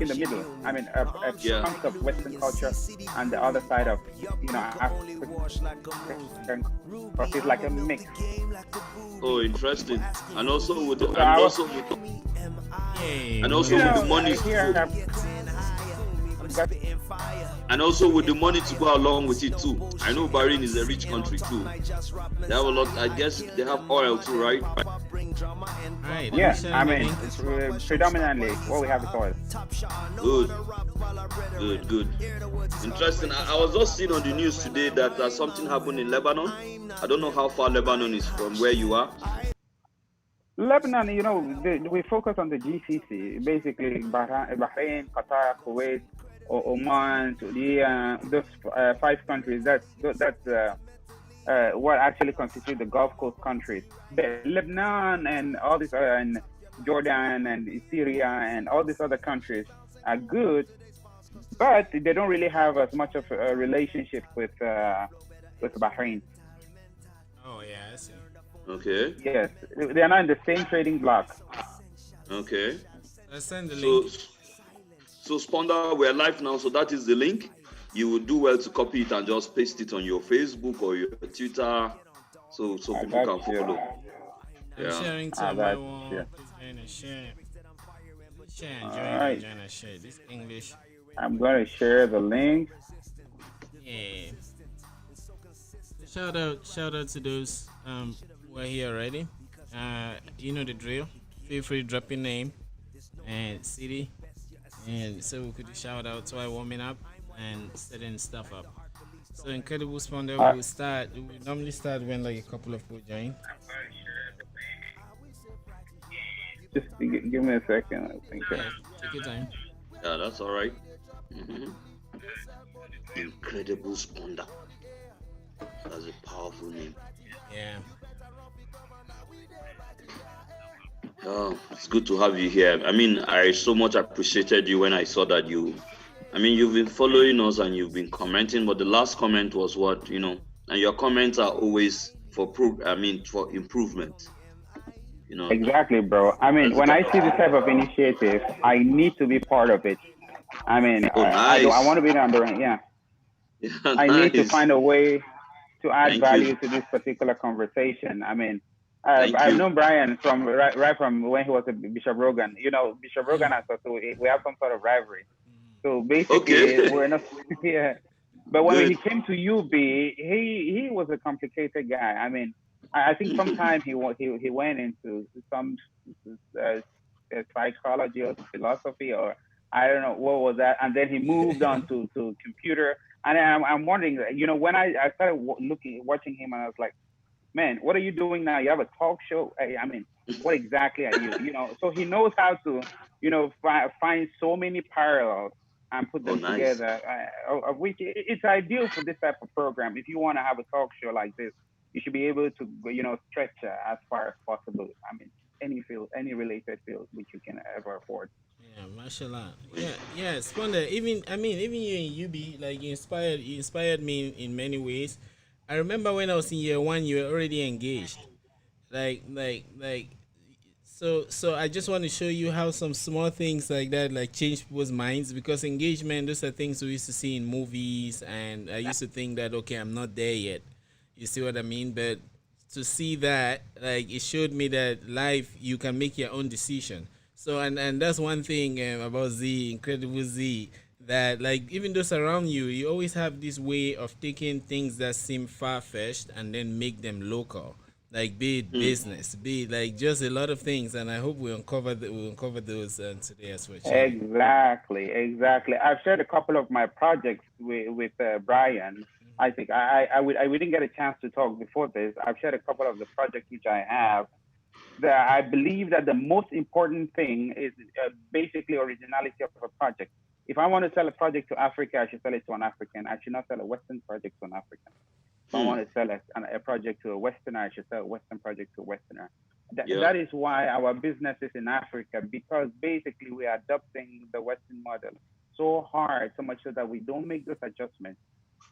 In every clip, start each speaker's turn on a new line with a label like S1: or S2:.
S1: in the middle. I mean, a
S2: Yeah.
S1: chunk of Western culture and the other side of, African culture. It's like a mix.
S2: Oh, interesting. And also with
S1: So I was,
S3: Yeah,
S2: and
S3: what
S2: also with the
S3: else?
S2: money
S1: here.
S2: to, and also with the money to go along with it too. I know Bahrain is a rich country too. They have a lot. I guess they have oil too, right?
S3: Alright, let me
S1: Yeah,
S3: share
S1: I
S3: the
S1: mean,
S3: link.
S1: predominantly what we have is oil.
S2: Good, good, good. Interesting. I was just seeing on the news today that something happened in Lebanon. I don't know how far Lebanon is from where you are.
S1: Lebanon, we focus on the GCC, basically Bahrain, Qatar, Kuwait, Oman, Saudi, those five countries. That's what actually constitute the Gulf Coast countries. Lebanon and all these and Jordan and Syria and all these other countries are good, but they don't really have as much of a relationship with Bahrain.
S3: Oh yeah, I see.
S2: Okay,
S1: Yes, they are not in the same trading block.
S2: okay.
S3: Let's send the link.
S2: So, so Sponder, we're live now. So that is the link. You would do well to copy it and just paste it on your Facebook or your Twitter, so
S1: I
S2: people
S1: got
S2: can
S1: you.
S2: follow.
S3: I'm
S2: Yeah.
S3: sharing to
S1: I
S3: my
S1: got
S3: wall.
S1: you.
S3: Please join and share. Share and
S1: All
S3: join
S1: right.
S3: and share. This English.
S1: I'm going to share the link.
S3: Yeah. Shout out to those who are here already. You know the drill. Feel free to drop your name and city, and so we could shout out while warming up and setting stuff up. So Incredible Spaunder
S1: Uh,
S3: will start. We normally start when like a couple of people join.
S1: just give me a second. I think.
S3: Yeah, take your time.
S2: Yeah, that's all right. Mhm. Incredible Sponder. That's a powerful name.
S3: Yeah.
S2: Oh, it's good to have you here. I mean, I so much appreciated you when I saw that I mean, you've been following us and you've been commenting, but the last comment was and your comments are always for improvement. You know,
S1: Exactly, bro. I mean,
S2: that's the
S1: when I
S2: kind
S1: see this
S2: of.
S1: type of initiative, I need to be part of it. I mean,
S2: Oh,
S1: I do. I
S2: nice.
S1: want to be on the yeah.
S2: Yeah,
S1: I need to
S2: nice.
S1: find a way to add
S2: Thank you.
S1: value to this particular conversation. I mean,
S2: Thank
S1: I've
S2: you.
S1: known Brian from right from when he was at Bishop Rogan. Bishop Rogan and us, so we have some sort of rivalry. So basically,
S2: Okay.
S1: we're not yeah. But when he
S2: Good.
S1: came to UB, he was a complicated guy. I mean, I think sometime he went into some uh, psychology or philosophy or I don't know what was that, and then he moved on to computer. And I'm wondering, when I started watching him, and I was like, man, what are you doing now? You have a talk show. I mean, what exactly are you? So he knows how to, find so many parallels and put
S2: Oh,
S1: them
S2: nice.
S1: together, of which it's ideal for this type of program. If you want to have a talk show like this, you should be able to, stretch as far as possible. I mean, any field, any related field which you can ever afford.
S3: Yeah, mashallah. Yeah, yeah, Sponder. Even I mean, even you in UB, like you inspired me in many ways. I remember when I was in year one, you were already engaged. Like so I just want to show you how some small things like that like change people's minds because engagement those are things we used to see in movies and I used to think that okay I'm not there yet. You see what I mean? But to see that like it showed me that life you can make your own decision. So and that's one thing about Z, Incredible Z, that like even those around you, you always have this way of taking things that seem far fetched and then make them local. Like be it
S2: Hmm.
S3: business, be it like just a lot of things, and I hope we uncover those today as we're chatting.
S1: Exactly, exactly. I've shared a couple of my projects with Brian. I think I we didn't get a chance to talk before this. I've shared a couple of the projects which I have. That I believe that the most important thing is basically originality of a project. If I want to sell a project to Africa, I should sell it to an African. I should not sell a Western project to an African. If I
S2: Hmm.
S1: want to sell a project to a Westerner, I should sell a Western project to a Westerner.
S2: Yeah.
S1: That is why our business is in Africa, because basically we are adopting the Western model so hard, so much so that we don't make those adjustments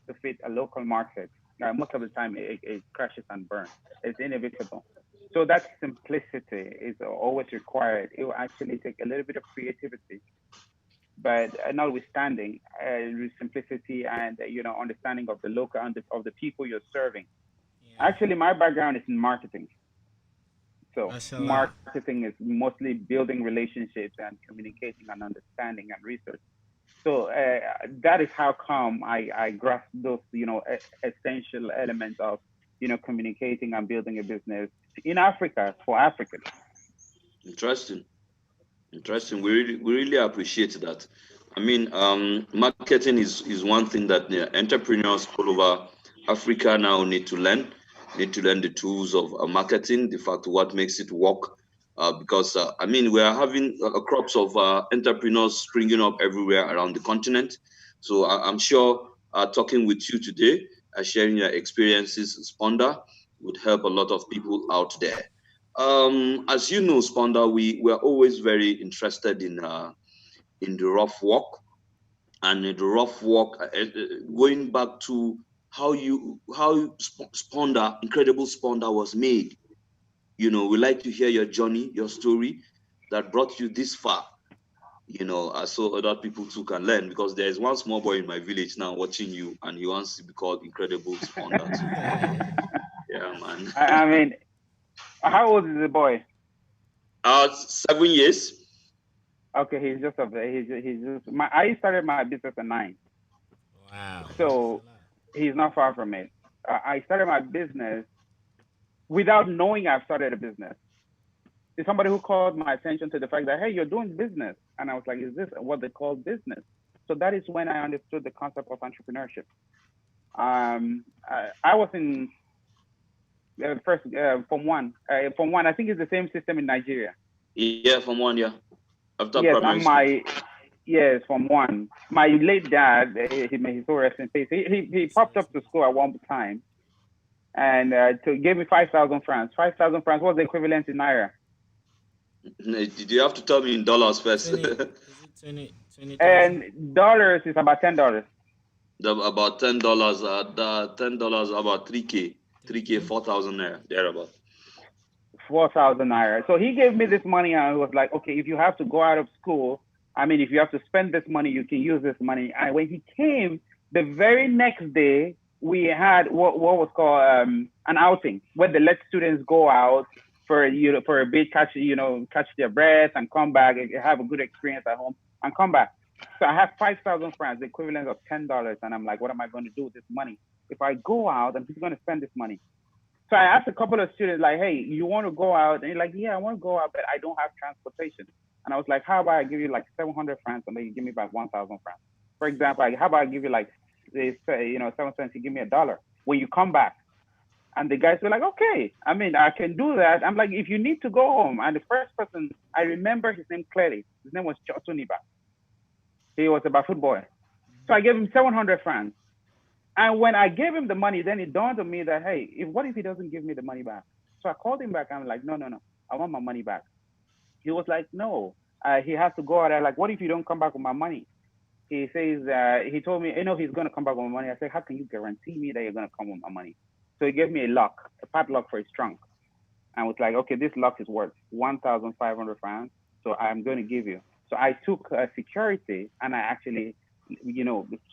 S1: to fit a local market. Most of the time, it crashes and burns. It's inevitable. So that simplicity is always required. It will actually take a little bit of creativity, but notwithstanding simplicity and understanding of the local and of the people you're serving.
S3: Yeah.
S1: Actually, my background is in marketing. So
S3: Mashallah.
S1: marketing is mostly building relationships and communicating and understanding and research. So that is how come I grasp those essential elements of communicating and building a business in Africa for Africans.
S2: Interesting. Interesting.
S3: Mashallah.
S2: We really appreciate that. I mean, marketing is one thing that entrepreneurs all over Africa now need to learn. Need to learn the tools of marketing, the fact what makes it work. Because I mean, we are having crops of entrepreneurs springing up everywhere around the continent. So I'm sure talking with you today, sharing your experiences, Sponda, would help a lot of people out there. As you know, Sponda, we're always very interested in the rough work, and in the rough work, going back to how Sponda, Incredible Spaunder was made. We like to hear your journey, your story that brought you this far. So other people too can learn, because there is one small boy in my village now watching you, and he wants to be called Incredible Spaunder too. Yeah, man.
S1: I mean, how old is the boy?
S2: 7 years.
S1: Okay, he's just of he's just I started my business at 9,
S3: Wow.
S1: so
S3: Mashallah.
S1: he's not far from it. I started my business without knowing I've started a business. It's somebody who called my attention to the fact that, hey, you're doing business, and I was like, is this what they call business? So that is when I understood the concept of entrepreneurship. I was in first Form 1. Form 1, I think, is the same system in Nigeria.
S2: Yeah, from 1 year after
S1: Yes,
S2: primary
S1: and
S2: school.
S1: yes, Form 1. My late dad, he may his soul rest in peace. He popped up to school at one time and gave me 5,000 francs. 5,000 francs was the equivalent in naira.
S2: Did you have to tell me in dollars first?
S3: 20, is it 20,000?
S1: And dollars is about $10.
S2: About $10. $10 about 3K, 3K,
S3: 3K?
S2: 4,000 naira, thereabout.
S1: 4,000 naira. So he gave me this money and he was like, okay, if you have to go out of school, I mean, if you have to spend this money, you can use this money. And when he came, the very next day, we had what was called an outing where they let students go out for a bit, catch their breath and come back and have a good experience at home and come back. So I have 5,000 francs, the equivalent of $10, and I'm like, what am I going to do with this money? If I go out, I'm just going to spend this money. So I asked a couple of students, like, hey, you want to go out? And they're like, yeah, I want to go out, but I don't have transportation. And I was like, how about I give you like 700 francs and then you give me back 1,000 francs? For example, how about I give you like, 7 cents, you give me $1 when you come back? And the guys were like, okay, I mean, I can do that. I'm like, if you need to go home. And the first person, I remember his name clearly. His name was Chotuniba. He was a Bafut boy. So I gave him 700 francs. And when I gave him the money, then it dawned on me that, hey, what if he doesn't give me the money back? So I called him back. I'm like, no, I want my money back. He was like, no, he has to go out. I'm like, what if you don't come back with my money? He says, he told me, he's going to come back with my money. I said, how can you guarantee me that you're going to come with my money? So he gave me a padlock for his trunk. And was like, okay, this lock is worth 1,500 francs. So I'm going to give you. So I took security and I actually,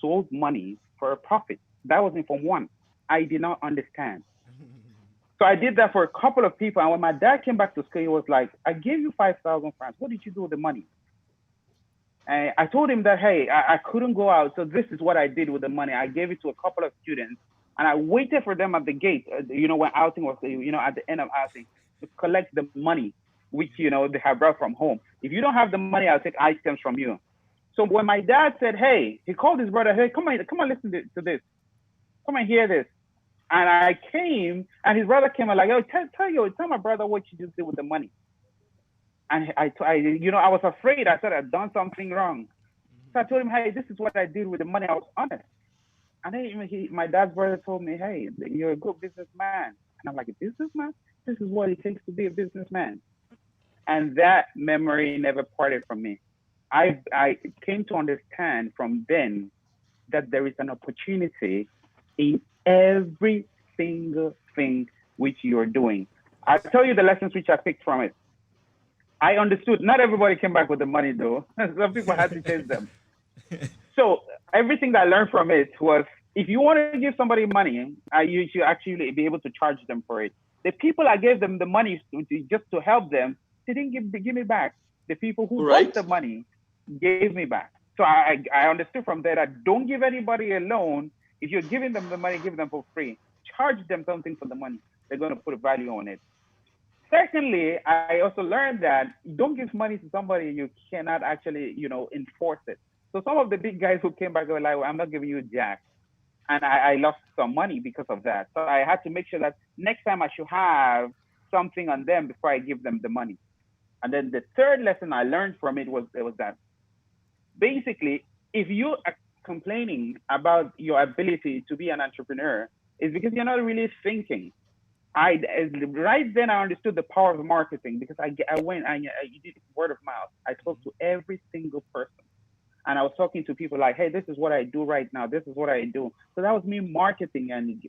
S1: sold money for a profit. That was in Form 1. I did not understand. So I did that for a couple of people. And when my dad came back to school, he was like, I gave you 5,000 francs. What did you do with the money? And I told him that, hey, I couldn't go out. So this is what I did with the money. I gave it to a couple of students. And I waited for them at the gate, when outing was, at the end of outing, to collect the money, which, they have brought from home. If you don't have the money, I'll take items from you. So when my dad said, hey, he called his brother, hey, come on, listen to this. Come and hear this. And I came, and his brother came and like, oh, tell my brother what you just did with the money. And I was afraid. I thought I'd done something wrong. So I told him, hey, this is what I did with the money. I was honest. And then my dad's brother told me, hey, you're a good businessman. And I'm like, a businessman? This is what it takes to be a businessman. And that memory never parted from me. I came to understand from then that there is an opportunity in every single thing which you're doing. I'll tell you the lessons which I picked from it. I understood. Not everybody came back with the money though. Some people had to chase them. So everything that I learned from it was, if you want to give somebody money, you should actually be able to charge them for it. The people I gave them the money just to help them, they didn't give me back. The people who got
S2: Right?
S1: the money gave me back. So I understood from there that don't give anybody a loan. If you're giving them the money, give them for free. Charge them something for the money. They're going to put a value on it. Secondly, I also learned that don't give money to somebody you cannot actually, enforce it. So some of the big guys who came back were like, well, I'm not giving you jack. And I lost some money because of that. So I had to make sure that next time I should have something on them before I give them the money. And then the third lesson I learned from it was that basically, if you are complaining about your ability to be an entrepreneur, it's because you're not really thinking. Right then I understood the power of marketing because I went I did word of mouth. I spoke to every single person, and I was talking to people like, hey, this is what I do right now. This is what I do. So that was me marketing and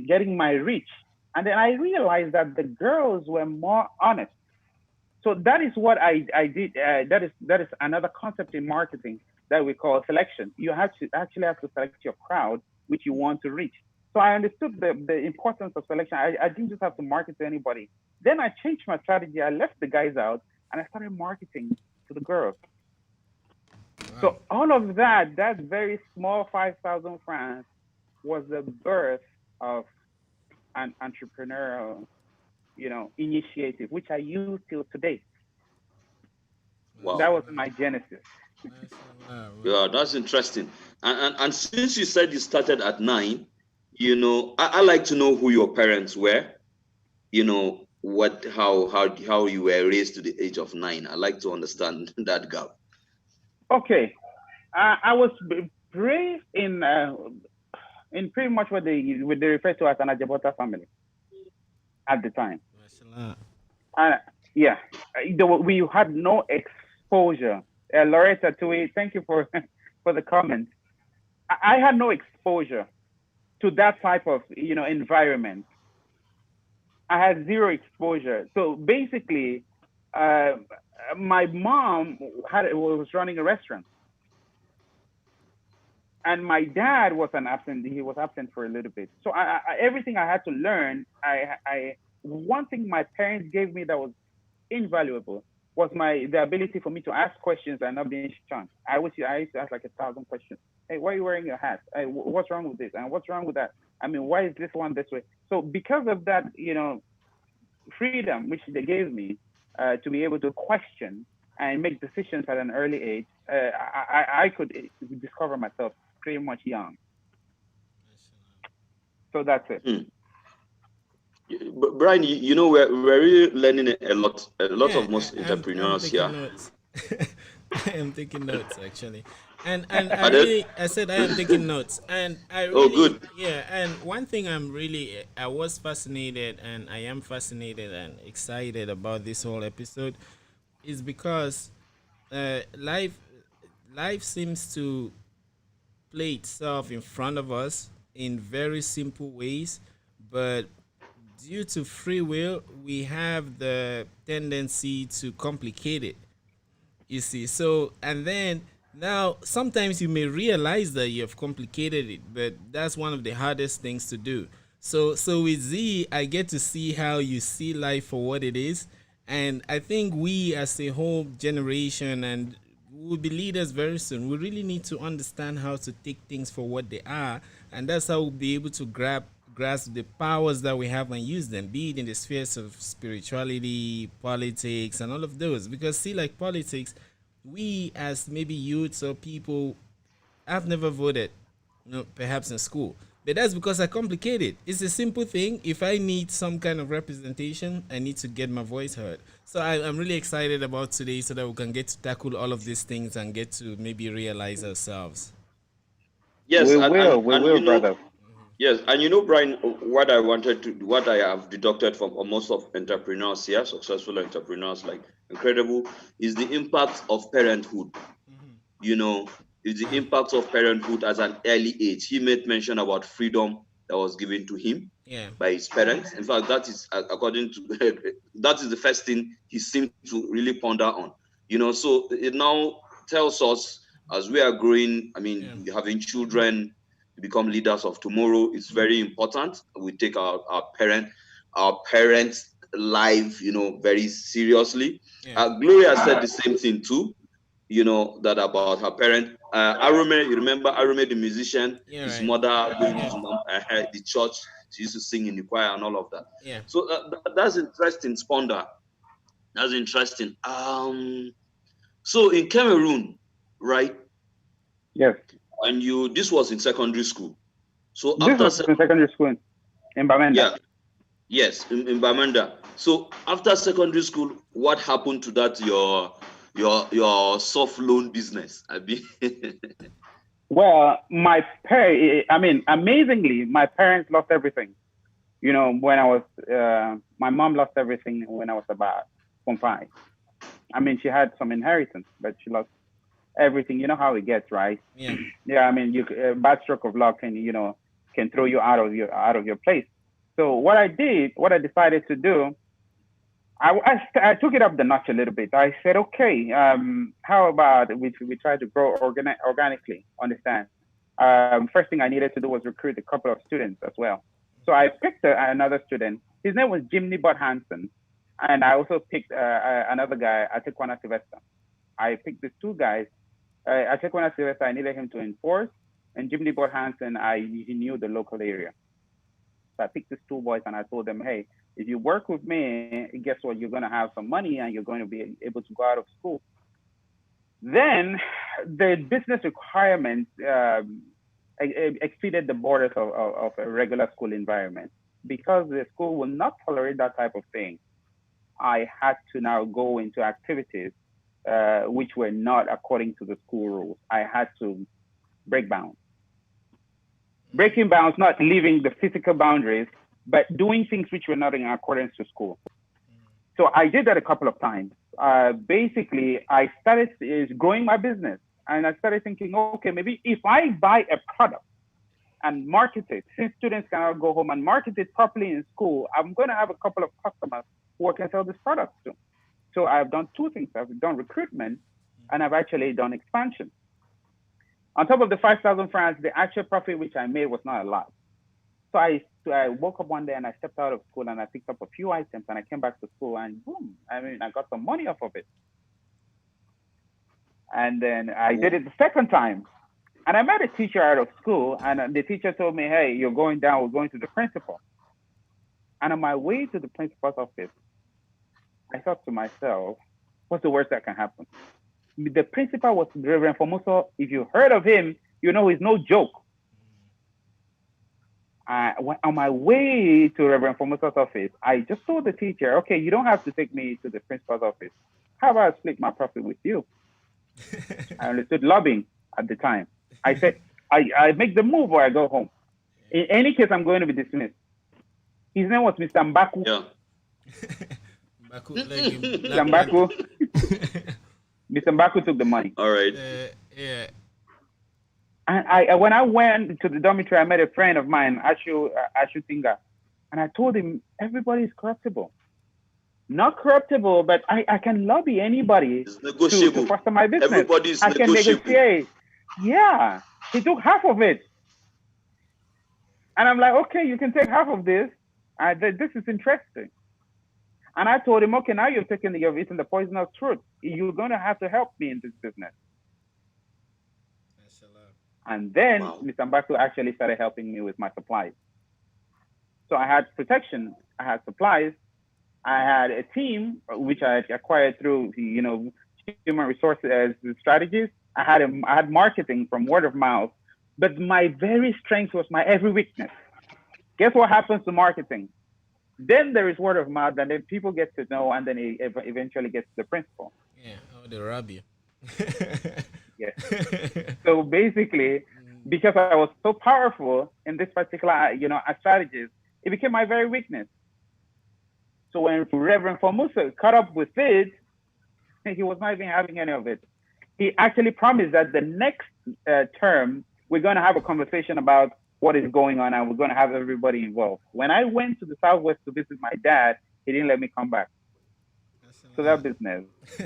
S1: getting my reach. And then I realized that the girls were more honest. So that is what I did. That is another concept in marketing that we call selection. You have to actually have to select your crowd which you want to reach. So I understood the importance of selection. I didn't just have to market to anybody. Then I changed my strategy. I left the guys out and I started marketing to the girls.
S3: Wow.
S1: So all of that very small 5,000 francs was the birth of an entrepreneurial, initiative, which I use till today. That was
S2: Wow.
S1: my genesis.
S3: Mashallah.
S2: Yeah, that's interesting. And since you said you started at 9, I like to know who your parents were. What how you were raised to the age of 9. I like to understand that gap.
S1: Okay, I was raised in pretty much what they refer to as an Ajabota family at the time.
S3: Mashallah.
S1: Uh, yeah, we had no exposure. Loretta, to it, thank you for for the comment. I had no exposure to that type of environment. I had zero exposure. So basically, uh, my mom was running a restaurant, and my dad was an absent. He was absent for a little bit. So everything I had to learn, one thing my parents gave me that was invaluable was the ability for me to ask questions and not being shunned. I used to ask like 1,000 questions. Hey, why are you wearing your hat? Hey, what's wrong with this? And what's wrong with that? I mean, why is this one this way? So because of that, freedom which they gave me to be able to question and make decisions at an early age, I could discover myself pretty much young. So that's it.
S2: But Brian, we're really learning a lot of
S3: Yeah,
S2: most
S3: I'm
S2: entrepreneurs here.
S3: taking notes. I am taking notes actually, and
S2: Pardon?
S3: I said I am taking notes, and I
S2: Oh,
S3: really,
S2: good.
S3: yeah. And one thing I was fascinated, and I am fascinated and excited about this whole episode, is because uh, life life seems to play itself in front of us in very simple ways, but due to free will, we have the tendency to complicate it. You see, so and then now sometimes you may realize that you have complicated it, but that's one of the hardest things to do. So with Z, I get to see how you see life for what it is, and I think we as a whole generation, and we will be leaders very soon. We really need to understand how to take things for what they are, and that's how we'll be able to grasp the powers that we have and use them, be it in the spheres of spirituality, politics, and all of those. Because see, like politics, we as maybe youths or people, I've never voted, perhaps in school. But that's because I complicate it. It's a simple thing. If I need some kind of representation, I need to get my voice heard. So I'm really excited about today so that we can get to tackle all of these things and get to maybe realize ourselves.
S2: Yes,
S1: We
S2: and and
S1: will, we
S2: and
S1: will,
S2: you know,
S1: brother.
S2: yes, and Brian, what I have deducted from most of entrepreneurs here, successful entrepreneurs like Incredible, is the impact of parenthood. You know, is the impact of parenthood at an early age. He made mention about freedom. that was given to him
S3: Yeah.
S2: by his parents. In fact, that is according to that is the first thing he seemed to really ponder on. So it now tells us as we are growing. I mean,
S3: Yeah.
S2: having children to become leaders of tomorrow is very important. We take our parents' life, very seriously.
S3: Yeah.
S2: Gloria said the same thing too. That about her parent. Arome, you remember Arome, the musician,
S3: Yeah.
S2: his
S3: Right.
S2: mother going to
S3: Yeah.
S2: the church. She used to sing in the choir and all of that.
S3: Yeah.
S2: So that's interesting, Spaunder. That's interesting. So in Cameroon, right?
S1: Yes.
S2: And this was in secondary school. So
S1: This
S2: after
S1: was in secondary school in Bamenda.
S2: yeah, yes, in Bamenda. So after secondary school, what happened to that your soft loan business?
S1: Well, amazingly, my parents lost everything. When I was, my mom lost everything when I was about from 5. I mean, she had some inheritance, but she lost everything. You know how it gets, right?
S3: Yeah.
S1: Yeah, I mean, bad stroke of luck can throw you out of your place. So what I decided to do, I took it up the notch a little bit. I said, okay, how about we try to grow organically? Understand? First thing I needed to do was recruit a couple of students as well. So I picked another student. His name was Jimmy Bud Hansen, and I also picked another guy, Atekwana Sylvester. I picked these two guys. Atekwana Sylvester, I needed him to enforce, and Jimmy Bud Hansen, he knew the local area. So I picked these two boys and I told them, hey, if you work with me, guess what? You're going to have some money and you're going to be able to go out of school. Then the business requirements exceeded the borders of a regular school environment. Because the school will not tolerate that type of thing, I had to now go into activities which were not according to the school rules. I had to break bounds. Breaking bounds, not leaving the physical boundaries, but doing things which were not in accordance to school. So I did that a couple of times. Basically, I started growing my business, and I started thinking, okay, maybe if I buy a product and market it, since students cannot go home and market it properly in school, I'm going to have a couple of customers who I can sell this product to. So I've done two things. I've done recruitment, and I've actually done expansion. On top of the 5,000 francs, the actual profit which I made was not a lot. So I woke up one day and I stepped out of school and I picked up a few items and I came back to school and boom, I got some money off of it. And then I did it the second time. And I met a teacher out of school and the teacher told me, hey, you're going down, we're going to the principal. And on my way to the principal's office, I thought to myself, what's the worst that can happen? The principal was Reverend Formoso. If you heard of him, you know he's no joke. On my way to Reverend Formoso's office, I just told the teacher, okay, you don't have to take me to the principal's office. How about I split my profit with you? I understood lobbying at the time. I said, I make the move or I go home. In any case, I'm going to be dismissed. His name was Mr. Mbaku.
S2: Yeah.
S1: Mr. Mbaku. Mr. Mbaku took the money.
S2: All right.
S3: Yeah.
S1: And when I went to the dormitory, I met a friend of mine, Ashu Tinga, and I told him, everybody is corruptible. Not corruptible, but I can lobby anybody to foster my business.
S2: Everybody is
S1: I can negotiate. Yeah, he took half of it. And I'm like, okay, you can take half of this. This is interesting. And I told him, okay, now you've eaten the poisonous fruit. You're going to have to help me in this business. And then Mr. Mbaku actually started helping me with my supplies. So I had protection, I had supplies, I had a team which I acquired through human resources strategies. I had marketing from word of mouth, but my very strength was my every weakness. Guess what happens to marketing? Then there is word of mouth, and then people get to know, and then it eventually gets to the principal.
S3: Yeah, they rob you.
S1: Yes. So basically, because I was so powerful in this particular, strategies, it became my very weakness. So when Reverend Formosa caught up with it, he was not even having any of it. He actually promised that the next term, we're going to have a conversation about what is going on, and we're going to have everybody involved. When I went to the Southwest to visit my dad, he didn't let me come back. So that business,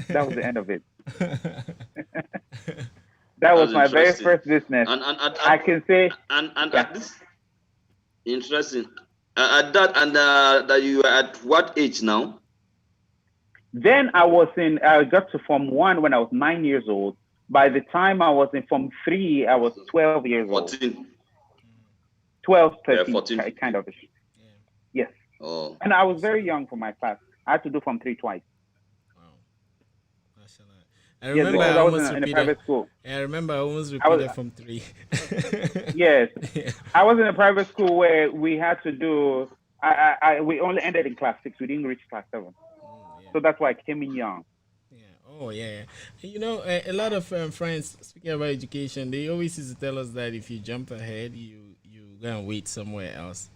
S1: that was the end of it. That was
S2: That's
S1: my very
S2: interesting.
S1: first business. I can say,
S2: And
S1: yeah.
S2: at this interesting. At that and that you are at what age now?
S1: Then I got to Form 1 when I was 9 years old. By the time I was in Form 3, I was 12 years old.
S2: 14.
S1: 12,
S2: Yeah,
S1: 13,
S2: 14.
S1: kind of. Yes.
S2: Oh.
S1: And I was very young for my class. I had to do Form 3 twice.
S3: I remember
S1: because
S3: I
S1: I was
S3: almost
S1: in a
S3: repeated.
S1: private school.
S3: I remember I almost
S1: I was,
S3: repeated from 3.
S1: yes.
S3: Yeah.
S1: I was in a private school where we had to do, we only ended in class 6. We didn't reach class 7.
S3: Yeah.
S1: So that's why I came in young.
S3: Yeah. Oh, yeah. You know, a lot of friends, speaking about education, they always used to tell us that if you jump ahead, you gonna wait somewhere else.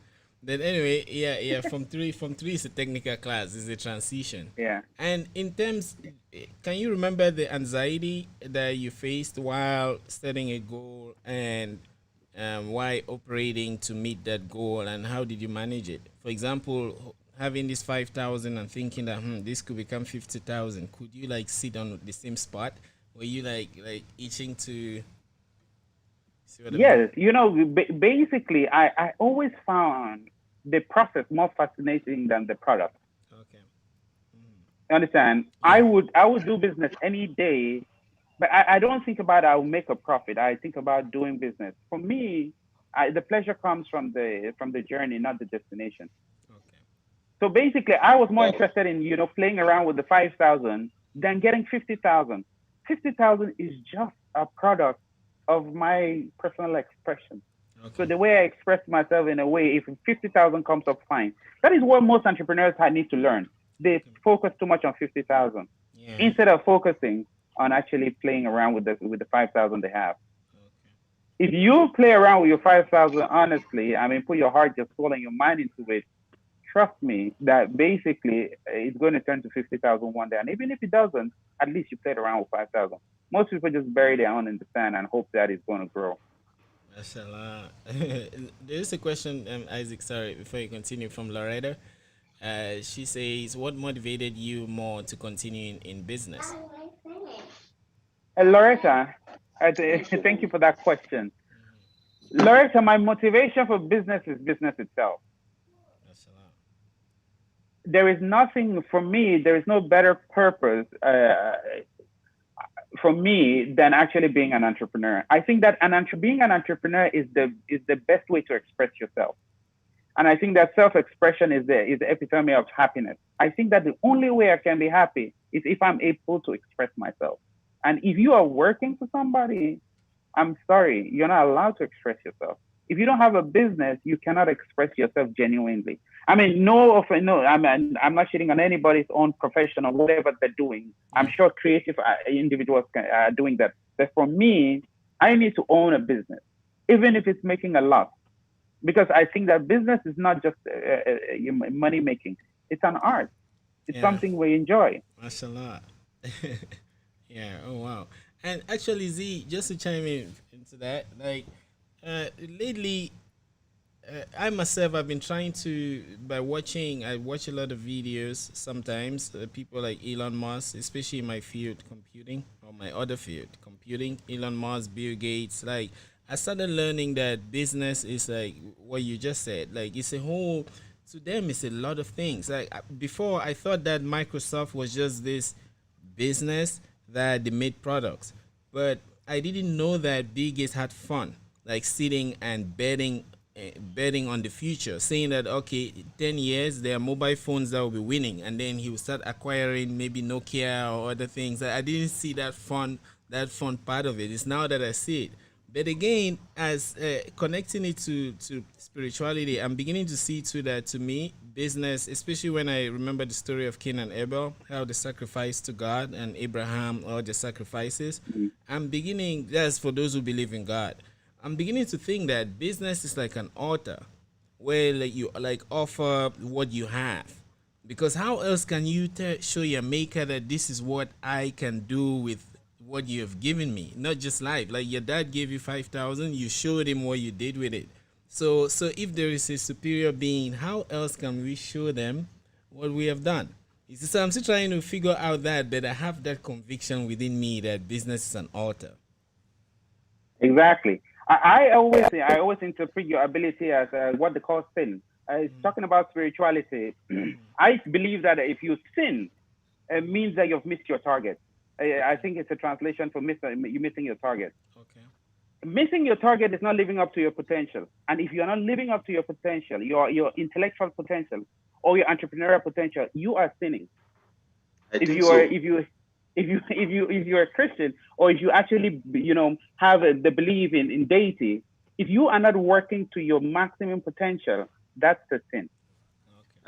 S3: Then anyway, yeah. From three is a technical class. It's a transition.
S1: Yeah.
S3: And in terms, can you remember the anxiety that you faced while setting a goal and why operating to meet that goal, and how did you manage it? For example, having this 5,000 and thinking that this could become 50,000. Could you like sit on the same spot? Were you like itching to? See what I mean?
S1: Yes, you know, basically, I always found the process more fascinating than the product.
S3: Okay.
S1: You understand? I would do business any day, but I don't think about I'll make a profit. I think about doing business. For me, the pleasure comes from the journey, not the destination.
S3: Okay.
S1: So basically, I was more interested in playing around with the 5,000 than getting 50,000. 50,000 is just a product of my personal expression.
S3: Okay.
S1: So the way I express myself, in a way, if 50,000 comes up, fine. That is what most entrepreneurs need to learn. They focus too much on 50,000 instead of focusing on actually playing around with the 5,000 they have. Okay. If you play around with your 5,000, honestly, I mean, put your heart, your soul, and your mind into it. Trust me, that basically it's going to turn to 50,000 one day. And even if it doesn't, at least you played around with 5,000. Most people just bury their own in the sand and hope that it's going to grow.
S3: Mashallah. There is a question, Isaac, sorry, before you continue, from Loretta. She says, what motivated you more to continue in business?
S1: Loretta, thank you for that question. Loretta, my motivation for business is business itself.
S3: Mashallah.
S1: There is nothing, for me, there is no better purpose for me than actually being an entrepreneur. I think that being an entrepreneur is the best way to express yourself. And I think that self-expression is the epitome of happiness. I think that the only way I can be happy is if I'm able to express myself. And if you are working for somebody, I'm sorry, you're not allowed to express yourself. If you don't have a business, you cannot express yourself genuinely. I mean, I'm not shitting on anybody's own profession or whatever they're doing. I'm sure creative individuals are doing that. But for me, I need to own a business, even if it's making a loss. Because I think that business is not just money making. It's an art. It's something we enjoy.
S3: Mashallah. Yeah. Oh, wow. And actually, Z, just to chime into that, like, lately, I myself have been trying to, I watch a lot of videos sometimes, people like Elon Musk, especially in my field, computing, or my other field, computing, Elon Musk, Bill Gates. Like, I started learning that business is like what you just said. Like, it's a whole, to them, it's a lot of things. Like, before, I thought that Microsoft was just this business that they made products. But I didn't know that Bill Gates had fun, like sitting and betting on the future, saying that, okay, 10 years, there are mobile phones that will be winning. And then he will start acquiring maybe Nokia or other things. I didn't see that fun part of it. It's now that I see it. But again, as connecting it to spirituality, I'm beginning to see too that, to me, business, especially when I remember the story of Cain and Abel, how they sacrificed to God, and Abraham, all the sacrifices. I'm beginning, that's for those who believe in God. I'm beginning to think that business is like an altar where you offer what you have. Because how else can you show your maker that this is what I can do with what you have given me? Not just life. Like, your dad gave you 5,000, you showed him what you did with it. So if there is a superior being, how else can we show them what we have done? You see, so I'm still trying to figure out that, but I have that conviction within me that business is an altar.
S1: Exactly. I always interpret your ability as what they call sin. It's talking about spirituality. I believe that if you sin, it means that you've missed your target. I
S3: Okay.
S1: think it's a translation for you missing your target.
S3: Okay.
S1: Missing your target is not living up to your potential. And if you're not living up to your potential, your intellectual potential or your entrepreneurial potential, you are sinning.
S2: I
S1: If
S2: think
S1: you are
S2: so.
S1: if you're a Christian, or if you actually have the belief in deity, if you are not working to your maximum potential, that's the sin.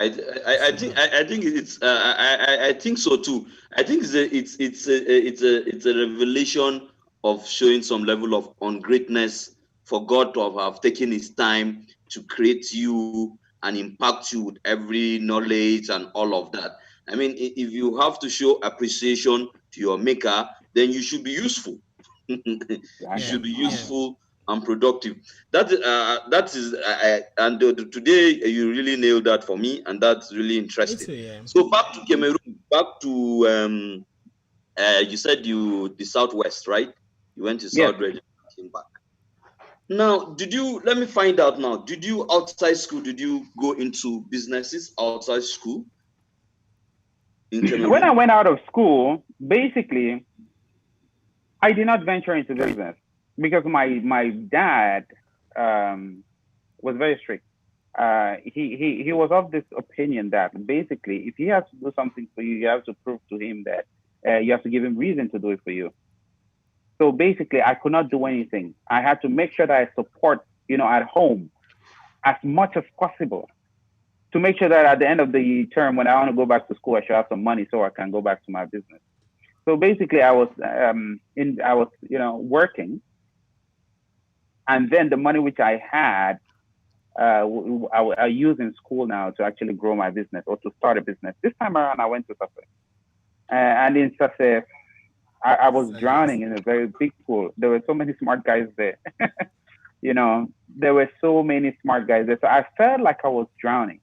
S3: Okay.
S2: I think it's I think so too. I think it's a revelation of showing some level of ungreatness for God to have taken His time to create you and impact you with every knowledge and all of that. I mean, if you have to show appreciation to your maker, then you should be useful. You
S3: Yeah.
S2: should
S1: Exactly.
S2: be
S3: Yeah.
S2: useful and productive. That is and today you really nailed that for me, and that's really
S3: Me
S2: interesting.
S3: too. Yeah.
S2: So back to Cameroon, back to you said you the southwest, right? You went to
S1: Yes.
S2: South Red, came back. Now, did you let me find out now? Did you outside school? Did you go into businesses outside school in
S1: When I
S2: Cameroon?
S1: went out of school, basically, I did not venture into business because my dad was very strict. He was of this opinion that basically, if he has to do something for you, you have to prove to him that you have to give him reason to do it for you. So basically, I could not do anything. I had to make sure that I support, at home as much as possible to make sure that at the end of the term, when I want to go back to school, I should have some money so I can go back to my business. So basically, I was working, and then the money which I had, I use in school now to actually grow my business or to start a business. This time around, I went to Safe, and in Safe, I was drowning
S3: Success.
S1: in a very big pool. There were so many smart guys there. There were so many smart guys there. So I felt like I was drowning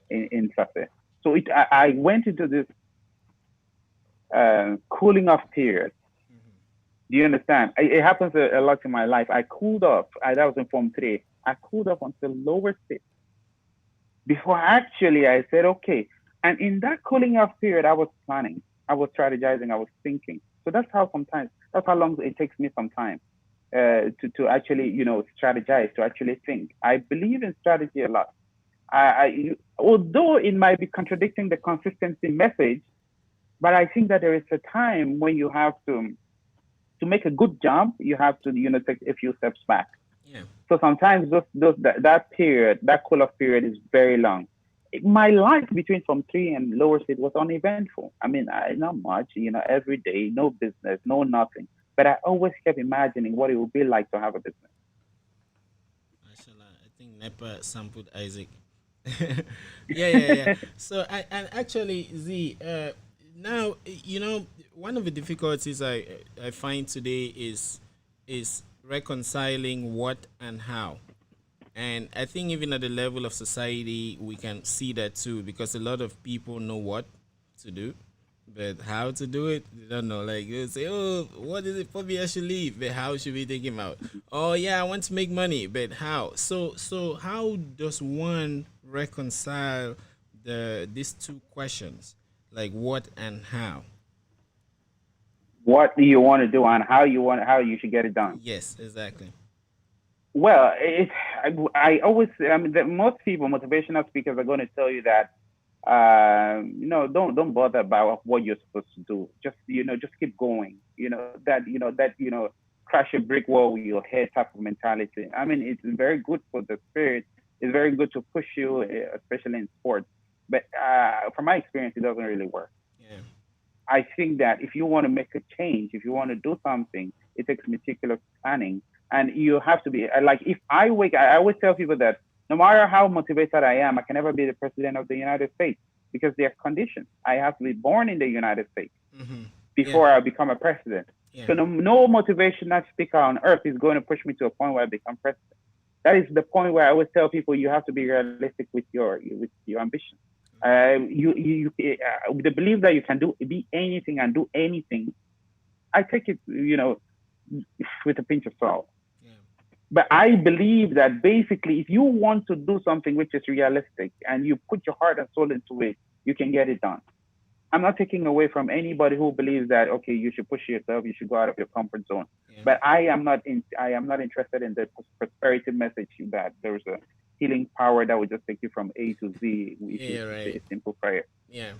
S1: in Safe. So I went into this cooling off period. Do you understand? It happens a lot in my life. I cooled off. That was in Form 3. I cooled off until lower state before actually I said, okay. And in that cooling off period, I was planning, I was strategizing, I was thinking. So that's how long it takes me sometimes to actually, strategize, to actually think. I believe in strategy a lot. Although it might be contradicting the consistency message, but I think that there is a time when you have to make a good jump, you have to, take a few steps back.
S3: Yeah.
S1: So sometimes that period, that cool off period is very long. My life between Form 3 and lower state was uneventful. I mean, not much, every day, no business, no nothing. But I always kept imagining what it would be like to have a business.
S3: Mashallah, I think Nepa sampled Isaac. Yeah, yeah, yeah. So, and actually, Z, now one of the difficulties I find today is reconciling what and how. And I think even at the level of society, we can see that too, because a lot of people know what to do, but how to do it, they don't know. Like they say, "Oh, what is it for me? I should leave." But how should we take him out? Oh yeah, I want to make money, but how? So how does one reconcile these two questions, like what and how?
S1: What do you want to do and how you should get it done?
S3: Yes, exactly.
S1: Well, I always, I mean, most people, motivational speakers, are going to tell you that, don't bother about what you're supposed to do. Just keep going. Crash a brick wall with your head type of mentality. I mean, it's very good for the spirit. It's very good to push you, especially in sports. But from my experience, it doesn't really work.
S3: Yeah.
S1: I think that if you want to make a change, if you want to do something, it takes meticulous planning. And you have to be like, if I wake, I always tell people that no matter how motivated I am, I can never be the president of the United States because there are conditions. I have to be born in the United States
S3: Mm-hmm. Yeah.
S1: before I become a president.
S3: Yeah.
S1: So no motivational speaker on earth is going to push me to a point where I become president. That is the point where I always tell people you have to be realistic with your ambition. The belief that you can be anything and do anything, I take it, with a pinch of salt.
S3: Yeah.
S1: But I believe that basically, if you want to do something which is realistic and you put your heart and soul into it, you can get it done. I'm not taking away from anybody who believes that, okay, you should push yourself, you should go out of your comfort zone.
S3: Yeah.
S1: But I am not interested in the prosperity message that there's a healing power that will just take you from A to Z.
S3: Yeah, right.
S1: A simple prayer.
S3: Yeah.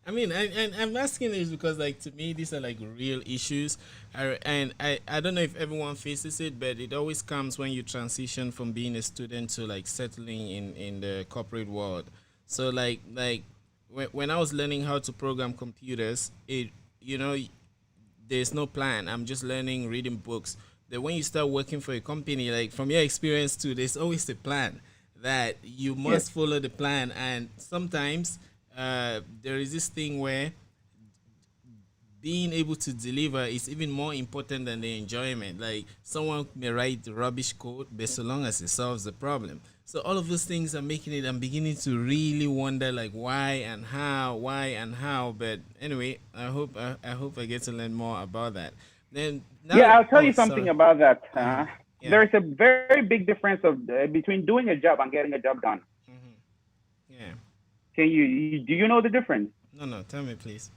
S3: I mean, and I'm asking this because, like, to me, these are like real issues, and I don't know if everyone faces it, but it always comes when you transition from being a student to like settling in the corporate world. So like when I was learning how to program computers, there's no plan. I'm just learning, reading books. That when you start working for a company, like from your experience too, there's always a plan that you must follow the plan, and sometimes. There is this thing where being able to deliver is even more important than the enjoyment. Like someone may write rubbish code, but so long as it solves the problem. So all of those things are making it. I'm beginning to really wonder, like why and how. But anyway, I hope I get to learn more about that. Then
S1: I'll tell you something about that.
S3: Yeah.
S1: There's a very big difference between doing a job and getting a job done.
S3: Mm-hmm. Yeah.
S1: Do you know the difference?
S3: No, tell me please.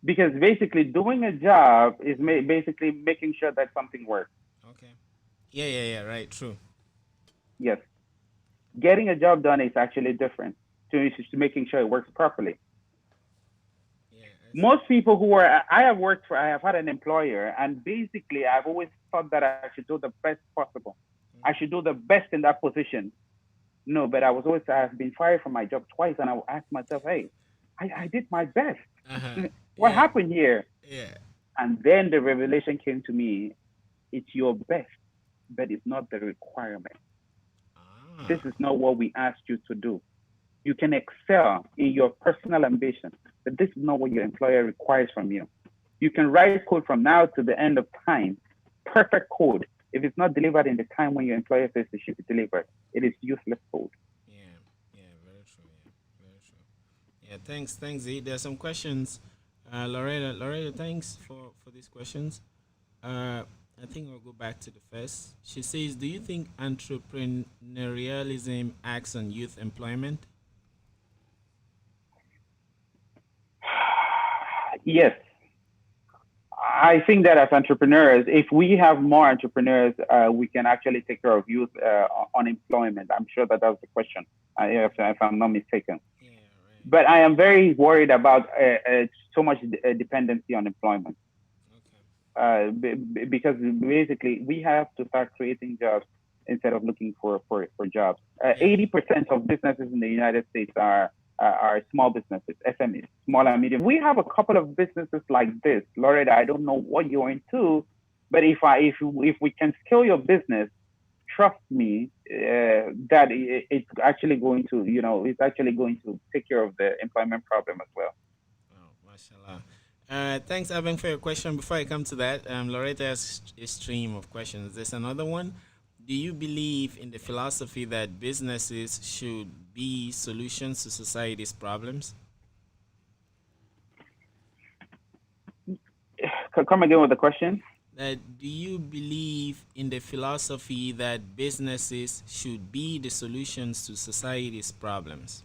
S1: Because basically doing a job is basically making sure that something works.
S3: Okay. Yeah, right, true.
S1: Yes. Getting a job done is actually different to making sure it works properly.
S3: Yeah.
S1: Most people I have had an employer, and basically I've always thought that I should do the best possible. Mm-hmm. I should do the best in that position. No, but I've been fired from my job twice, and I will ask myself, hey, I did my best.
S3: Uh-huh.
S1: What happened here?
S3: Yeah.
S1: And then the revelation came to me, it's your best, but it's not the requirement. This is not what we asked you to do. You can excel in your personal ambition, but this is not what your employer requires from you. You can write code from now to the end of time, perfect code. If it's not delivered in the time when your employer says it should be delivered, it is useless code.
S3: Yeah, very true. Yeah, very true. Yeah, thanks, Z. There are some questions. Loretta, thanks for these questions. I think I'll go back to the first. She says, do you think entrepreneurialism acts on youth employment?
S1: Yes. I think that as entrepreneurs, if we have more entrepreneurs, we can actually take care of youth unemployment. I'm sure that was the question, if I'm not mistaken.
S3: Yeah, right.
S1: But I am very worried about so much dependency on employment. Okay. Because basically, we have to start creating jobs instead of looking for jobs. 80% of businesses in the United States are small businesses, SMEs, small and medium. We have a couple of businesses like this. Loretta, I don't know what you're into, but if we can scale your business, trust me, that it's actually going to, take care of the employment problem as well.
S3: Oh, mashallah. Thanks, Evan, for your question. Before I come to that, Loretta has a stream of questions. There's another one. Do you believe in the philosophy that businesses should be solutions to society's problems?
S1: Come again with the question.
S3: Do you believe in the philosophy that businesses should be the solutions to society's problems?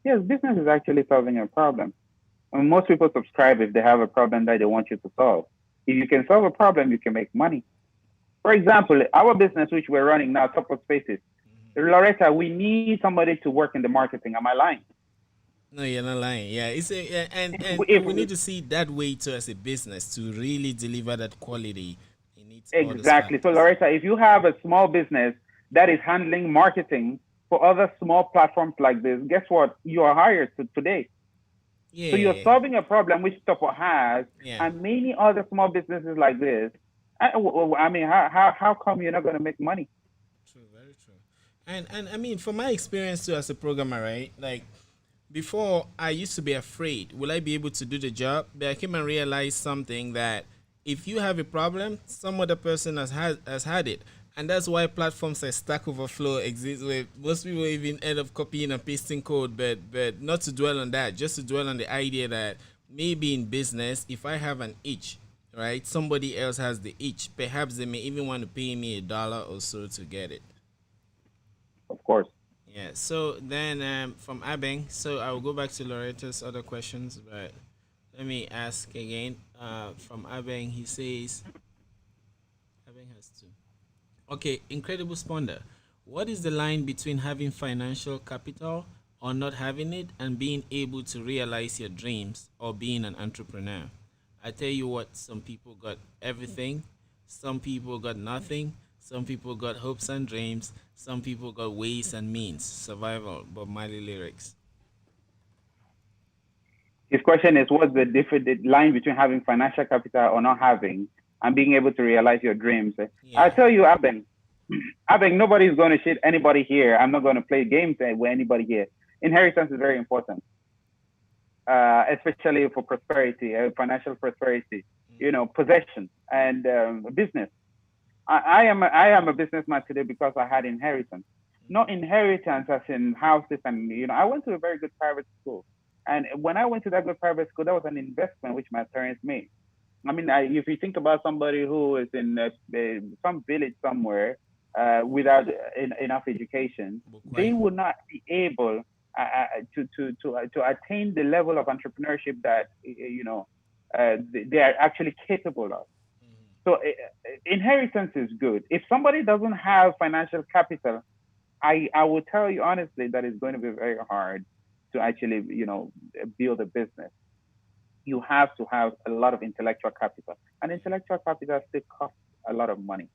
S1: Yes, business is actually solving a problem. And most people subscribe if they have a problem that they want you to solve. If you can solve a problem, you can make money. For example, our business, which we're running now, Topoh Spaces, Loretta, we need somebody to work in the marketing. Am I lying?
S3: No, you're not lying. Yeah, and we need to see that way too as a business to really deliver that quality.
S1: Exactly. So, Loretta, if you have a small business that is handling marketing for other small platforms like this, guess what? You are hired today.
S3: Yeah.
S1: So you're solving a problem which Topoh has, and many other small businesses like this. I mean, how come you're not going to make money?
S3: True, very true. And I mean, from my experience too as a programmer, right? Like before, I used to be afraid. Will I be able to do the job? But I came and realized something, that if you have a problem, some other person has had it. And that's why platforms like Stack Overflow exist, where most people even end up copying and pasting code, but not to dwell on that, just to dwell on the idea that maybe in business, if I have an itch, right, somebody else has the itch. Perhaps they may even want to pay me $1 or so to get it.
S1: Of course.
S3: Yeah. So then from Abeng, so I will go back to Loretta's other questions, but let me ask again. From Abeng, he says, Abeng has two. Okay, Incredible Spaunder. What is the line between having financial capital or not having it and being able to realize your dreams or being an entrepreneur? I tell you what, some people got everything, some people got nothing, some people got hopes and dreams, some people got ways and means. Survival, Bob Marley lyrics.
S1: His question is, what's the line between having financial capital or not having, and being able to realize your dreams? I
S3: Yeah.
S1: tell you, Abeng, nobody's going to shit anybody here. I'm not going to play games with anybody here. Inheritance is very important, especially for prosperity, financial prosperity. Possession and business. I am a businessman today because I had inheritance. Not inheritance as in houses, and I went to a very good private school, and when I went to that good private school, that was an investment which my parents made. I mean, if you think about somebody who is in some village somewhere without enough education, they would not be able to attain the level of entrepreneurship that they are actually capable of. So inheritance is good. If somebody doesn't have financial capital, I will tell you honestly that it's going to be very hard to actually build a business. You have to have a lot of intellectual capital, and intellectual capital still costs a lot of money.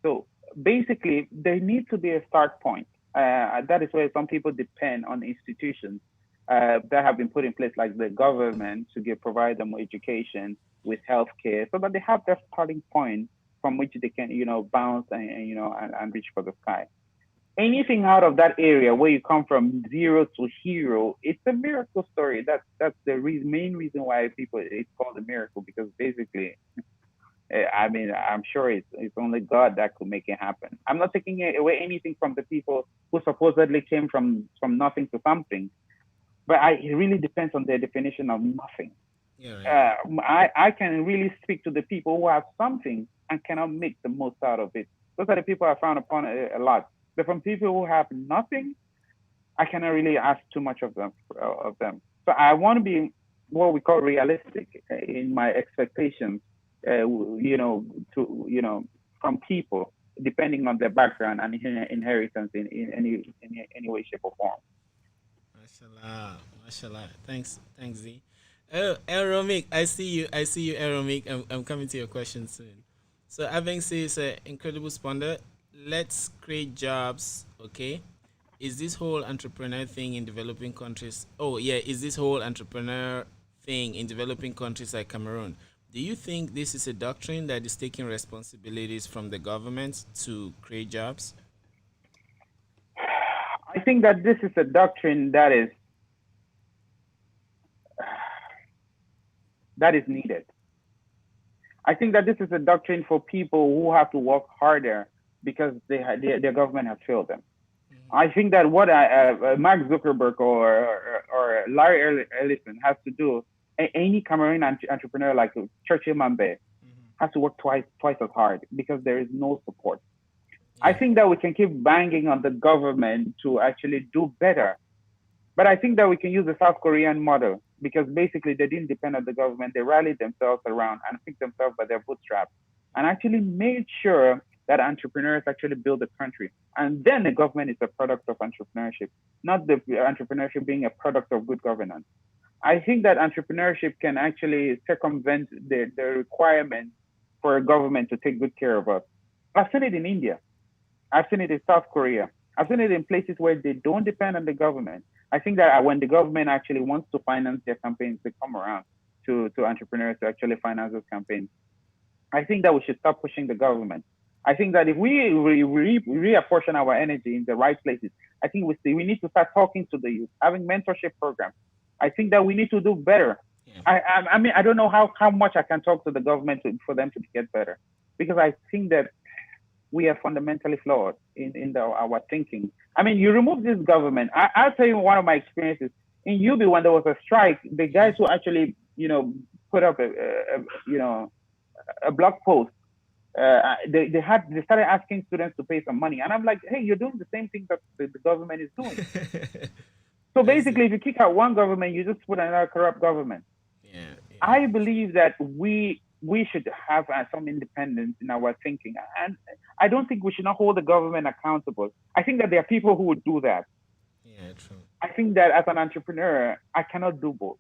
S1: So basically, there needs to be a start point. That is where some people depend on institutions that have been put in place, like the government, to provide them with education, with healthcare, so that they have their starting point from which they can, bounce and reach for the sky. Anything out of that area where you come from zero to hero, it's a miracle story. That's the main reason why it's called a miracle, because basically, I mean, I'm sure it's only God that could make it happen. I'm not taking away anything from the people who supposedly came from nothing to something, but it really depends on their definition of nothing.
S3: Yeah, right.
S1: I can really speak to the people who have something and cannot make the most out of it. Those are the people I found upon a lot. But from people who have nothing, I cannot really ask too much of them. So I want to be what we call realistic in my expectations. From people, depending on their background and inheritance in any way, shape, or form.
S3: Mashallah, mashallah. Thanks, Z. Oh, Aeromik, I see you, Aeromik. I'm coming to your question soon. So Aveng says, Incredible Sponder, let's create jobs, okay? Is this whole entrepreneur thing in developing countries? Oh yeah, is this whole entrepreneur thing in developing countries like Cameroon? Do you think this is a doctrine that is taking responsibilities from the government to create jobs?
S1: I think that this is a doctrine that is needed. I think that this is a doctrine for people who have to work harder because their government has failed them. I think that what Mark Zuckerberg or Larry Ellison has to do, any Cameroonian entrepreneur like Churchill Mambe has to work twice as hard because there is no support. I think that we can keep banging on the government to actually do better. But I think that we can use the South Korean model because basically they didn't depend on the government. They rallied themselves around and picked themselves by their bootstraps and actually made sure that entrepreneurs actually build a country. And then the government is a product of entrepreneurship, not the entrepreneurship being a product of good governance. I think that entrepreneurship can actually circumvent the requirement for a government to take good care of us. I've seen it in India. I've seen it in South Korea. I've seen it in places where they don't depend on the government. I think that when the government actually wants to finance their campaigns, they come around to entrepreneurs to actually finance those campaigns. I think that we should stop pushing the government. I think that if we reapportion our energy in the right places, I think we need to start talking to the youth, having mentorship programs. I think that we need to do better. Yeah. I mean, I don't know how much I can talk to the government for them to get better, because I think that we are fundamentally flawed in our thinking. I mean, you remove this government. I'll tell you one of my experiences in UB when there was a strike. The guys who actually, put up a blog post. They started asking students to pay some money, and I'm like, hey, you're doing the same thing that the government is doing. So basically, if you kick out one government, you just put another corrupt government.
S3: Yeah.
S1: I believe that we should have some independence in our thinking, and I don't think we should not hold the government accountable. I think that there are people who would do that.
S3: Yeah, true.
S1: I think that as an entrepreneur, I cannot do both.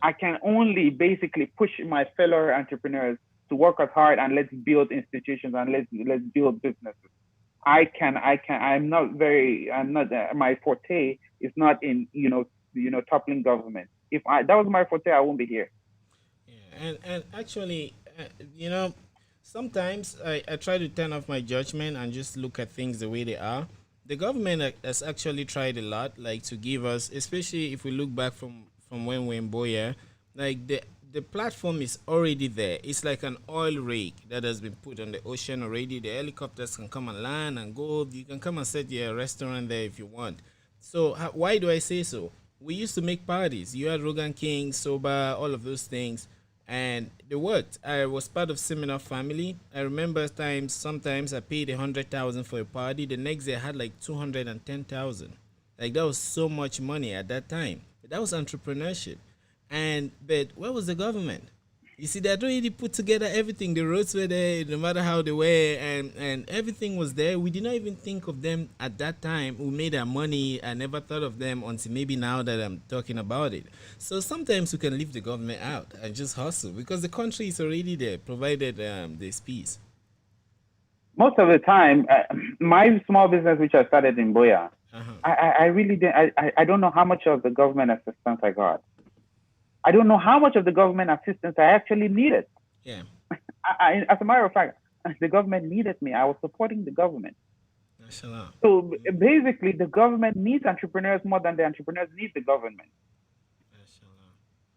S1: I can only basically push my fellow entrepreneurs to work as hard and let's build institutions and let's build businesses. I'm not, my forte is not in, toppling government. If that was my forte, I won't be here.
S3: Yeah, and actually, sometimes I try to turn off my judgment and just look at things the way they are. The government has actually tried a lot, like to give us, especially if we look back from when we're in Boya, like the platform is already there. It's like an oil rig that has been put on the ocean already. The helicopters can come and land and go. You can come and set your restaurant there if you want. So why do I say so? We used to make parties. You had Rogan King, Soba, all of those things. And they worked. I was part of Seminar Family. I remember sometimes I paid 100,000 for a party. The next day I had like 210,000. Like that was so much money at that time. That was entrepreneurship. But where was the government? You see, they had already put together everything. The roads were there, no matter how they were, and everything was there. We did not even think of them at that time. We made our money. I never thought of them until maybe now that I'm talking about it. So sometimes we can leave the government out and just hustle because the country is already there, provided there's peace.
S1: Most of the time, my small business, which I started in Boya, I really didn't. I don't know how much of the government assistance I got. I don't know how much of the government assistance I actually needed.
S3: Yeah.
S1: As a matter of fact, the government needed me. I was supporting the government.
S3: Mashallah.
S1: So basically, the government needs entrepreneurs more than the entrepreneurs need the government.
S3: Mashallah.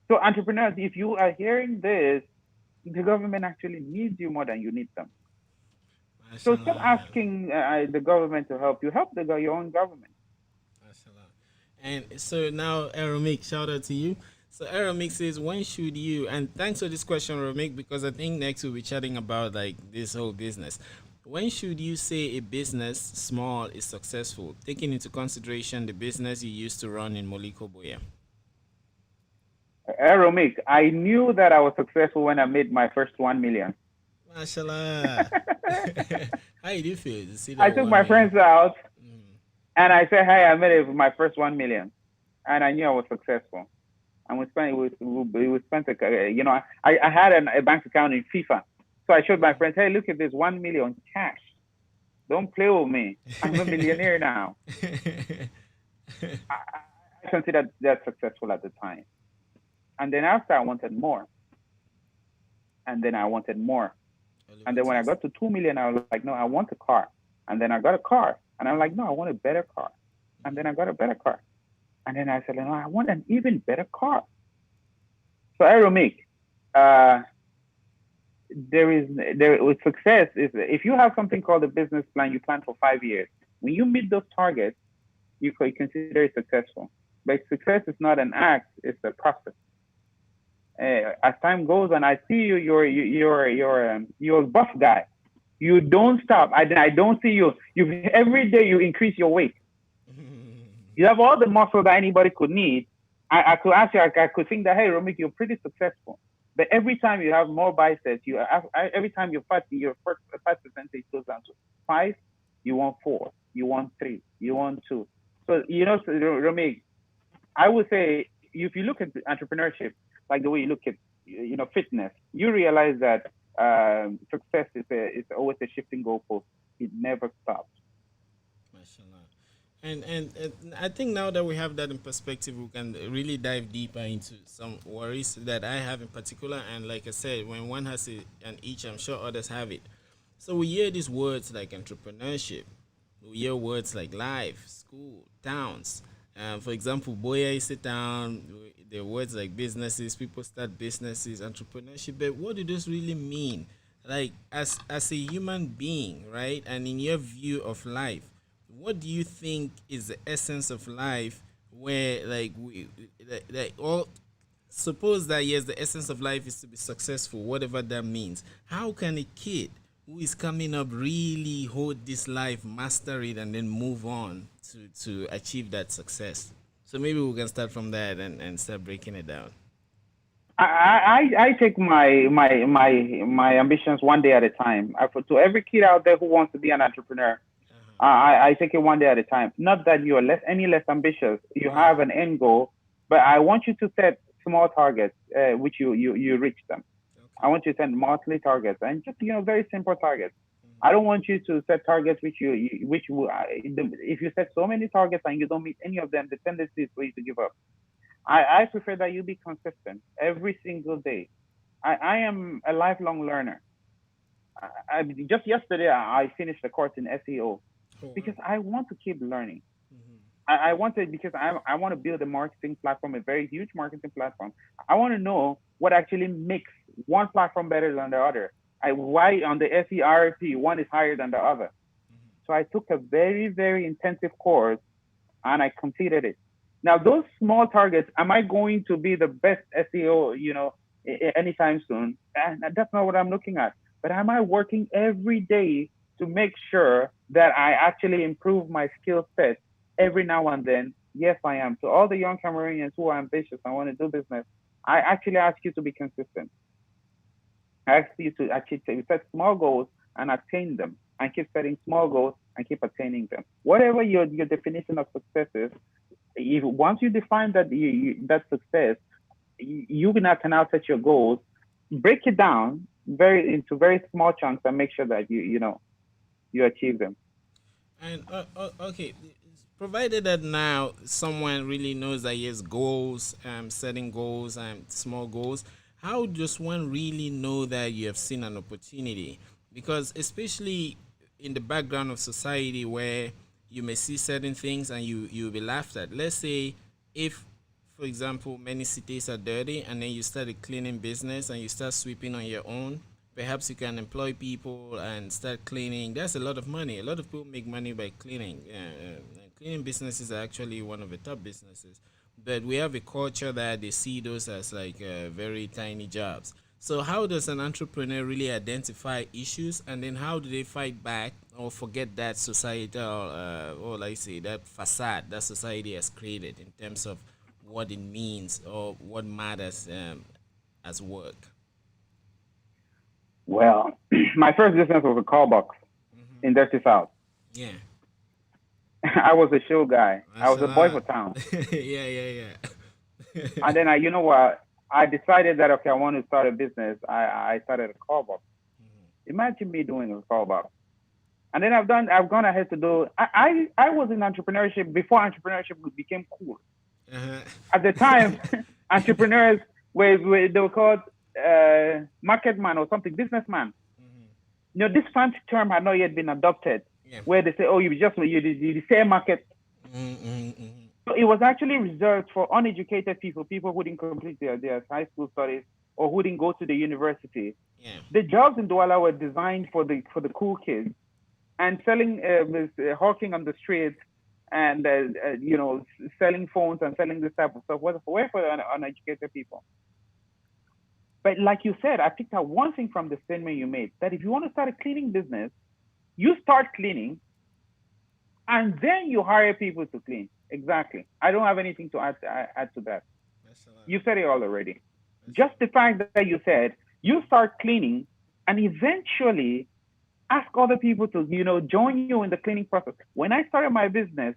S1: So entrepreneurs, if you are hearing this, the government actually needs you more than you need them. So stop asking the government to help you. Help your own government.
S3: Mashallah. And so now, Aramik, shout out to you. So Aramik says, when should you, and thanks for this question, Aramik, because I think next we'll be chatting about like this whole business. When should you say a business small is successful, taking into consideration the business you used to run in Moliko Boya?
S1: Aramik, I knew that I was successful when I made my first 1 million.
S3: Mashallah. How do you feel?
S1: I took my friends out and I said, hey, I made my first 1 million. And I knew I was successful. And we spent, I had a bank account in FIFA. So I showed my friends, hey, look at this 1 million cash. Don't play with me. I'm a millionaire now. I considered that successful at the time. And then after I wanted more. And then I wanted more. And then when I got to 2 million, I was like, no, I want a car. And then I got a car. And I'm like, no, I want a better car. And then I got a better car. And then I said, no, I want an even better car. So Aramik, with success is if you have something called a business plan, you plan for 5 years. When you meet those targets, you could consider it successful. But success is not an act; it's a process. As time goes on, I see you're a buff guy. You don't stop. I don't see you. Every day you increase your weight. You have all the muscle that anybody could need. I could ask you, I could think that, hey, Romik, you're pretty successful. But every time you have more biceps, every time your fat percentage goes down to 5, you want 4, you want 3, you want 2. So, Romik, I would say, if you look at entrepreneurship, like the way you look at, fitness, you realize that success is always a shifting goalpost. It never stops.
S3: Mashallah. And I think now that we have that in perspective, we can really dive deeper into some worries that I have in particular. And like I said, when one has an itch, I'm sure others have it. So we hear these words like entrepreneurship. We hear words like life, school, towns. For example, Boya is a town. There are words like businesses. People start businesses, entrepreneurship. But what do those really mean? like as a human being, right? And in your view of life, what do you think is the essence of life? Where like like all suppose that yes, the essence of life is to be successful, whatever that means. How can a kid who is coming up really hold this life, master it, and then move on to achieve that success? So maybe we can start from that and start breaking it down.
S1: I take my ambitions one day at a time. To every kid out there who wants to be an entrepreneur, I take it one day at a time. Not that you are any less ambitious. You
S3: Right.
S1: have an end goal, but I want you to set small targets, which you reach them. I
S3: Okay.
S1: want you to set monthly targets and just very simple targets. I don't want you to set targets which if you set so many targets and you don't meet any of them, the tendency is for you to give up. I prefer that you be consistent every single day. I am a lifelong learner. Just yesterday I finished a course in SEO
S3: Oh wow.
S1: because I want to keep learning.
S3: Hmm.
S1: I want to because I want to build a marketing platform, a very huge marketing platform. I want to know what actually makes one platform better than the other. Why on the SERP one is higher than the other. So I took a very intensive course and I completed it. Now those small targets, am I going to be the best SEO, anytime soon? And that's not what I'm looking at. But am I working every day to make sure that I actually improve my skill set every now and then? Yes, I am. To all the young Cameroonians who are ambitious and want to do business, I actually ask you to be consistent. I ask you to actually set small goals and attain them, and keep setting small goals and keep attaining them. Whatever your definition of success is, if once you define that success, you can now set your goals, break it down very into very small chunks, and make sure that you achieve them.
S3: And okay, provided that now someone really knows that he has goals, setting goals and small goals, how does one really know that you have seen an opportunity? Because especially in the background of society where you may see certain things and you'll be laughed at. Let's say if for example, many cities are dirty, and then you start a cleaning business and you start sweeping on your own. Perhaps you can employ people and start cleaning. That's a lot of money. A lot of people make money by cleaning. Cleaning businesses are actually one of the top businesses. But we have a culture that they see those as like very tiny jobs. So, how does an entrepreneur really identify issues, and then how do they fight back or forget that societal, or like say, that facade that society has created in terms of what it means or what matters as work?
S1: Well, my first business was a call box in Dirty South.
S3: Yeah,
S1: I was a show guy. I was a boy
S3: mashallah.
S1: for town.
S3: Yeah, yeah, yeah.
S1: And then you know what? I decided that okay, I want to start a business. I started a call box. Imagine me doing a call box. And then I've gone ahead to do. I was in entrepreneurship before entrepreneurship became cool.
S3: Uh-huh.
S1: At the time, entrepreneurs they were called market man or something, businessman. This fancy term had not yet been adopted,
S3: Yeah.
S1: where they say, "Oh, you say market."
S3: Mm-hmm.
S1: So it was actually reserved for uneducated people, people who didn't complete their high school studies or who didn't go to the university.
S3: Yeah.
S1: The jobs in Douala were designed for the cool kids, and selling hawking on the streets and selling phones and selling this type of stuff was for uneducated people. But like you said, I picked out one thing from the statement you made, that if you want to start a cleaning business, you start cleaning and then you hire people to clean. Exactly. I don't have anything to add to that.
S3: Mashallah.
S1: You said it all already. Just
S3: Mashallah.
S1: the fact that you said you start cleaning and eventually ask other people to join you in the cleaning process. When I started my business,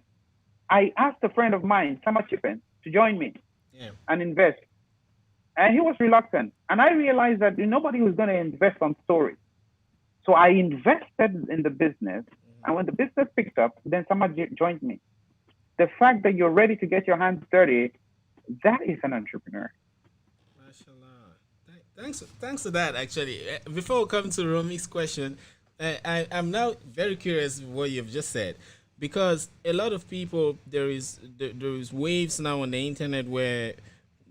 S1: I asked a friend of mine, Sama Chippen, to join me
S3: Yeah.
S1: and invest. And he was reluctant. And I realized that nobody was going to invest on stories. So I invested in the business. And when the business picked up, then somebody joined me. The fact that you're ready to get your hands dirty, that is an entrepreneur.
S3: Mashallah. Thanks for that. Actually, before we come to Romi's question, I'm now very curious what you've just said, because a lot of people there is waves now on the internet where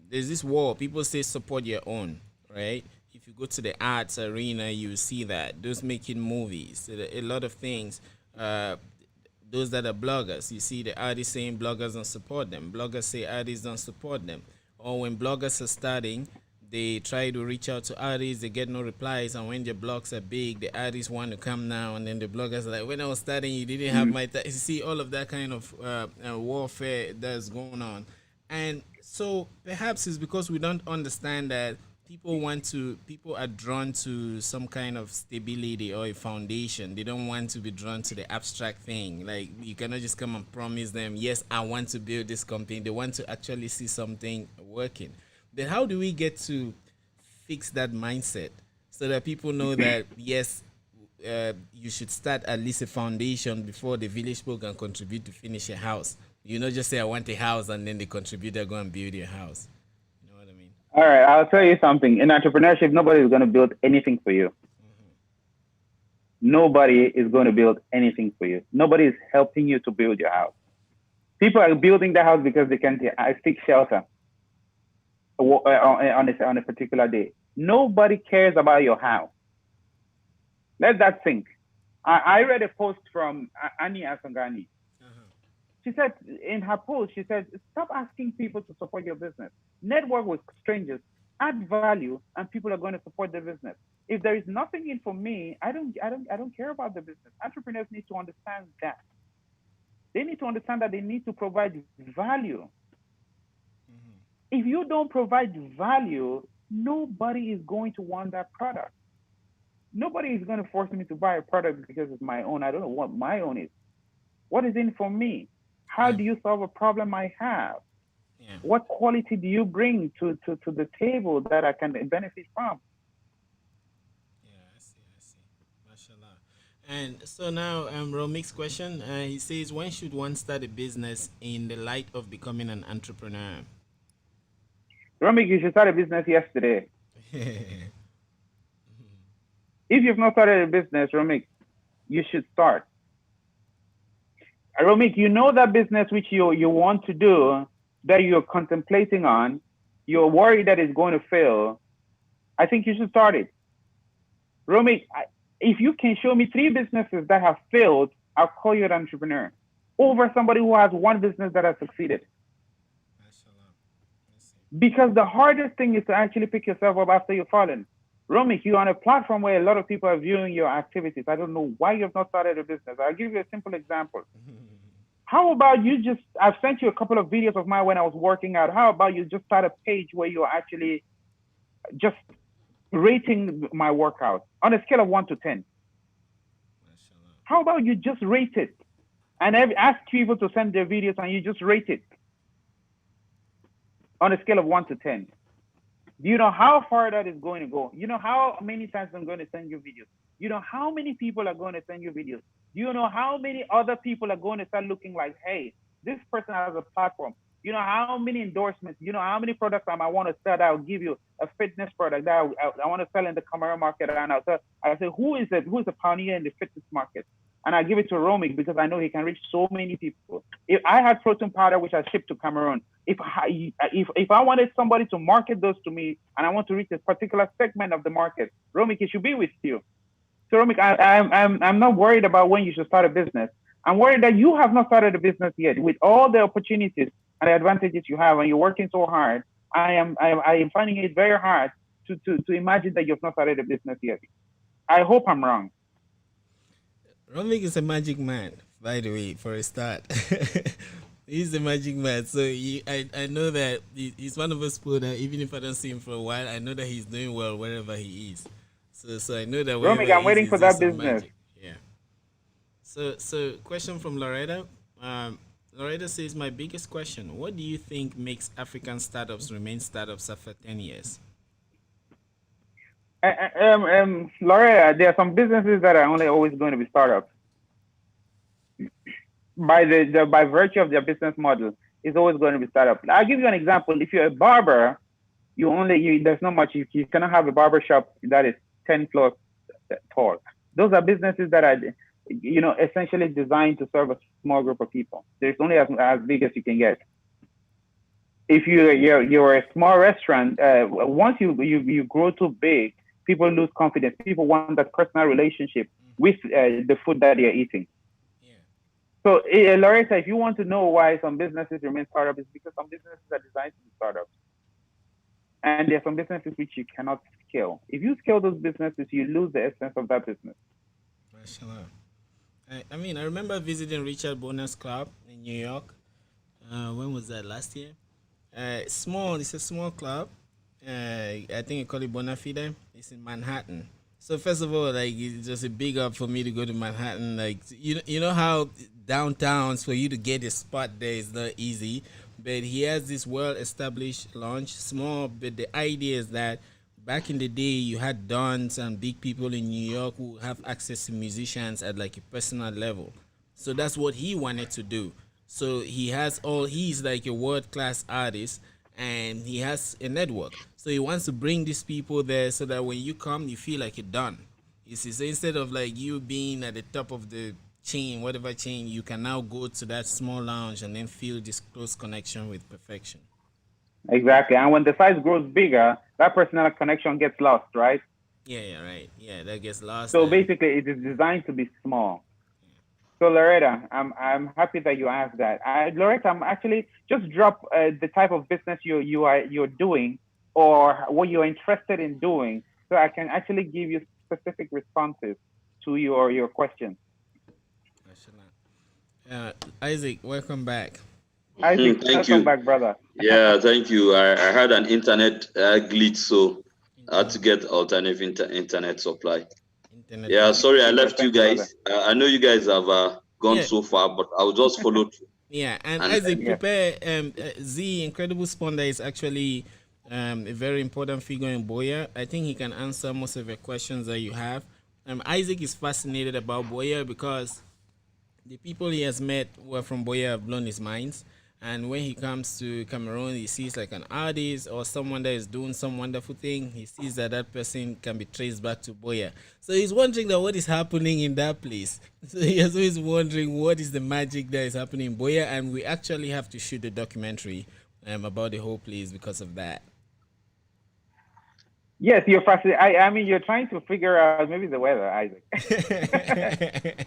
S3: there's this war. People say support your own, right? If if you go to the arts arena, you see that those making movies, a lot of things. Those that are bloggers, you see the artists saying bloggers don't support them. Bloggers say artists don't support them. Or when bloggers are starting, they try to reach out to artists, they get no replies, and when the blogs are big, the artists want to come now, and then the bloggers are like, when I was starting, you didn't have my time. You see all of that kind of warfare that's going on. And so perhaps it's because we don't understand that people are drawn to some kind of stability or a foundation. They don't want to be drawn to the abstract thing. Like, you cannot just come and promise them, yes, I want to build this company. They want to actually see something working. Then how do we get to fix that mindset so that people know that, yes, you should start at least a foundation before the village people can contribute to finish a house? You know, just say, I want a house, and then the contributor go and build your house. You know what I mean?
S1: All right, I'll tell you something. In entrepreneurship, nobody is going to build anything for you. Nobody is going to build anything for you. Nobody is helping you to build your house. People are building the house because they can seek shelter on a particular day. Nobody cares about your house. Let that sink. I read a post from Annie Asangani. She said in her post, she said, stop asking people to support your business. Network with strangers, add value, and people are going to support the business. If there is nothing in for me, I don't care about the business. Entrepreneurs need to understand that. They need to understand that they need to provide value. If you don't provide value, nobody is going to want that product. Nobody is going to force me to buy a product because it's my own. I don't know what my own is. What is in for me? How do you solve a problem I have?
S3: Yeah.
S1: What quality do you bring to the table that I can benefit from?
S3: Yeah, I see. Mashallah. And so now, Romik's question, he says, when should one start a business in the light of becoming an entrepreneur?
S1: Romik, you should start a business yesterday. If you've not started a business, Romik, you should start. Romik, you know that business which you want to do, that you're contemplating on, you're worried that it's going to fail. I think you should start it. Romik, if you can show me 3 businesses that have failed, I'll call you an entrepreneur over somebody who has one business that has succeeded. Because the hardest thing is to actually pick yourself up after you've fallen. Romik, you're on a platform where a lot of people are viewing your activities. I don't know why you've not started a business. I'll give you a simple example. How about I've sent you a couple of videos of mine when I was working out. How about you just start a page where you're actually just rating my workout on a scale of 1 to 10? How about you just rate it and ask people to send their videos and you just rate it on a scale of 1 to 10? Do you know how far that is going to go? You know how many times I'm going to send you videos? You know how many people are going to send you videos? Do you know how many other people are going to start looking like, hey, this person has a platform? You know how many endorsements? You know how many products I might want to sell? I'll give you a fitness product that I want to sell in the Cameroon market. And I say, who is it? Who is a pioneer in the fitness market? And I give it to Romik because I know he can reach so many people. If I had protein powder, which I shipped to Cameroon, if I wanted somebody to market those to me and I want to reach a particular segment of the market, Romik, it should be with you. So Romik, I'm not worried about when you should start a business. I'm worried that you have not started a business yet. With all the opportunities and the advantages you have, and you're working so hard, I am finding it very hard to imagine that you've not started a business yet. I hope I'm wrong.
S3: Romik is a magic man, by the way, for a start. He's a magic man. So I know that he's one of those people that even if I don't see him for a while, I know that he's doing well wherever he is. So I know that
S1: Romik, I'm waiting for that business.
S3: Magic. Yeah. So question from Loretta. Loretta says, my biggest question, what do you think makes African startups remain startups after 10 years?
S1: Loretta, there are some businesses that are only always going to be startups. By virtue of their business model, it's always going to be startup. I'll give you an example. If you're a barber, there's not much. You cannot have a barber shop that is 10 floors tall. Those are businesses that are, essentially designed to serve a small group of people. There's only as big as you can get. If you're a small restaurant, once you grow too big, People lose confidence. People want that personal relationship with the food that they're eating.
S3: Yeah.
S1: So, Loretta, if you want to know why some businesses remain startups, it's because some businesses are designed to be startups. And there are some businesses which you cannot scale. If you scale those businesses, you lose the essence of that business.
S3: Mashallah. I mean, I remember visiting Richard Bonner's club in New York. When was that? Last year. Small. It's a small club. I think you call it Bonafide. It's in Manhattan. So first of all, like it's just a big up for me to go to Manhattan. Like you know how downtowns for you to get a spot there is not easy, but he has this well established lounge, small. But the idea is that back in the day, you had dons and big people in New York who have access to musicians at like a personal level. So that's what he wanted to do. So he's like a world class artist and he has a network. So he wants to bring these people there so that when you come, you feel like you're done. You see, so instead of like you being at the top of the chain, whatever chain, you can now go to that small lounge and then feel this close connection with perfection.
S1: Exactly. And when the size grows bigger, that personal connection gets lost, right?
S3: Yeah, right. Yeah, that gets lost.
S1: So
S3: And
S1: basically, it is designed to be small. So Loretta, I'm happy that you asked that. Loretta, I'm actually just drop the type of business you're doing or what you're interested in doing, so I can actually give you specific responses to your question.
S3: Isaac, welcome back.
S1: Isaac,
S2: Thank
S1: welcome
S2: you.
S1: back, brother.
S2: Yeah, thank you. I had an internet glitch, so I had to
S3: Internet,
S2: get alternative internet supply.
S3: internet
S2: Yeah,
S3: connection.
S2: sorry I
S1: Super.
S2: left you
S1: Thank you, brother.
S2: guys. I know you guys have gone
S3: Yeah,
S2: so far, but I'll just follow through.
S3: yeah. And
S2: And
S3: Isaac,
S1: Yes.
S3: prepare. Z Incredible Spaunder is actually a very important figure in Boya. I think he can answer most of the questions that you have. Isaac is fascinated about Boya because the people he has met were from Boya have blown his minds. And when he comes to Cameroon, he sees like an artist or someone that is doing some wonderful thing. He sees that that person can be traced back to Boya. So he's wondering that what is happening in that place. So he's always wondering what is the magic that is happening in Boya. And we actually have to shoot a documentary about the whole place because of that.
S1: Yes, you're fascinated. I mean, you're trying to figure out maybe the weather, Isaac.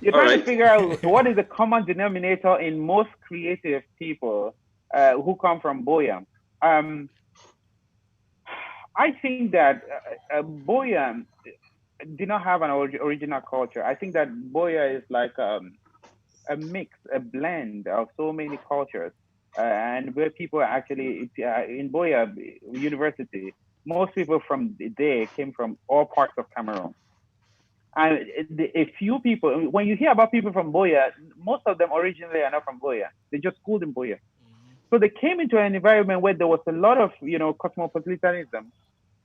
S1: You're
S2: all
S1: trying to
S2: right.
S1: figure out what is the common denominator in most creative people who come from Boya. Um, I think that Boya did not have an original culture. I think that Boya is like a mix, a blend of so many cultures, and where people are actually in Boya University. Most people from there came from all parts of Cameroon. And a few people, when you hear about people from Boya, most of them originally are not from Boya. They just schooled in Boya. So they came into an environment where there was a lot of, cosmopolitanism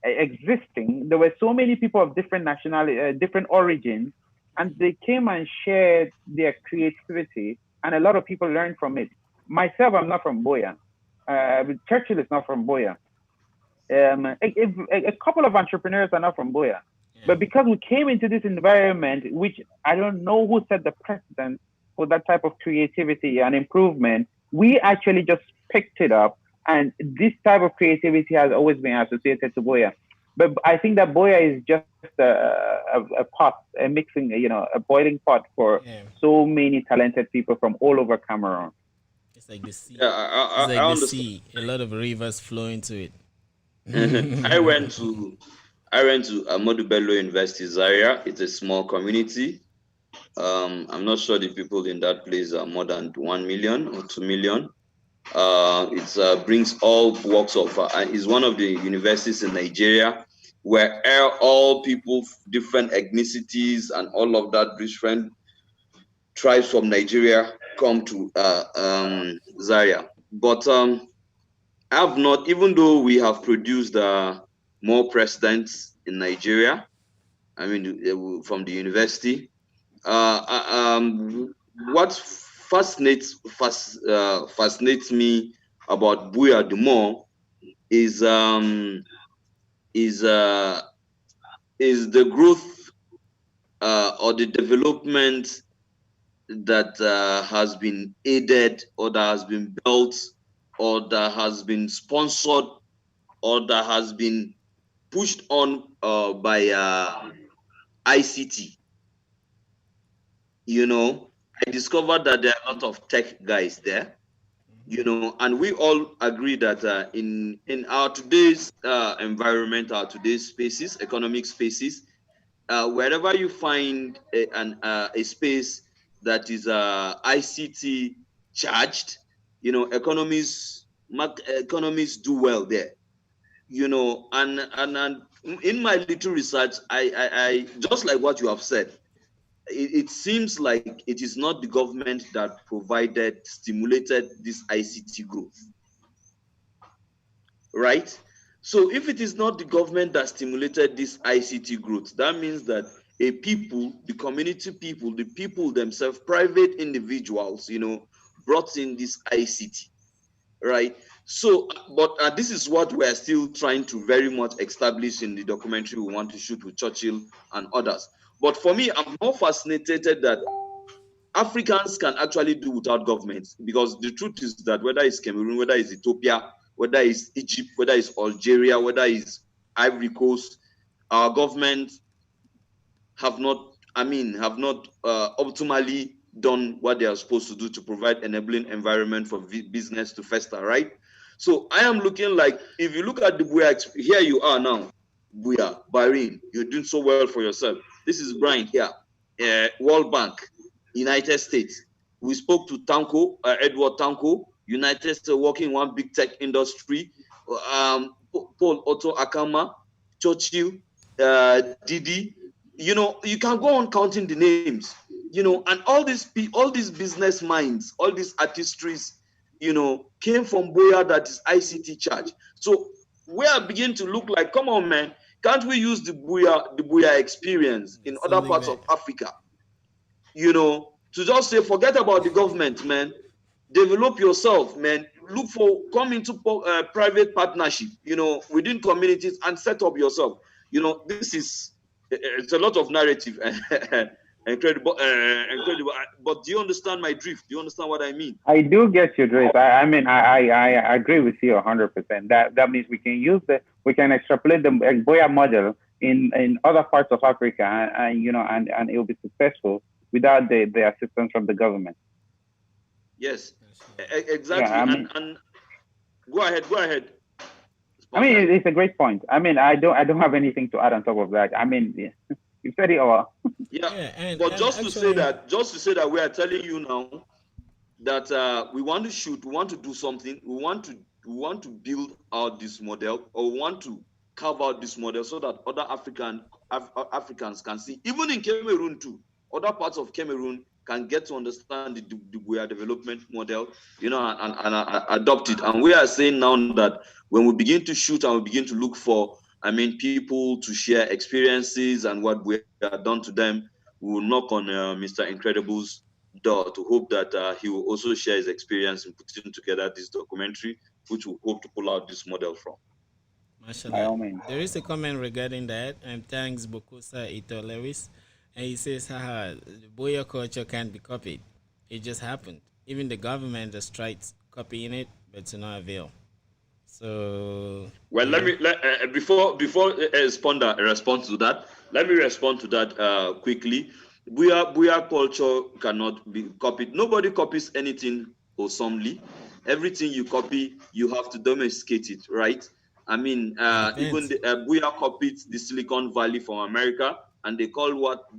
S1: existing. There were so many people of different nationality, different origins, and they came and shared their creativity, and a lot of people learned from it. Myself, I'm not from Boya. Churchill is not from Boya. A couple of entrepreneurs are not from Boya.
S3: Yeah.
S1: But because we came into this environment, which I don't know who set the precedent for that type of creativity and improvement, we actually just picked it up. And this type of creativity has always been associated to Boya. But I think that Boya is just a pot, a mixing, a boiling pot for
S3: Yeah.
S1: so many talented people from all over Cameroon.
S3: It's like the sea.
S2: Yeah,
S3: It's like
S2: I
S3: the
S2: understand.
S3: sea. A lot of rivers flow into it.
S2: I went to Ahmadu Bello University Zaria. It's a small community. I'm not sure the people in that place are more than 1 million or 2 million. It brings all walks of. It's one of the universities in Nigeria where all people, different ethnicities, and all of that different tribes from Nigeria come to Zaria. But I have not, even though we have produced more presidents in Nigeria. I mean, from the university. What fascinates me about Buya the more is is uh, is the growth or the development that has been aided or that has been built or that has been sponsored or that has been pushed on by ICT. I discovered that there are a lot of tech guys there, and we all agree that in our today's environment, our today's spaces, economic spaces, wherever you find a space that is ICT charged, economies do well there. And in my little research, I just like what you have said, it seems like it is not the government that stimulated this ICT growth, right? So if it is not the government that stimulated this ICT growth, that means that the community people, the people themselves, private individuals, brought in this ICT, right? So, but this is what we're still trying to very much establish in the documentary we want to shoot with Churchill and others. But for me, I'm more fascinated that Africans can actually do without governments, because the truth is that whether it's Cameroon, whether it's Ethiopia, whether it's Egypt, whether it's Algeria, whether it's Ivory Coast, our governments have not optimally done what they are supposed to do to provide enabling environment for business to fester, right? So I am looking like, if you look at the Buya, here you are now, Buya, Bahrain, you're doing so well for yourself. This is Brian here, World Bank, United States. We spoke to Edward Tanko, United States, working in one big tech industry. Paul Otto Akama, Churchill, Didi. You can go on counting the names. And all these business minds, all these artistries, came from Boya that is ICT charge. So we are beginning to look like, come on, man, can't we use the Buya experience in other parts of Africa? To just say, forget about the government, man. Develop yourself, man. Come into private partnership, within communities, and set up yourself. It's a lot of narrative. Incredible. But do you understand my drift? Do you understand what I mean?
S1: I do get your drift. I agree with you 100%. That means we can extrapolate the Boya model in other parts of Africa, and it will be successful without the assistance from the government.
S2: Yes, exactly. Yeah, and go ahead.
S1: It's a great point. I don't have anything to add on top of that. You said it all.
S2: Yeah, but just to say that we are telling you now that we want to shoot, we want to do something, we want to build out this model, or we want to carve out this model so that other Africans can see, even in Cameroon too, other parts of Cameroon can get to understand the Buya development model, and adopt it. And we are saying now that when we begin to shoot and we begin to look for, people to share experiences and what we have done to them, we will knock on Mr. Encredible's door to hope that he will also share his experience in putting together this documentary, which we hope to pull out this model from.
S3: Mashallah. There is a comment regarding that, and thanks Bokusa Ito Lewis. And he says, haha, the Boya culture can't be copied. It just happened. Even the government has tried copying it, but to no avail. So,
S2: well, before Spaunder responds to that, let me respond to that quickly. Buya culture cannot be copied. Nobody copies anything wholesomely. Everything you copy, you have to domesticate it, right? Even the Buya copied the Silicon Valley from America, and they call what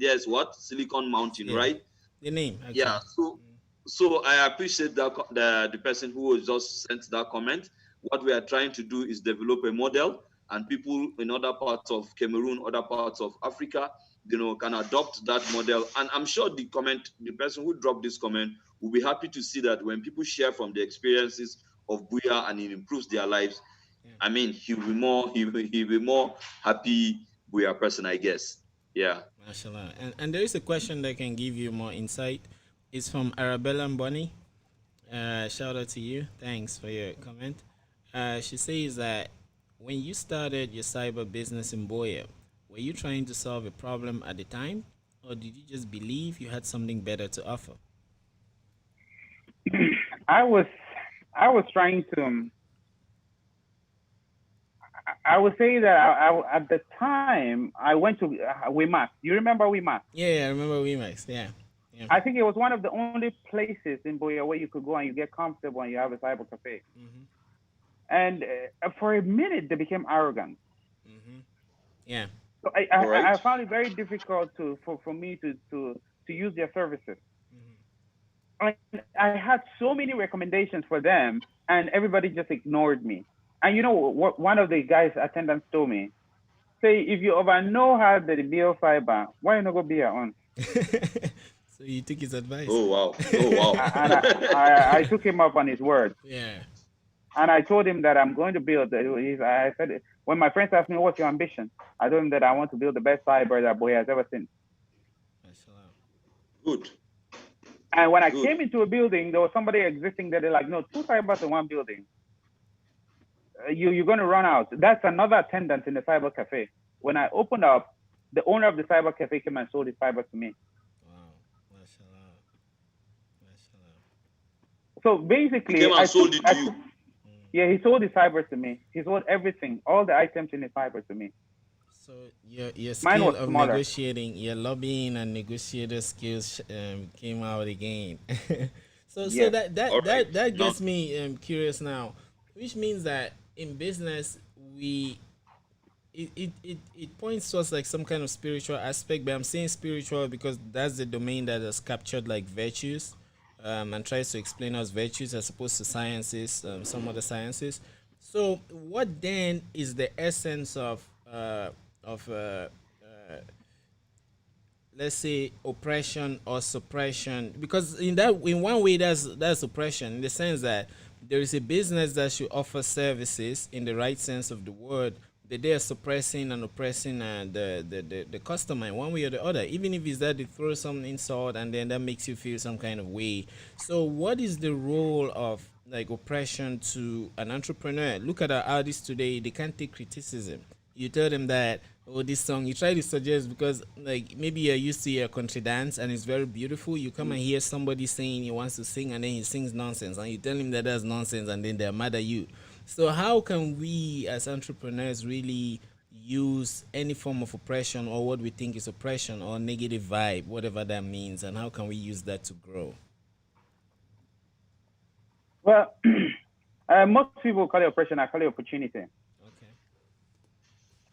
S2: Silicon Mountain, right?
S3: The name, actually.
S2: Yeah. So I appreciate that the person who just sent that comment. What we are trying to do is develop a model, and people in other parts of Cameroon, other parts of Africa, can adopt that model. And I'm sure the person who dropped this comment will be happy to see that when people share from the experiences of Buya and it improves their lives, he'll be more happy Buya person, I guess. Yeah.
S3: Mashallah. And there is a question that can give you more insight. It's from Arabella Mboni. Shout out to you. Thanks for your comment. She says that when you started your cyber business in Boya, were you trying to solve a problem at the time, or did you just believe you had something better to offer?
S1: I was trying to. I would say that at the time I went to WeMax. You remember WeMax?
S3: Yeah, I remember WeMax. Yeah, yeah.
S1: I think it was one of the only places in Boya where you could go and you get comfortable and you have a cyber cafe.
S3: Mm-hmm.
S1: And for a minute, they became arrogant.
S3: Mm-hmm. Yeah.
S1: So
S2: All right.
S1: I found it very difficult for me to use their services.
S3: Mm-hmm.
S1: And I had so many recommendations for them, and everybody just ignored me. And you know what? One of the guys attendants told me, say, if you ever know how to build fiber, why you not go be your own?
S3: So you took his advice.
S2: Oh wow. Oh wow.
S1: And I took him up on his word.
S3: Yeah.
S1: And I told him that I'm going to build. I said, when my friends asked me, what's your ambition? I told him that I want to build the best cyber that boy has ever seen.
S3: Mashallah.
S2: Good.
S1: And when I
S2: Good.
S1: came into a building, there was somebody existing there. They're like, no, two cybers in one building. You're going to run out. That's another attendant in the cyber cafe. When I opened up, the owner of the cyber cafe came and sold his fiber to me.
S3: Wow. Mashallah. Mashallah.
S1: So
S2: He
S1: basically,
S2: came and sold it to you.
S1: Yeah, he sold his fiber to me. He sold everything, all the items in his fiber to me.
S3: So your
S1: Mine
S3: skill
S1: was
S3: of
S1: smaller.
S3: negotiating, your lobbying and negotiator skills came out again. So
S1: Yes.
S3: that
S2: All right.
S3: that
S2: Now,
S3: gets me curious now, which means that in business we it points towards like some kind of spiritual aspect, but I'm saying spiritual because that's the domain that has captured like virtues, and tries to explain us virtues as opposed to sciences, some other sciences. So, what then is the essence of let's say oppression or suppression? Because in one way that's oppression in the sense that there is a business that should offer services in the right sense of the word, that they are suppressing and oppressing the customer in one way or the other, even if it's that they throw some insult and then that makes you feel some kind of way. So what is the role of like oppression to an entrepreneur? Look at our artists today, they can't take criticism. You tell them that, oh, this song, you try to suggest because like maybe you're used to your country dance and it's very beautiful, you come and hear somebody saying he wants to sing and then he sings nonsense and you tell him that that's nonsense and then they're mad at you. So how can we as entrepreneurs really use any form of oppression or what we think is oppression or negative vibe, whatever that means, and how can we use that to grow?
S1: Well, most people call it oppression. I call it opportunity.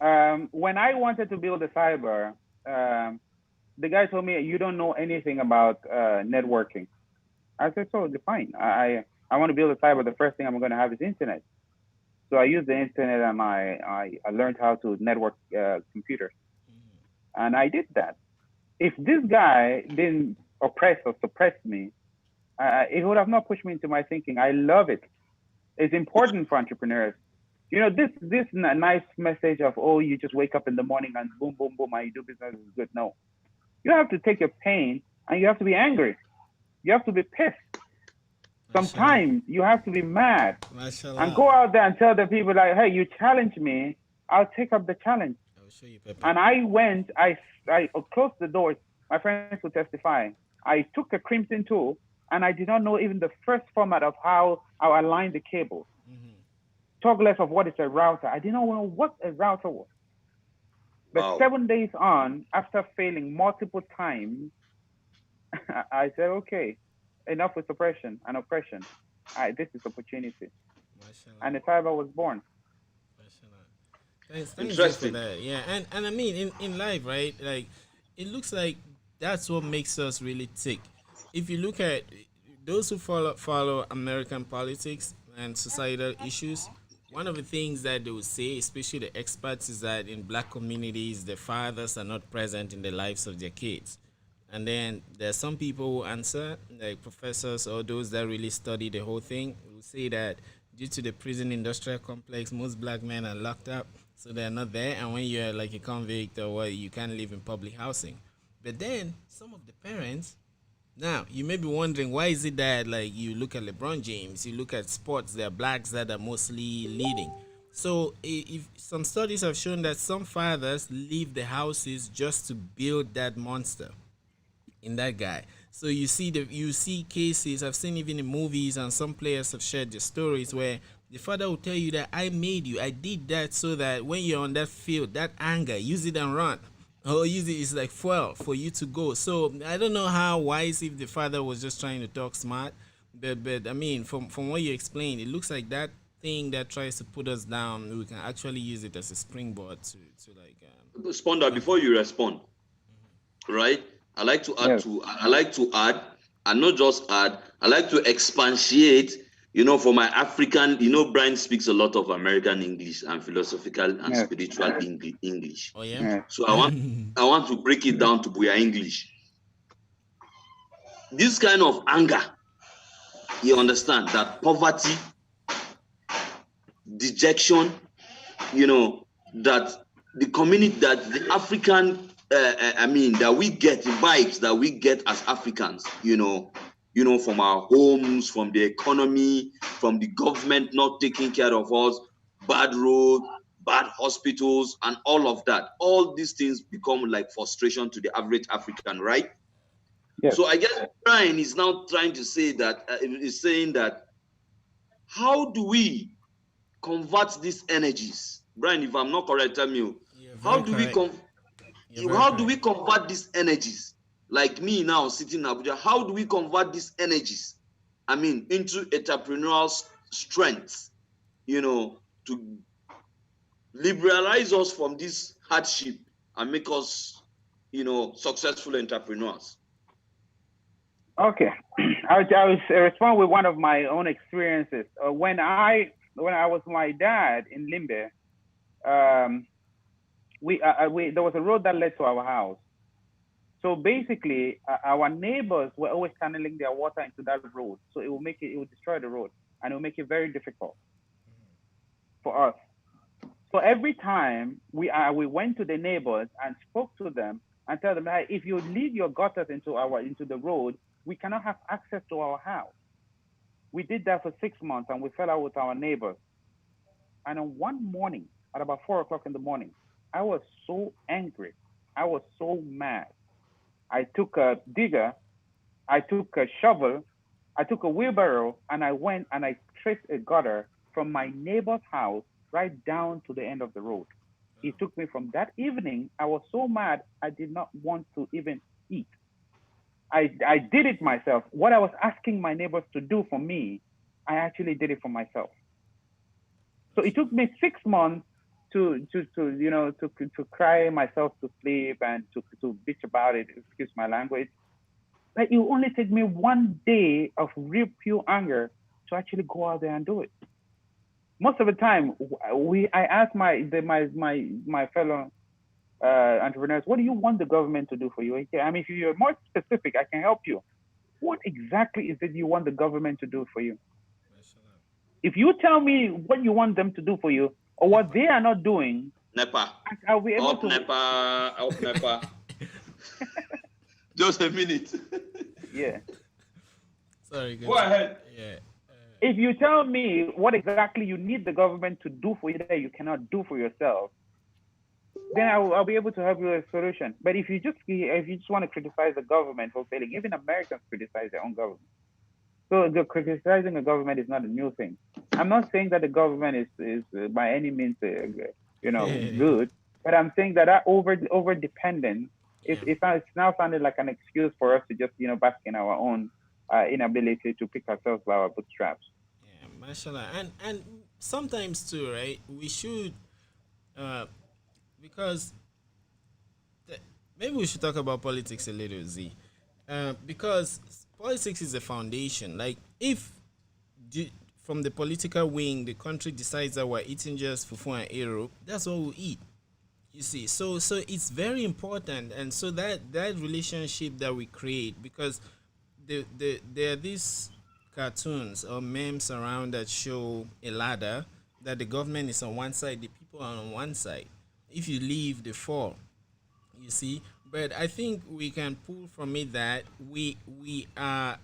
S3: Okay.
S1: When I wanted to build a cyber, the guy told me, you don't know anything about networking. I said, so fine. I want to build a cyber. The first thing I'm going to have is internet. So I used the internet and I learned how to network computers. And I did that. If this guy didn't oppress or suppress me, it would have not pushed me into my thinking. I love it. It's important for entrepreneurs. You know, this nice message of, oh, you just wake up in the morning and boom, boom, boom, and you do business is good. No. You have to take your pain and you have to be angry. You have to be pissed. Sometimes you have to be mad.
S3: Mashallah.
S1: And go out there and tell the people like, hey, you challenge me, I'll take up the challenge.
S3: I will show you, Pepper.
S1: And I went, I closed the doors. My friends will testify. I took a crimson tool and I did not know even the first format of how I aligned the cable. Talk less of what is a router. I didn't know what a router was. But
S2: wow.
S1: 7 days on, after failing multiple times, I said, okay, enough with suppression and oppression. This is opportunity.
S3: Mashallah.
S1: And the cyber was born.
S3: Thanks
S2: Interesting.
S3: for that. Yeah, and I mean in life, right? Like it looks like that's what makes us really tick. If you look at those who follow American politics and societal issues, one of the things that they would say, especially the experts, is that in black communities, the fathers are not present in the lives of their kids. And then there are some people who answer, like professors or those that really study the whole thing, who say that due to the prison industrial complex, most black men are locked up, so they're not there. And when you're like a convict or what, you can't live in public housing. But then some of the parents, now you may be wondering why is it that like you look at LeBron James, you look at sports, there are blacks that are mostly leading. So if some studies have shown that some fathers leave the houses just to build that monster in that guy. So you see cases I've seen even in movies, and some players have shared their stories where The father will tell you that I made you, I did that so that when you're on that field, that anger, use it and run. Or use it is like fuel for you to go. So I don't know how wise if the father was just trying to talk smart, but I mean, from what you explained, it looks like that thing that tries to put us down, we can actually use it as a springboard to like.
S2: Sponder, before you respond, right? I like to add and not just add. I like to expatiate. For my African, Brian speaks a lot of American English and philosophical and spiritual English.
S3: Oh yeah.
S2: So I want to break it down to Buya English. This kind of anger, you understand that poverty, dejection, that the community, that the African, that we get, the vibes that we get as Africans, from our homes, from the economy, from the government not taking care of us, bad roads, bad hospitals, and all of that. All these things become like frustration to the average African, right?
S1: Yes.
S2: So I guess Brian is now trying to say that, is saying that, how do we convert these energies? Brian, if I'm not correct, tell me. How do we convert these energies? Like me now sitting in Abuja, how do we convert these energies? Into entrepreneurial strength, to liberalize us from this hardship and make us, successful entrepreneurs.
S1: Okay, I'll respond with one of my own experiences. When I was with my dad in Limbe, there was a road that led to our house. So basically, our neighbors were always channeling their water into that road. So it would destroy the road, and it would make it very difficult for us. So every time we went to the neighbors and spoke to them and tell them, hey, if you leave your gutters into the road, we cannot have access to our house. We did that for 6 months, and we fell out with our neighbors. And on one morning, at about 4 o'clock in the morning, I was so angry. I was so mad. I took a digger, I took a shovel, I took a wheelbarrow, and I went and I traced a gutter from my neighbor's house right down to the end of the road. It took me from that evening. I was so mad, I did not want to even eat. I did it myself. What I was asking my neighbors to do for me, I actually did it for myself. So it took me 6 months to cry myself to sleep and to bitch about it, excuse my language. But it will only take me 1 day of real pure anger to actually go out there and do it. Most of the time, I ask my fellow entrepreneurs, what do you want the government to do for you? If you're more specific, I can help you. What exactly is it you want the government to do for you? If you tell me what you want them to do for you or what they are not doing,
S2: NEPA.
S1: I'll be able to.
S2: NEPA. Just a minute.
S1: Yeah.
S3: Sorry.
S2: Go ahead.
S3: Yeah.
S1: If you tell me what exactly you need the government to do for you that you cannot do for yourself, then I'll be able to help you with a solution. But if you just want to criticize the government for failing, even Americans criticize their own government. So criticizing the government is not a new thing. I'm not saying that the government is by any means good, but I'm saying that over dependence it's now sounded like an excuse for us to just bask in our own inability to pick ourselves by our bootstraps.
S3: Yeah, mashallah. And sometimes too, right? We should because maybe we should talk about politics a little, Z. Because politics is a foundation. Like, if from the political wing, the country decides that we're eating just fufu and eru, that's what we'll eat. You see, so it's very important, and so that relationship that we create, because there are these cartoons or memes around that show a ladder that the government is on one side, the people are on one side. If you leave, they fall. You see, but I think we can pull from it that we are.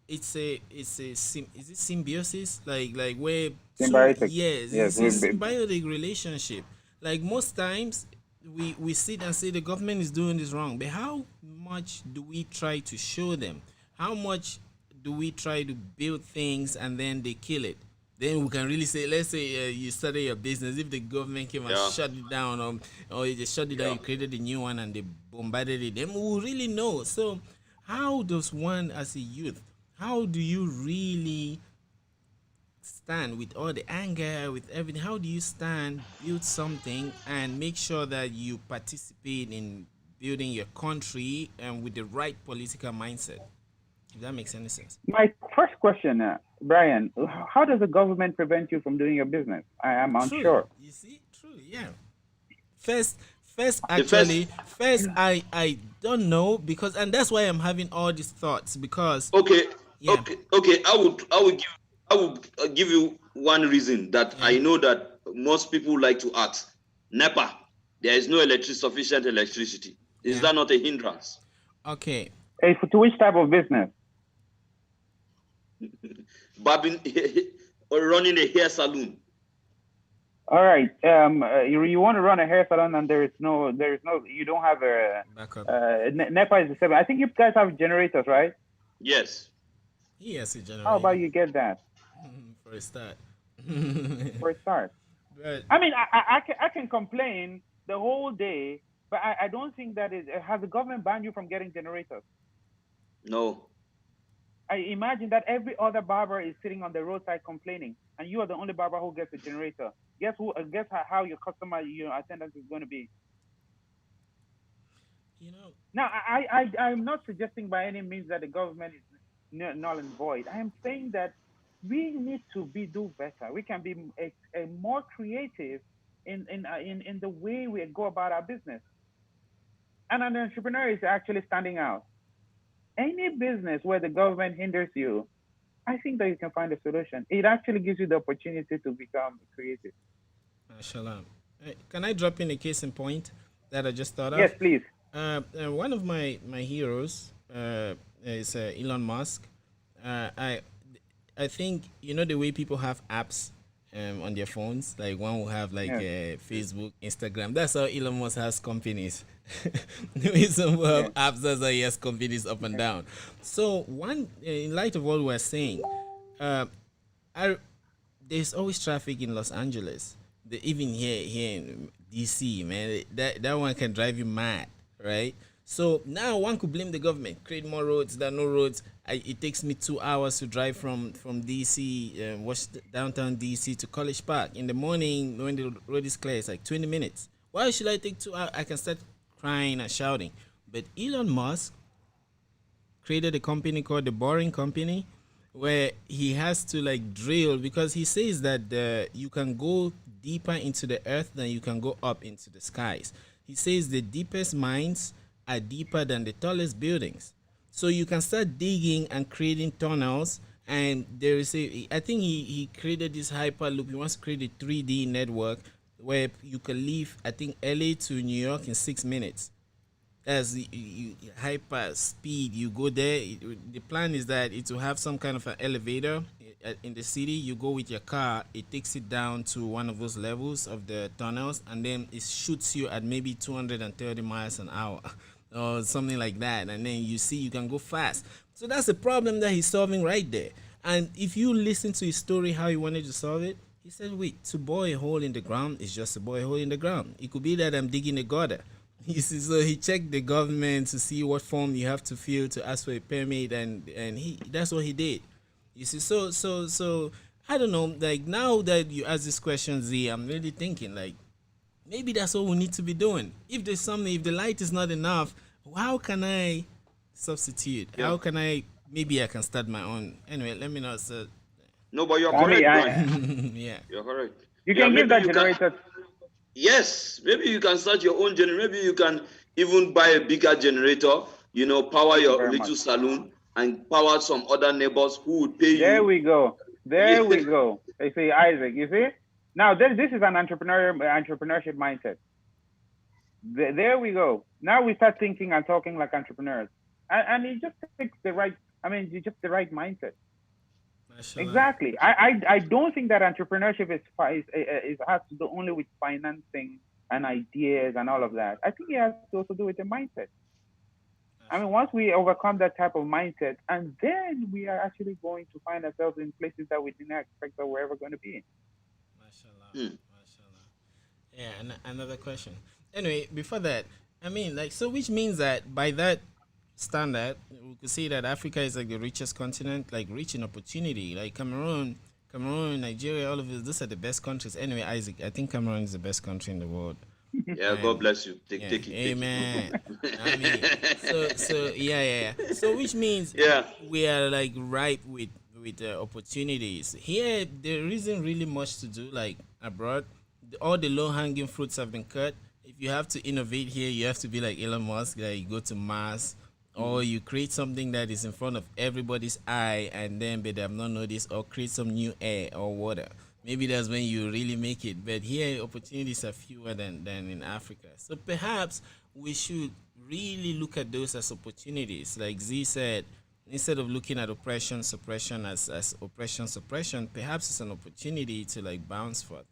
S3: Is it symbiosis? Like where
S1: symbiotic?
S3: Yes, it's a symbiotic relationship. Like, most times we sit and say the government is doing this wrong, but how much do we try to show them? How much do we try to build things and then they kill it? then we can really say, let's say you started your business. If the government came and
S2: Yeah,
S3: shut it down, or they shut it down,
S2: yeah.
S3: you created a new one and they bombarded it, then we will really know. So, how does one, as a youth, how do you really stand with all the anger, with everything? How do you stand, build something, and make sure that you participate in building your country and with the right political mindset? If that makes any sense.
S1: My first question, Brian, how does the government prevent you from doing your business? I am
S3: True.
S1: unsure.
S3: You see, true. Yeah. First, first,
S2: The first.
S3: actually, first, I don't know because, and that's why I'm having all these thoughts because,
S2: Okay,
S3: yeah,
S2: okay. I would give you one reason that
S3: yeah,
S2: I know that most people like to ask. NEPA, there is no sufficient electricity. Is
S3: yeah.
S2: that not a hindrance?
S3: Okay,
S1: To which type of business?
S2: Barbing or running a hair salon.
S1: All right. You want to run a hair salon and you don't have a,
S3: backup.
S1: NEPA is the same. I think you guys have generators, right?
S2: Yes.
S3: He has a
S1: How about
S3: generator
S1: you get that
S3: for a start.
S1: for a start?
S3: But
S1: I mean, I can complain the whole day, but I don't think that has the government banned you from getting generators?
S2: No.
S1: I imagine that every other barber is sitting on the roadside complaining, and you are the only barber who gets a generator. Guess who? Guess how your attendance is going to be.
S3: you know,
S1: Now, I'm not suggesting by any means that the government is null and void. I am saying that we need to do better. We can be a more creative in the way we go about our business. And an entrepreneur is actually standing out. Any business where the government hinders you, I think that you can find a solution. It actually gives you the opportunity to become creative.
S3: mashallah. Can I drop in a case in point that I just thought
S1: Yes,
S3: of?
S1: please.
S3: One of my heroes is Elon Musk. I think you know the way people have apps on their phones. Like one will have like
S1: Yes,
S3: Facebook, Instagram. That's how Elon Musk has companies. The way some will have
S1: yes,
S3: apps, that's how he has companies up and
S1: yes.
S3: down. So one, in light of what we're saying, uh, I there's always traffic in Los Angeles. Even here in DC, man, that one can drive you mad, right? So now one could blame the government, create more roads. There are no roads. It takes me 2 hours to drive from DC, downtown DC to College Park in the morning when the road is clear. It's like 20 minutes. Why should I take 2 hours? I can start crying and shouting. But Elon Musk created a company called the Boring Company, where he has to like drill because he says that you can go deeper into the earth than you can go up into the skies. He says the deepest mines are deeper than the tallest buildings. So you can start digging and creating tunnels. And there is I think he created this hyperloop. He wants to create a 3D network where you can leave, I think, LA to New York in 6 minutes as hyper speed you go there. The plan is that it will have some kind of an elevator in the city. You go with your car, it takes it down to one of those levels of the tunnels, and then it shoots you at maybe 230 miles an hour or something like that, and then you see you can go fast. So that's the problem that he's solving right there. And if you listen to his story how he wanted to solve it, he said, wait, to bore a hole in the ground is just to bore a hole in the ground. It could be that I'm digging a gutter. You see, so he checked the government to see what form you have to fill to ask for a permit, and he that's what he did. You see, so I don't know. Like now that you ask this question, Z, I'm really thinking like maybe that's what we need to be doing. If there's something, if the light is not enough, how can I substitute?
S2: Yeah.
S3: How can I? Maybe I can start my own. Anyway, let me not say.
S2: No, but you're
S1: I mean,
S2: correct, Brian.
S3: Yeah.
S2: You're correct.
S1: you
S2: Yeah,
S1: can give
S2: maybe
S1: that
S2: you can.
S1: generator.
S2: Yes, maybe you can start your own generator. Maybe you can even buy a bigger generator, power
S1: Thank you
S2: your
S1: very much.
S2: little saloon and power some other neighbors who would pay
S1: There
S2: you.
S1: we go. There we go. You see, Isaac. You see. Now this is an entrepreneurship mindset. There we go. Now we start thinking and talking like entrepreneurs, and it just takes the right. I mean, it's just the right mindset.
S3: Mashallah.
S1: Exactly. I don't think that entrepreneurship is has to do only with financing and ideas and all of that. I think it has to also do with the mindset. I mean, once we overcome that type of mindset, and then we are actually going to find ourselves in places that we didn't expect that we're ever going to be in.
S3: Mashallah,
S2: Hmm.
S3: mashallah. Yeah, and another question. Anyway, before that, I mean, like, so which means that by that standard, we could say that Africa is like the richest continent, like rich in opportunity. Like Cameroon, Nigeria, all of this. These are the best countries. Anyway, Isaac, I think Cameroon is the best country in the world.
S2: Yeah, God
S3: And
S2: bless you. Take
S3: yeah,
S2: take it, take
S3: amen. I mean,
S2: it.
S3: yeah. So which means
S2: Yeah.
S3: we are like ripe with opportunities. Here, there isn't really much to do like abroad. All the low hanging fruits have been cut. If you have to innovate here, you have to be like Elon Musk, like you go to Mars, or you create something that is in front of everybody's eye, and then but they have not noticed, or create some new air or water. Maybe that's when you really make it. But here, opportunities are fewer than in Africa. So perhaps we should really look at those as opportunities. Like Z said, instead of looking at oppression, suppression as oppression, suppression, perhaps it's an opportunity to like bounce forth.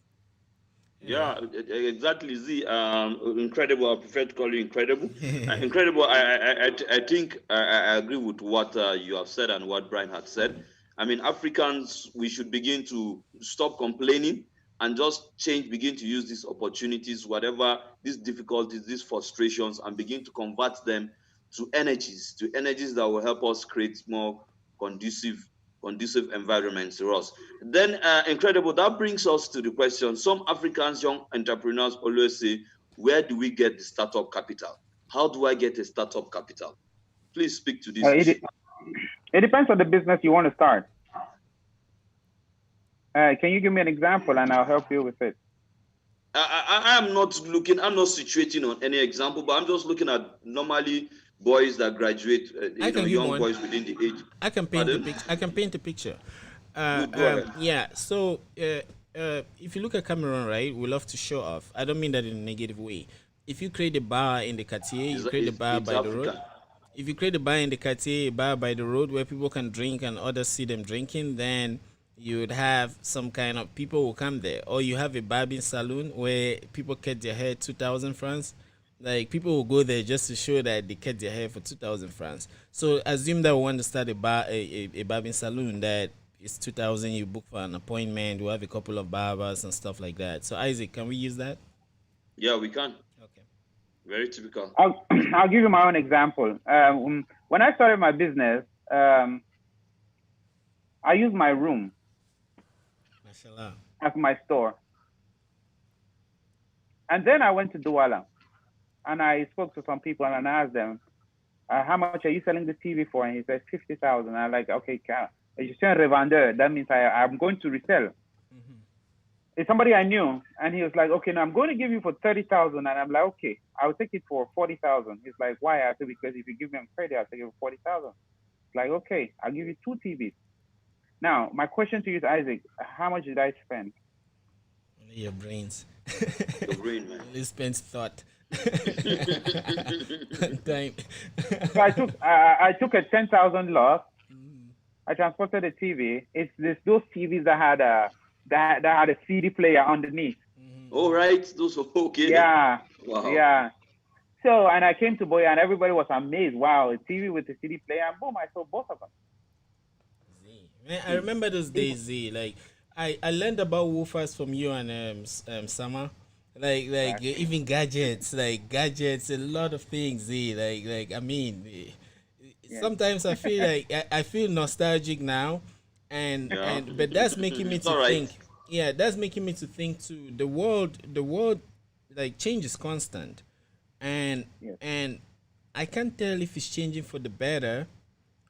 S3: Anyway.
S2: Yeah, exactly. Z, incredible. I prefer to call you incredible. Incredible. I think I agree with what you have said and what Brian had said. I mean, Africans, we should begin to stop complaining and just change, begin to use these opportunities, whatever these difficulties, these frustrations, and begin to convert them to energies that will help us create more conducive conducive environments to us. Then, incredible. That brings us to the question. Some Africans, young entrepreneurs, always say, "Where do we get the startup capital? How do I get a startup capital?" Please speak to this
S1: Uh, it,
S2: issue.
S1: it depends on the business you want to start. Can you give me an example and I'll help you with it?
S2: I'm not looking. I'm not situating on any example, but I'm just looking at normally boys that graduate.
S3: I can give
S2: Young
S3: one.
S2: boys within the age.
S3: I can paint the
S2: Pardon?
S3: picture. I can paint a picture.
S2: Good. Go ahead.
S3: Yeah. So, if you look at Cameroon, right, we love to show off. I don't mean that in a negative way. If you create a bar in the quartier, you create a bar
S2: It's
S3: by the road.
S2: African.
S3: If you create a bar in the quartier, a bar by the road where people can drink and others see them drinking, then you would have some kind of people will come there. Or you have a barbing salon where people cut their hair 2,000 francs. Like people will go there just to show that they cut their hair for 2,000 francs. So assume that we want to start a barbing saloon that is 2,000. You book for an appointment. We have a couple of barbers and stuff like that. So Isaac, can we use that?
S2: Yeah, we can.
S3: Okay.
S2: Very typical.
S1: I'll give you my own example. When I started my business, I used my room
S3: Mashallah.
S1: as my store. And then I went to Douala and I spoke to some people and I asked them, how much are you selling this TV for? And he said 50,000. I'm like, okay, je suis un revendeur. That means I'm going to resell.
S3: Mm-hmm.
S1: It's somebody I knew, and he was like, okay, now I'm going to give you for 30,000. And I'm like, okay, I'll take it for 40,000. He's like, why? I said, because if you give me on credit, I'll take it for 40,000. It's like, okay, I'll give you 2 TVs. Now, my question to you is, Isaac, how much did I spend?
S3: Only your brains.
S2: Your brain, man.
S3: Only spends thought. Time.
S1: So I took a 10,000 loss. I transported a TV. It's those TVs that had a CD player underneath.
S2: All right, those are okay.
S1: Yeah.
S2: Wow.
S1: Yeah. So, and I came to Boya and everybody was amazed. Wow, a TV with a CD player. And boom, I sold both of them.
S3: Z. Man, I remember those days, Z. Like, I learned about woofers from you and Summer. Like even gadgets, a lot of things, Z. I mean, sometimes I feel like I feel nostalgic now, but that's making me
S2: It's
S3: to
S2: all right.
S3: think. Yeah, that's making me to think too. The world, like change is constant, and
S1: Yes.
S3: and I can't tell if it's changing for the better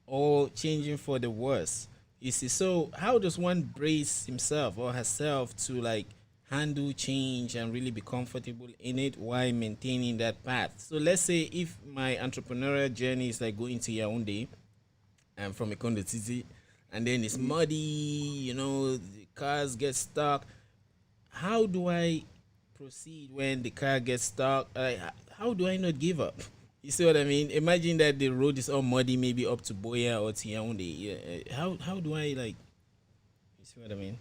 S3: or changing for the worse. You see, so how does one brace himself or herself to like handle change and really be comfortable in it while maintaining that path? So let's say if my entrepreneurial journey is like going to Yaoundé and from Ikondo Titi, and then it's muddy, the cars get stuck. How do I proceed when the car gets stuck? How do I not give up? You see what I mean? Imagine that the road is all muddy, maybe up to Boya or to Yaoundé. How do I like? You see what I mean?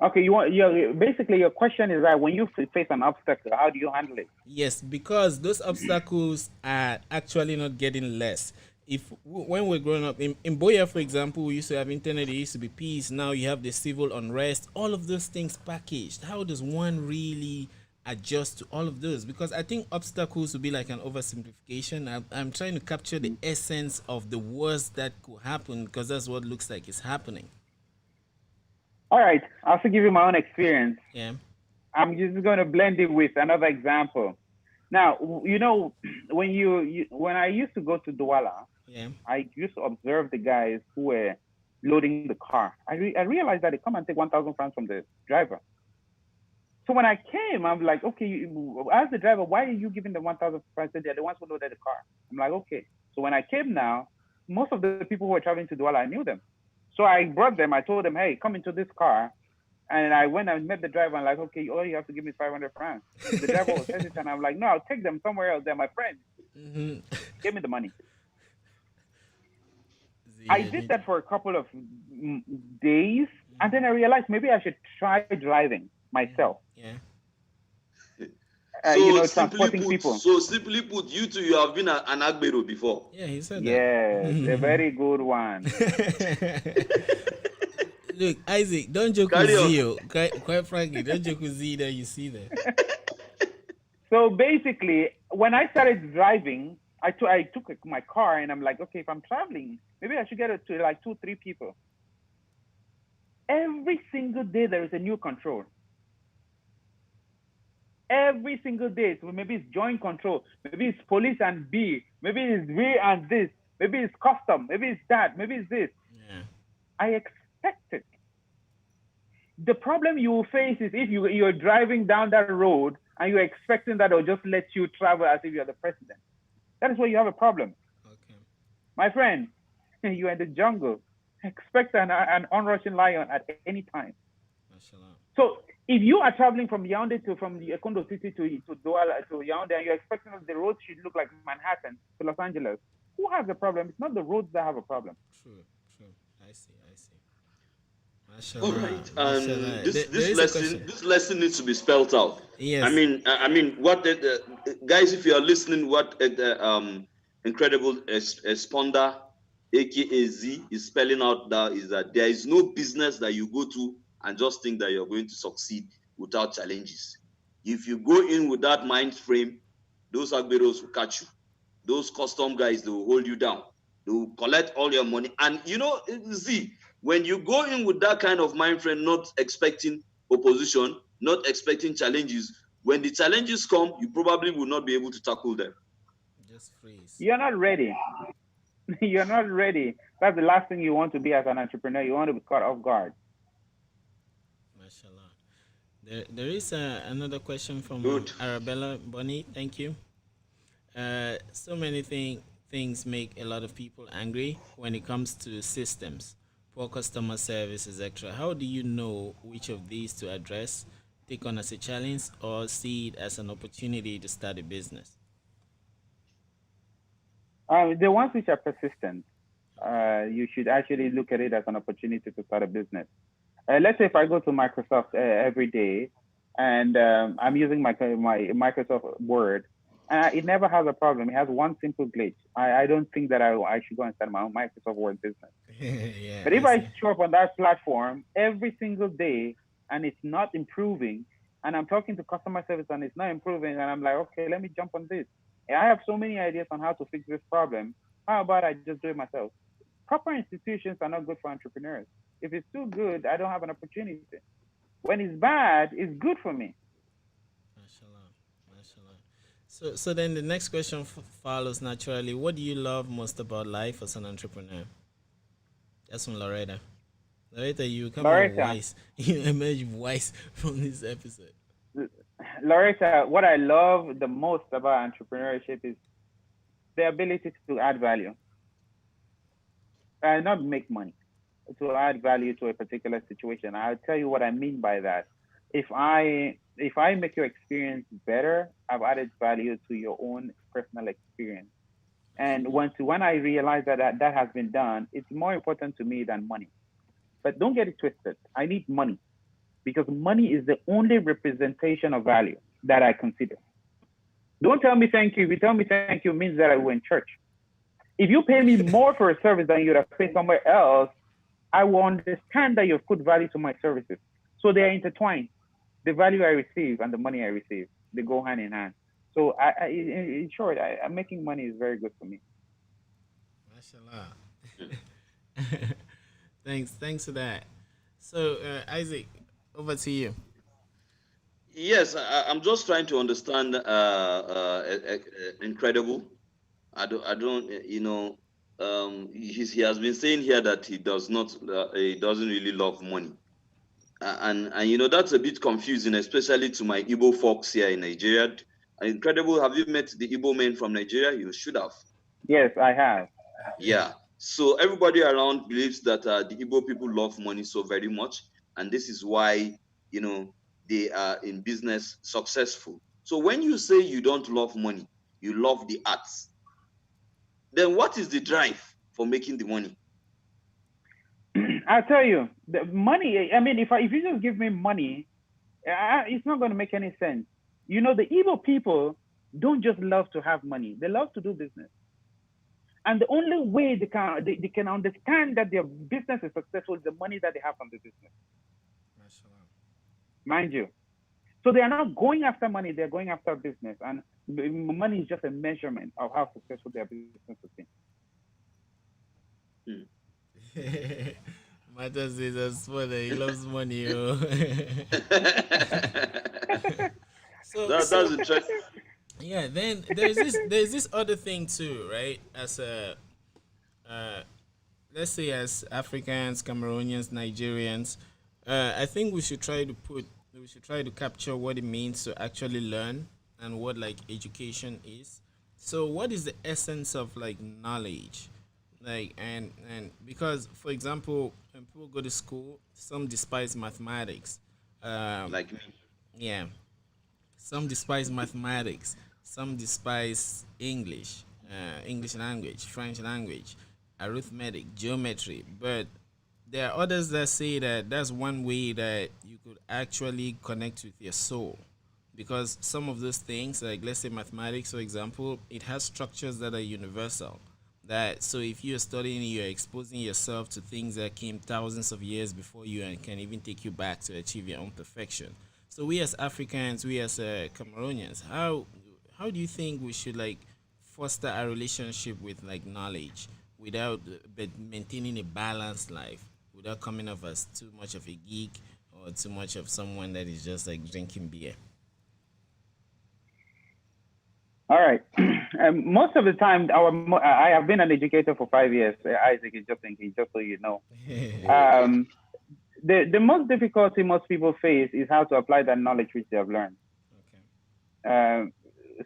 S1: Okay, you want basically your question is that when you face an obstacle, how do you handle it?
S3: Yes, because those obstacles are actually not getting less. If when we're growing up in Boya, for example, we used to have internet, there used to be peace. Now you have the civil unrest. All of those things packaged. How does one really adjust to all of those? Because I think obstacles would be like an oversimplification. I'm trying to capture the essence of the worst that could happen because that's what looks like is happening.
S1: All right, I'll also give you my own experience.
S3: Yeah.
S1: I'm just going to blend it with another example. Now, when when I used to go to Douala,
S3: Yeah.
S1: I used to observe the guys who were loading the car. I realized that they come and take 1,000 francs from the driver. So when I came, I'm like, okay, as the driver, why are you giving them 1,000 francs? They're the ones who loaded the car. I'm like, okay. So when I came now, most of the people who were traveling to Douala, I knew them. So I brought them. I told them, hey, come into this car. And I went and met the driver. I'm like, okay, all you have to give me 500 francs. The driver was hesitant. I'm like, no, I'll take them somewhere else. They're my friends.
S3: Mm-hmm.
S1: Give me the money. I
S3: Yeah,
S1: did that for a couple of days. And then I realized maybe I should try driving myself.
S3: yeah.
S2: So
S1: Transporting people.
S2: simply put, you two, you have been an Agbero before.
S3: Yeah, he said that.
S1: Yes, a very good one.
S3: Look, Isaac, don't joke with
S2: Carry on.
S3: Zio. Quite frankly, don't joke with Z that you see there.
S1: So basically, when I started driving, I took my car and I'm like, okay, if I'm traveling, maybe I should get it to like 2-3 people. Every single day there is a new control. Every single day, so maybe it's joint control, maybe it's police and B, maybe it's V and this, maybe it's custom, maybe it's that, maybe it's this.
S3: Yeah.
S1: I expect it. The problem you will face is if you're driving down that road and you're expecting that they'll just let you travel as if you're the president. That is where you have a problem.
S3: Okay.
S1: My friend, you're in the jungle. Expect an onrushing lion at any time.
S3: Mashallah.
S1: So if you are traveling from Yaoundé from the Kondo City to Douala to Yaoundé, and you're expecting that the roads should look like Manhattan to Los Angeles, who has a problem? It's not the roads that have a problem.
S3: True. I see.
S2: All
S3: Mashallah.
S2: right,
S3: Mashallah.
S2: this lesson needs to be spelled out.
S3: Yes.
S2: I mean, what guys, if you are listening, what Encredible Spaunder, aka Z, is spelling out that is that there is no business that you go to and just think that you're going to succeed without challenges. If you go in with that mind frame, those Agberos will catch you. Those custom guys, they will hold you down. They will collect all your money. And Z, when you go in with that kind of mind frame, not expecting opposition, not expecting challenges, when the challenges come, you probably will not be able to tackle them.
S3: Just freeze.
S1: You're not ready. You're not ready. That's the last thing you want to be as an entrepreneur. You want to be caught off guard.
S3: Mashallah. There is another question from Arabella Bonnie. Thank you. So many things make a lot of people angry when it comes to systems, poor customer service, etc. How do you know which of these to address, take on as a challenge, or see it as an opportunity to start a business?
S1: The ones which are persistent, you should actually look at it as an opportunity to start a business. Let's say if I go to Microsoft every day and I'm using my Microsoft Word, it never has a problem. It has one simple glitch. I don't think that I should go and start my own Microsoft Word business.
S3: Yeah,
S1: but if I show up on that platform every single day and it's not improving, and I'm talking to customer service and it's not improving, and I'm like, okay, let me jump on this. I have so many ideas on how to fix this problem. How about I just do it myself? Proper institutions are not good for entrepreneurs. If it's too good, I don't have an opportunity. When it's bad, it's good for me.
S3: Mashallah. So then the next question follows naturally. What do you love most about life as an entrepreneur? That's from Loretta. Loretta, you come out wise. You emerge wise from this episode.
S1: Loretta, what I love the most about entrepreneurship is the ability to add value. Not make money, to add value to a particular situation. I'll tell you what I mean by that. If I make your experience better, I've added value to your own personal experience. And when I realize that has been done, it's more important to me than money. But don't get it twisted. I need money because money is the only representation of value that I consider. Don't tell me thank you. If you tell me thank you, it means that I will in church. If you pay me more for a service than you would have paid somewhere else, I will understand that you've put value to my services. So they are intertwined. The value I receive and the money I receive, they go hand in hand. So in short, making money is very good for me.
S3: Mashallah. Thanks for that. So, Isaac, over to you.
S2: Yes, I'm just trying to understand Incredible. I don't, he has been saying here that he does not, he doesn't really love money. And that's a bit confusing, especially to my Igbo folks here in Nigeria. Incredible, have you met the Igbo men from Nigeria? You should have.
S1: Yes, I have.
S2: Yeah. So everybody around believes that the Igbo people love money so very much, and this is why they are in business successful. So when you say you don't love money, you love the arts, then what is the drive for making the money?
S1: I'll tell you, the money. I mean, if you just give me money, it's not going to make any sense. The Igbo people don't just love to have money; they love to do business. And the only way they can understand that their business is successful is the money that they have from the business. Mind you. So they are not going after money, they're going after business. And money is just a measurement of how successful their business has been.
S3: Matters is a spoiler, he loves money.
S2: That's interesting.
S3: Yeah, then there's this other thing too, right? As a let's say as Africans, Cameroonians, Nigerians, I think we should try to capture what it means to actually learn and what like education is. So what is the essence of like knowledge? Like and because for example, when people go to school, some despise mathematics.
S2: Like me.
S3: Yeah, some despise mathematics. Some despise English, English language, French language, arithmetic, geometry. But there are others that say that that's one way that you could actually connect with your soul. Because some of those things, like let's say mathematics, for example, it has structures that are universal. That so if you're studying, you're exposing yourself to things that came thousands of years before you and can even take you back to achieve your own perfection. So we as Africans, we as Cameroonians, how do you think we should like foster a relationship with like knowledge without but maintaining a balanced life without coming off as too much of a geek or too much of someone that is just like drinking beer?
S1: All right. Most of the time, I have been an educator for 5 years. Isaac is just thinking, just so you know. The most difficulty most people face is how to apply that knowledge which they have learned. Okay.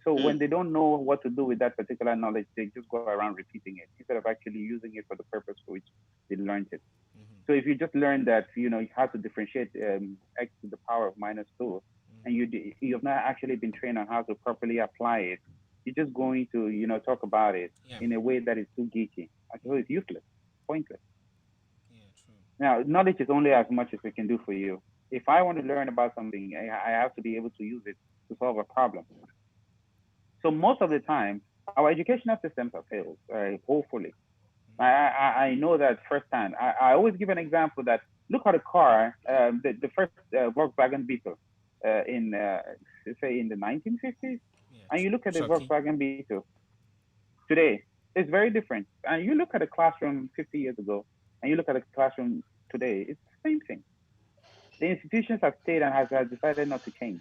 S1: So when they don't know what to do with that particular knowledge, they just go around repeating it instead of actually using it for the purpose for which they learned it. Mm-hmm. So if you just learn that, you have to differentiate x to the power of -2, and you have not actually been trained on how to properly apply it, you're just going to, talk about it in a way that is too geeky. So it's useless, pointless. Yeah, true. Now, knowledge is only as much as it can do for you. If I want to learn about something, I have to be able to use it to solve a problem. So most of the time, our educational systems have failed, hopefully. I know that firsthand. I always give an example that look at a car, the first Volkswagen Beetle in, say, in the 1950s, and you look at the Volkswagen Beetle today, it's very different. And you look at a classroom 50 years ago, and you look at a classroom today, it's the same thing. The institutions have stayed and have decided not to change.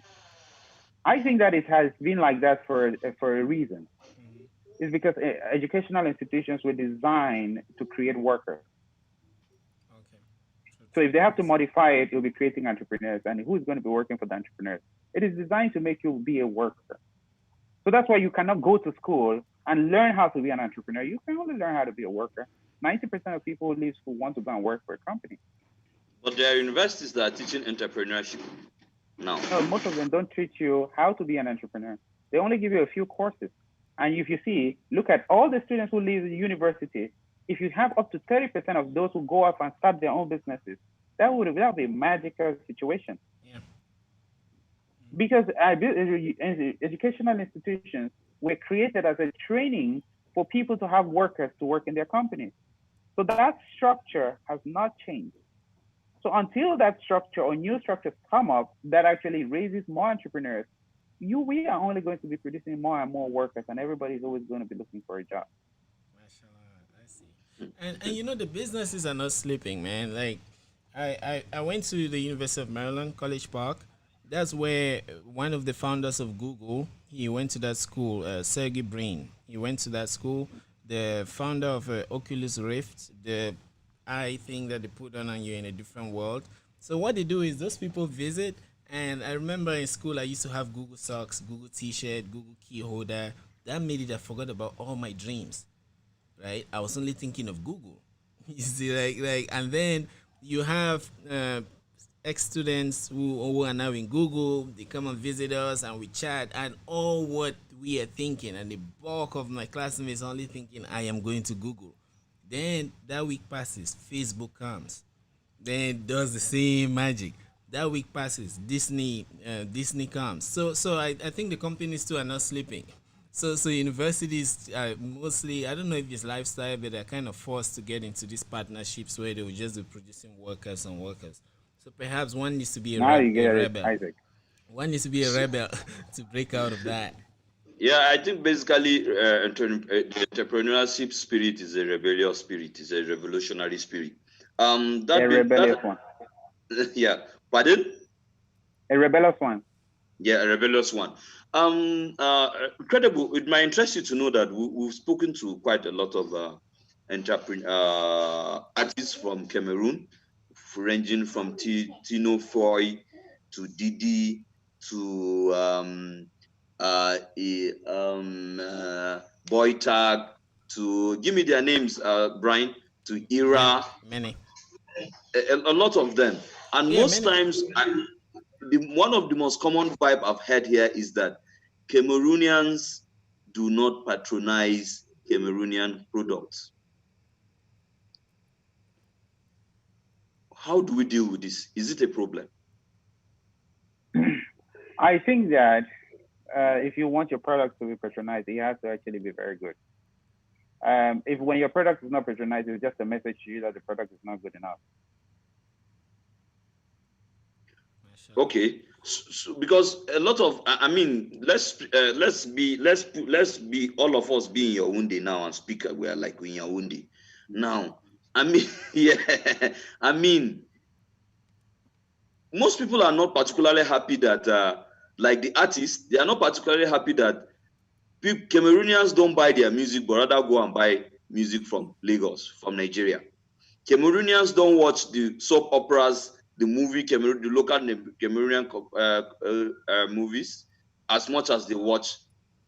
S1: I think that it has been like that for a reason. Mm-hmm. It's because educational institutions were designed to create workers. Okay. So if they have to modify it, it will be creating entrepreneurs. And who is going to be working for the entrepreneurs? It is designed to make you be a worker. So that's why you cannot go to school and learn how to be an entrepreneur. You can only learn how to be a worker. 90% of people who leave school want to go and work for a company.
S2: But there are universities that are teaching entrepreneurship now.
S1: No, most of them don't teach you how to be an entrepreneur. They only give you a few courses. And if you see, look at all the students who leave the university, if you have up to 30% of those who go off and start their own businesses, that would be a magical situation. because educational institutions were created as a training for people to have workers to work in their companies. So that structure has not changed. So until that structure or new structures come up that actually raises more entrepreneurs, we are only going to be producing more and more workers, and everybody's always going to be looking for a job.
S3: Mashallah, I see. And you know the businesses are not sleeping, man. Like I went to the University of Maryland, College Park. That's where one of the founders of Google, he went to that school, Sergey Brin. He went to that school. The founder of Oculus Rift, the eye thing that they put on you in a different world. So what they do is those people visit, and I remember in school I used to have Google socks, Google T-shirt, Google key holder. That made it I forgot about all my dreams, right? I was only thinking of Google. You see, and then you have ex students who are now in Google. They come and visit us, and we chat, and all what we are thinking, and the bulk of my classmates only thinking, I am going to Google. Then that week passes, Facebook comes, then it does the same magic. That week passes, Disney comes. So I think the companies too are not sleeping. So universities are mostly, I don't know if it's lifestyle, but they're kind of forced to get into these partnerships where they will just be producing workers and workers. So perhaps one needs to be
S1: Now you
S3: a
S1: get it,
S3: rebel.
S1: Isaac.
S3: One needs to be a rebel to break out of that.
S2: Yeah, I think basically the entrepreneurship spirit is a rebellious spirit, is a revolutionary spirit.
S1: A rebellious one.
S2: Yeah, pardon?
S1: A rebellious one.
S2: Yeah, a rebellious one. Incredible. It might interest you to know that we've spoken to quite a lot of artists from Cameroon, ranging from Tino Foy to Didi to Boy Tag, to give me their names, Brian, to Ira,
S3: Many.
S2: a lot of them. And
S3: Yeah,
S2: most
S3: many.
S2: times, one of the most common vibe I've heard here is that Cameroonians do not patronize Cameroonian products. How do we deal with this? Is it a problem?
S1: I think that if you want your product to be patronized, it has to actually be very good. If when your product is not patronized, it's just a message to you that the product is not good enough.
S2: Okay, so because a lot of, I mean, let's be all of us be in your Yaoundé now and speak. We are like in Yaoundé now. I mean, yeah, I mean, most people are not particularly happy that, like the artists, they are not particularly happy that Cameroonians don't buy their music, but rather go and buy music from Lagos, from Nigeria. Cameroonians don't watch the soap operas, the local Cameroonian movies, as much as they watch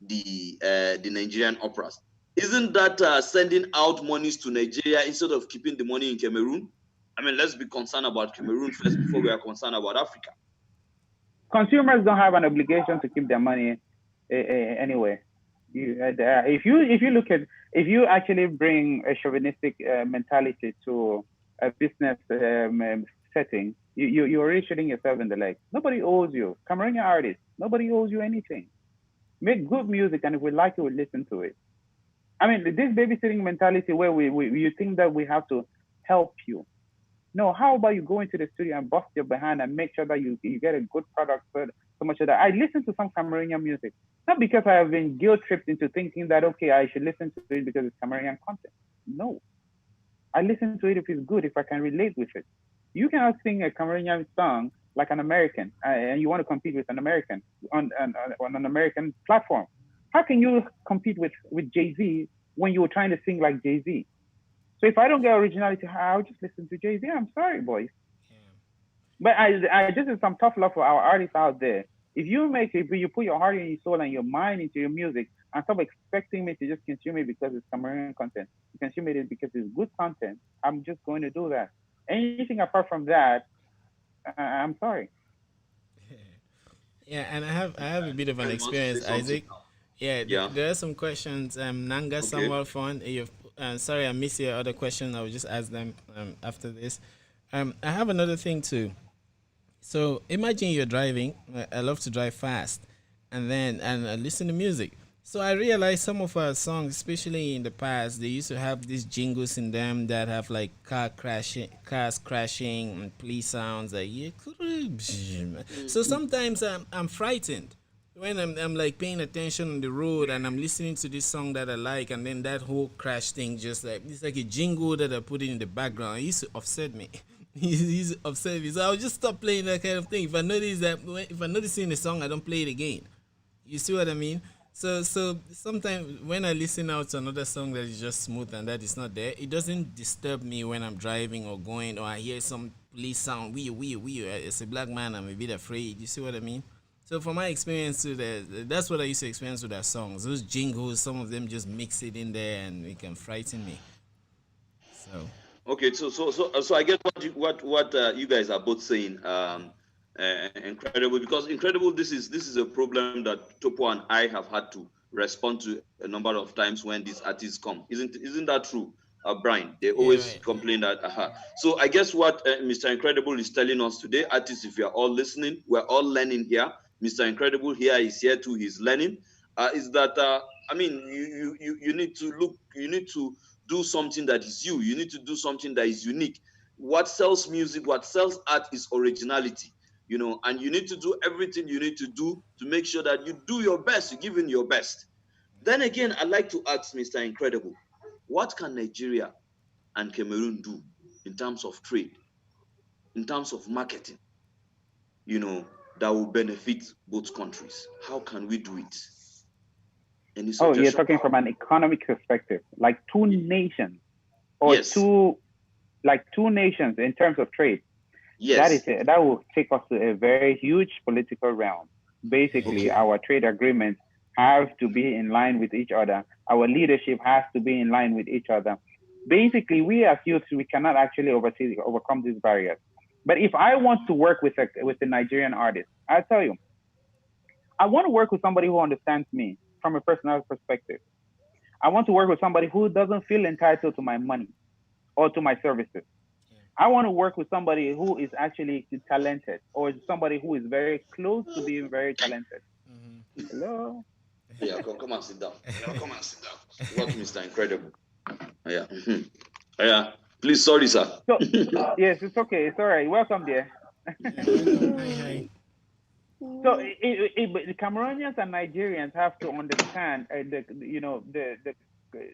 S2: the Nigerian operas. Isn't that sending out monies to Nigeria instead of keeping the money in Cameroon? I mean, let's be concerned about Cameroon first before we are concerned about Africa.
S1: Consumers don't have an obligation to keep their money anyway. If you actually bring a chauvinistic mentality to a business setting, you're already shooting yourself in the leg. Nobody owes you. Cameroonian artists, nobody owes you anything. Make good music, and if we like it, we listen to it. I mean, this babysitting mentality where you think that we have to help you. No, how about you go into the studio and bust your behind and make sure that you get a good product so much of that. I listen to some Cameroonian music, not because I have been guilt tripped into thinking that, okay, I should listen to it because it's Cameroonian content. No. I listen to it if it's good, if I can relate with it. You cannot sing a Cameroonian song like an American, and you want to compete with an American on an American platform. How can you compete with Jay-Z when you're trying to sing like Jay-Z? So if I don't get originality, I'll just listen to Jay-Z. I'm sorry, boys. Yeah. But this is some tough love for our artists out there. If you put your heart and your soul and your mind into your music, and stop expecting me to just consume it because it's Cameroonian content, to consume it because it's good content, I'm just going to do that. Anything apart from that, I'm sorry.
S3: Yeah, and I have a bit of an experience, Isaac. Yeah, there are some questions. Nanga Samuel Fon, sorry, I missed your other question. I will just ask them after this. I have another thing too. So imagine you're driving. I love to drive fast, and I listen to music. So I realized some of our songs, especially in the past, they used to have these jingles in them that have like cars crashing, and police sounds. Like yeah, so sometimes I'm frightened when I'm like paying attention on the road and I'm listening to this song that I like, and then that whole crash thing just like it's like a jingle that I put in the background. It used to upset me. He's upset me. So I'll just stop playing that kind of thing. If I notice in the song, I don't play it again. You see what I mean? So sometimes when I listen out to another song that is just smooth and that is not there, it doesn't disturb me when I'm driving or going or I hear some police sound. We. As a black man, I'm a bit afraid. You see what I mean? So from my experience to that's what I used to experience with our songs. Those jingles, some of them just mix it in there and it can frighten me. So
S2: Okay, so I get what you guys are both saying. Incredible, because incredible. This is a problem that Topo and I have had to respond to a number of times when these artists come. Isn't that true, Brian? They
S3: yeah,
S2: always
S3: right.
S2: complain that. So I guess what Mr. Incredible is telling us today, artists, if you are all listening, we're all learning here. Mr. Incredible here is here too. He's learning. Is that I mean, you need to look. You need to do something that is you. You need to do something that is unique. What sells music, what sells art is originality, and you need to do everything you need to do to make sure that you do your best, you give in your best. Then again, I'd like to ask Mr. Incredible, what can Nigeria and Cameroon do in terms of trade, in terms of marketing, you know, that will benefit both countries? How can we do it? Any
S1: Oh, you're
S2: suggestion?
S1: talking from an economic perspective, like two nations or
S2: Yes,
S1: two nations in terms of trade.
S2: yes.
S1: That will take us to a very huge political realm. Basically,
S2: Okay.
S1: our trade agreements have to be in line with each other. Our leadership has to be in line with each other. Basically, we as youths, we cannot actually overcome these barriers. But if I want to work with a Nigerian artist, I tell you, I want to work with somebody who understands me from a personal perspective. I want to work with somebody who doesn't feel entitled to my money or to my services. I want to work with somebody who is actually talented or somebody who is very close to being very talented. Hello?
S2: Yeah, come and sit down. What, Mr. Incredible? Yeah. Yeah. Please, sorry, sir.
S1: So, yes, it's okay. It's all right. Welcome there.
S3: Yeah, welcome. Hi.
S1: So, but the Cameroonians and Nigerians have to understand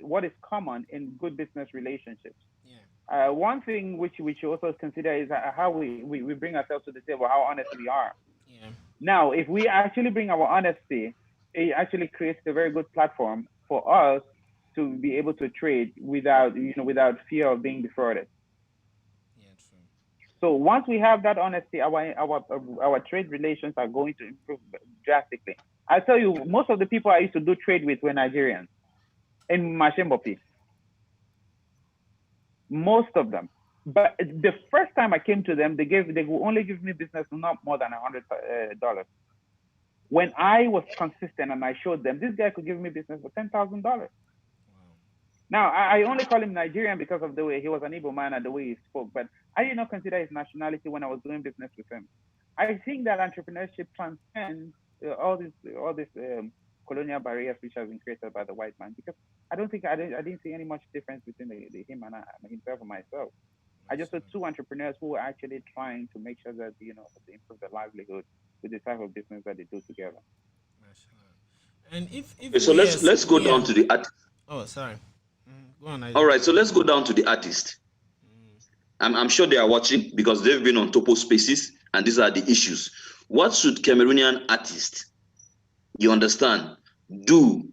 S1: what is common in good business relationships.
S3: Yeah.
S1: One thing which we should also consider is how we bring ourselves to the table, how honest we are.
S3: Yeah.
S1: Now, if we actually bring our honesty, it actually creates a very good platform for us to be able to trade without fear of being defrauded.
S3: Yeah, true.
S1: So once we have that honesty, our trade relations are going to improve drastically. I tell you, most of the people I used to do trade with were Nigerians in Mashembopi. Most of them. But the first time I came to them, they would only give me business not more than $100. When I was consistent and I showed them, this guy could give me business for $10,000.
S3: Wow.
S1: Now, I only call him Nigerian because of the way he was an Igbo man and the way he spoke, but I did not consider his nationality when I was doing business with him. I think that entrepreneurship transcends all these colonial barriers which have been created by the white man. Because I didn't see any much difference between him and himself and myself. I just saw
S3: Mashallah.
S1: two entrepreneurs who were actually trying to make sure that they improve their livelihood with the type of business that they do together.
S3: Mashallah. And if
S2: Okay, so let's go
S3: we
S2: down
S3: are
S2: to the artist.
S3: oh sorry. Go on,
S2: All
S3: Isaac.
S2: right, so let's go down to the artist. I'm sure they are watching because they've been on Topo Spaces, and these are the issues. What should Cameroonian artists, you understand, do?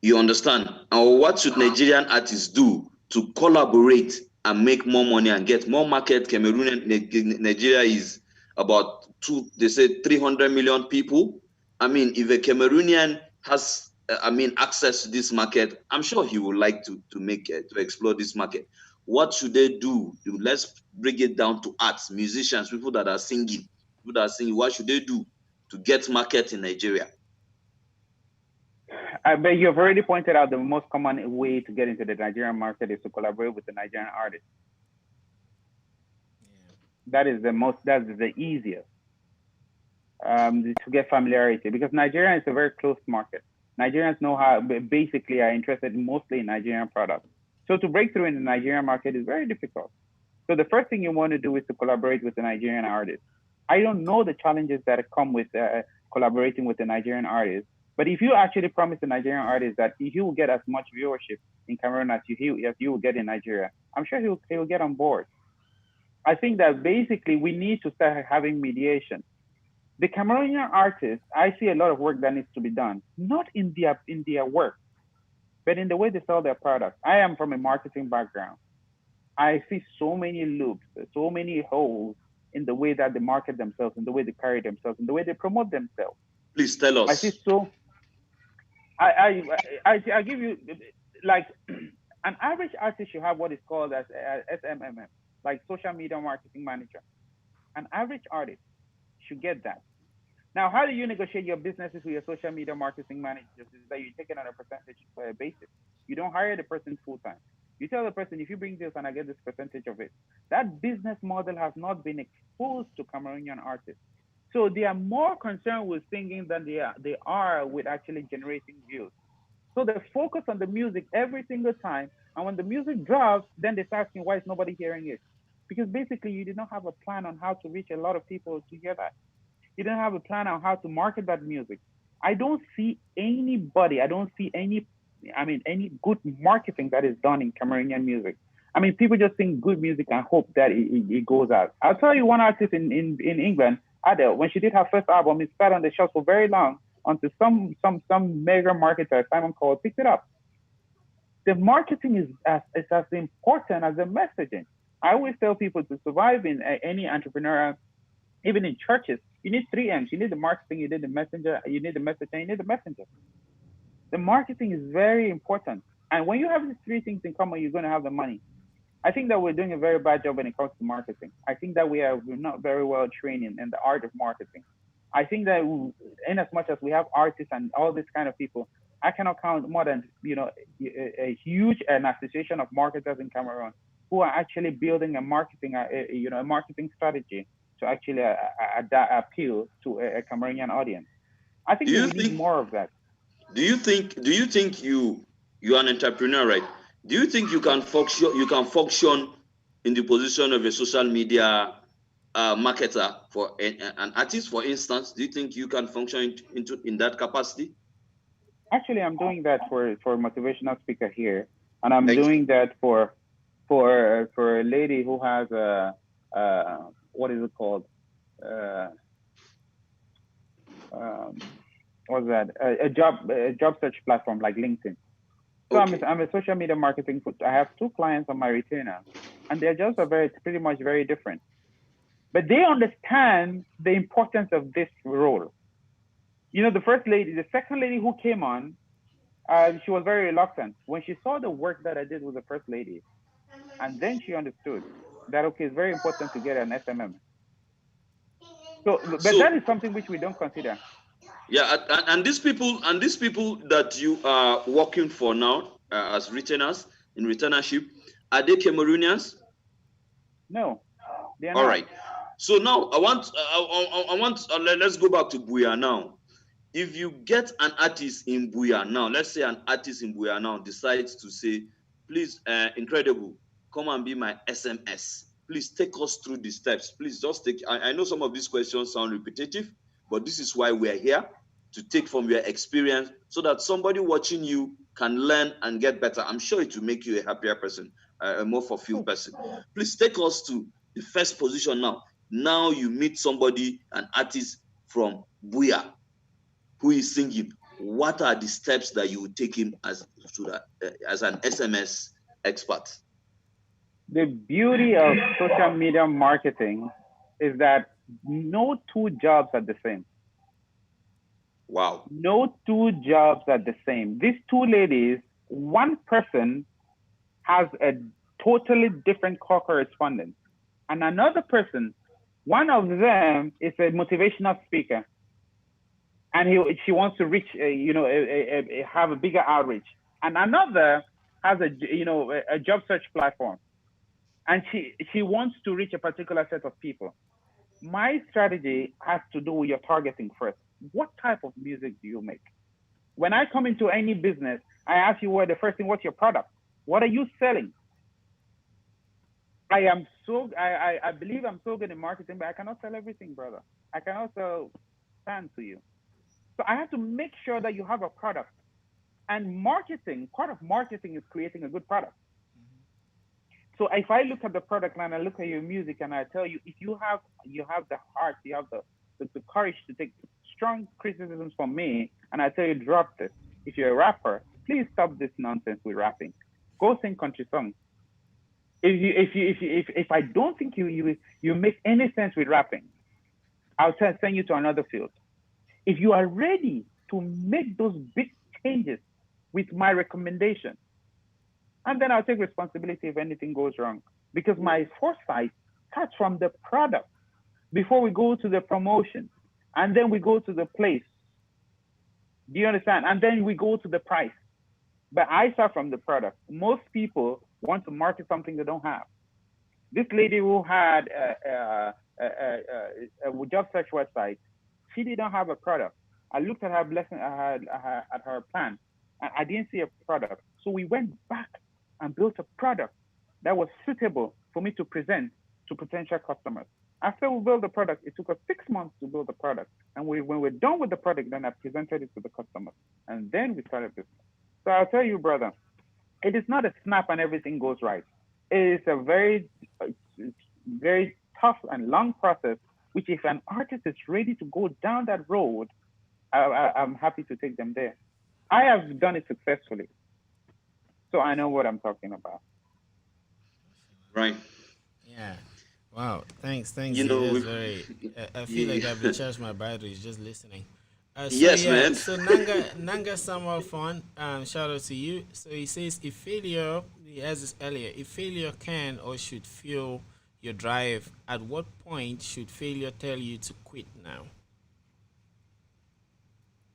S2: You understand? Or what should Nigerian artists do to collaborate and make more money and get more market? Nigeria is about they say 300 million people. I mean, if a Cameroonian has, access to this market, I'm sure he would like to explore this market. What should they do? Let's bring it down to arts, musicians, people that are singing, What should they do to get market in Nigeria?
S1: But you've already pointed out the most common way to get into the Nigerian market is to collaborate with the Nigerian artist.
S3: Yeah.
S1: That is the easiest to get familiarity, because Nigeria is a very closed market. Nigerians know how, basically are interested mostly in Nigerian products. So to break through in the Nigerian market is very difficult. So the first thing you want to do is to collaborate with the Nigerian artist. I don't know the challenges that come with collaborating with the Nigerian artist, but if you actually promise the Nigerian artist that he will get as much viewership in Cameroon as you will get in Nigeria, I'm sure he'll get on board. I think that basically we need to start having mediation. The Cameroonian artists, I see a lot of work that needs to be done, not in their work, but in the way they sell their products. I am from a marketing background. I see so many loops, so many holes in the way that they market themselves, in the way they carry themselves, in the way they promote themselves.
S2: Please tell
S1: I see
S2: us.
S1: so. I give you like an average artist should have what is called as SMMM, like social media marketing manager. An average artist should get that. Now, how do you negotiate your businesses with your social media marketing managers? Is that you take it on a percentage basis. You don't hire the person full time. You tell the person, if you bring this and I get this percentage of it. That business model has not been exposed to Cameroonian artists. So they are more concerned with singing than they are with actually generating views. So they focus on the music every single time. And when the music drops, then they start asking, why is nobody hearing it? Because basically you did not have a plan on how to reach a lot of people to hear that. You don't have a plan on how to market that music. I don't see anybody, I don't see any good marketing that is done in Cameroonian music. I mean, people just sing good music and hope that it goes out. I'll tell you one artist in England, Adele, when she did her first album, it sat on the shelf for very long until some major marketer, Simon Cowell, picked it up. The marketing is as important as the messaging. I always tell people to survive in any entrepreneur, even in churches, you need three M's. You need the marketing, you need the messenger, you need the message, and you need the messenger. The marketing is very important. And when you have these three things in common, you're going to have the money. I think that we're doing a very bad job when it comes to marketing. I think that we're not very well trained in the art of marketing. I think that in as much as we have artists and all this kind of people, I cannot count more than a huge an association of marketers in Cameroon who are actually building a marketing strategy to actually appeal to a Cameroonian audience. I
S2: Do
S1: think that
S2: you
S1: we need
S2: think
S1: more of that.
S2: do you think you're an entrepreneur, right? Do you think you can function in the position of a social media marketer for an artist, for instance? Do you think you can function in that capacity?
S1: Actually, I'm doing that for motivational speaker here, and I'm
S2: Thank you.
S1: doing that for a lady who has what is it called? Uh, um, what's that? A job search platform like LinkedIn. So
S2: Okay.
S1: I'm a social media marketing. I have two clients on my retainer, and their jobs are pretty much very different. But they understand the importance of this role. The second lady who came on, she was very reluctant when she saw the work that I did with the first lady, and then she understood that okay, it's very important to get an SMM. So, but that
S2: So
S1: is something which we don't consider.
S2: yeah, and these people that you are working for now as retainers in retainership, are they Cameroonians?
S1: No, they are
S2: All
S1: not.
S2: right. So now let's go back to Buya now. If you get an artist in Buya now, let's say an artist in Buya now decides to say, please, Incredible, come and be my SMS. Please take us through the steps. Please just take, I know some of these questions sound repetitive, but this is why we're here, to take from your experience so that somebody watching you can learn and get better. I'm sure it will make you a happier person, a more fulfilled person. Please take us to the first position now. Now you meet somebody, an artist from Buya, who is singing. What are the steps that you would take him as an SMS expert?
S1: The beauty of social media marketing is that no two jobs are the same.
S2: Wow.
S1: No two jobs are the same. These two ladies, one person has a totally different call correspondence, and another person, one of them is a motivational speaker, and she wants to reach, have a bigger outreach, and another has a job search platform. and she wants to reach a particular set of people. My strategy has to do with your targeting first. What type of music do you make? When I come into any business, I ask you what the first thing, what's your product? What are you selling? I believe I'm so good in marketing, but I cannot sell everything, brother. I cannot sell sand to you. So I have to make sure that you have a product. And marketing, part of marketing is creating a good product. So if I look at the product line, I look at your music, and I tell you, if you have the heart, you have the courage to take strong criticisms from me, and I tell you, drop this. If you're a rapper, please stop this nonsense with rapping. Go sing country songs. If I don't think you make any sense with rapping, I'll send you to another field. If you are ready to make those big changes with my recommendation, and then I'll take responsibility if anything goes wrong. Because my foresight starts from the product before we go to the promotion. And then we go to the place. Do you understand? And then we go to the price. But I start from the product. Most people want to market something they don't have. This lady who had a job search website, she didn't have a product. I looked at her blessing, at her plan, and I didn't see a product. So we went back and built a product that was suitable for me to present to potential customers. After we built the product, it took us 6 months to build the product. And when we're done with the product, then I presented it to the customers. And then we started business. So I'll tell you, brother, it is not a snap and everything goes right. It is a very, very tough and long process, which if an artist is ready to go down that road, I'm happy to take them there. I have done it successfully. So I know what I'm talking about.
S2: Right.
S3: Yeah. Wow. Thanks.
S2: You know,
S3: That's very. I feel like I've recharged my batteries just listening.
S2: Yes, man.
S3: So Nanga Samuel Fon, shout out to you. So he says, if failure, he asked this earlier, if failure can or should fuel your drive, at what point should failure tell you to quit now?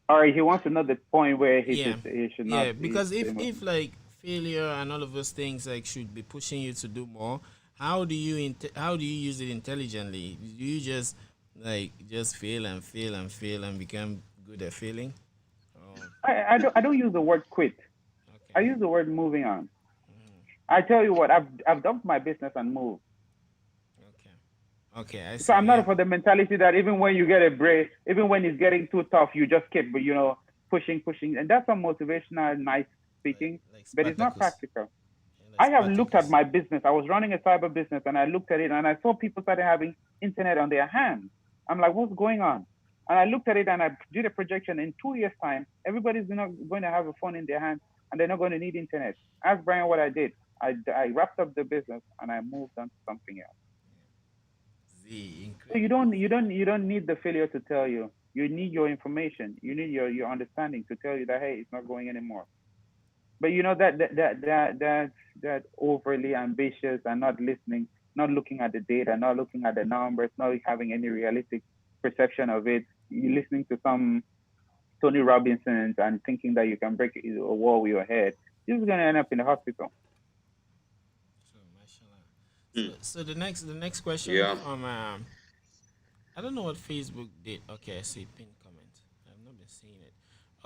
S1: All right, he wants to know the point where he should not.
S3: Yeah, because if like failure and all of those things like should be pushing you to do more, how do you use it intelligently? Do you just fail and become good at failing?
S1: I don't use the word quit. Okay. I use the word moving on. I tell you what, I've dumped my business and moved.
S3: Okay, I see.
S1: So I'm not for the mentality that even when you get a break, even when it's getting too tough, you just keep, pushing, and that's some motivational, nice speaking, but it's not practical. I have looked at my business. I was running a cyber business, and I looked at it, and I saw people started having internet on their hands. I'm like, what's going on? And I looked at it, and I did a projection. In 2 years' time, everybody's not going to have a phone in their hands, and they're not going to need internet. Ask Brian what I did. I wrapped up the business, and I moved on to something else. So you don't need the failure to tell you. You need your information. You need your understanding to tell you that, hey, it's not going anymore. But that overly ambitious and not listening, not looking at the data, not looking at the numbers, not having any realistic perception of it. You're listening to some Tony Robbins and thinking that you can break a wall with your head. You're just gonna end up in the hospital.
S3: So the next question from I don't know what Facebook did. Okay, I see pinned comment. I've not been seeing it.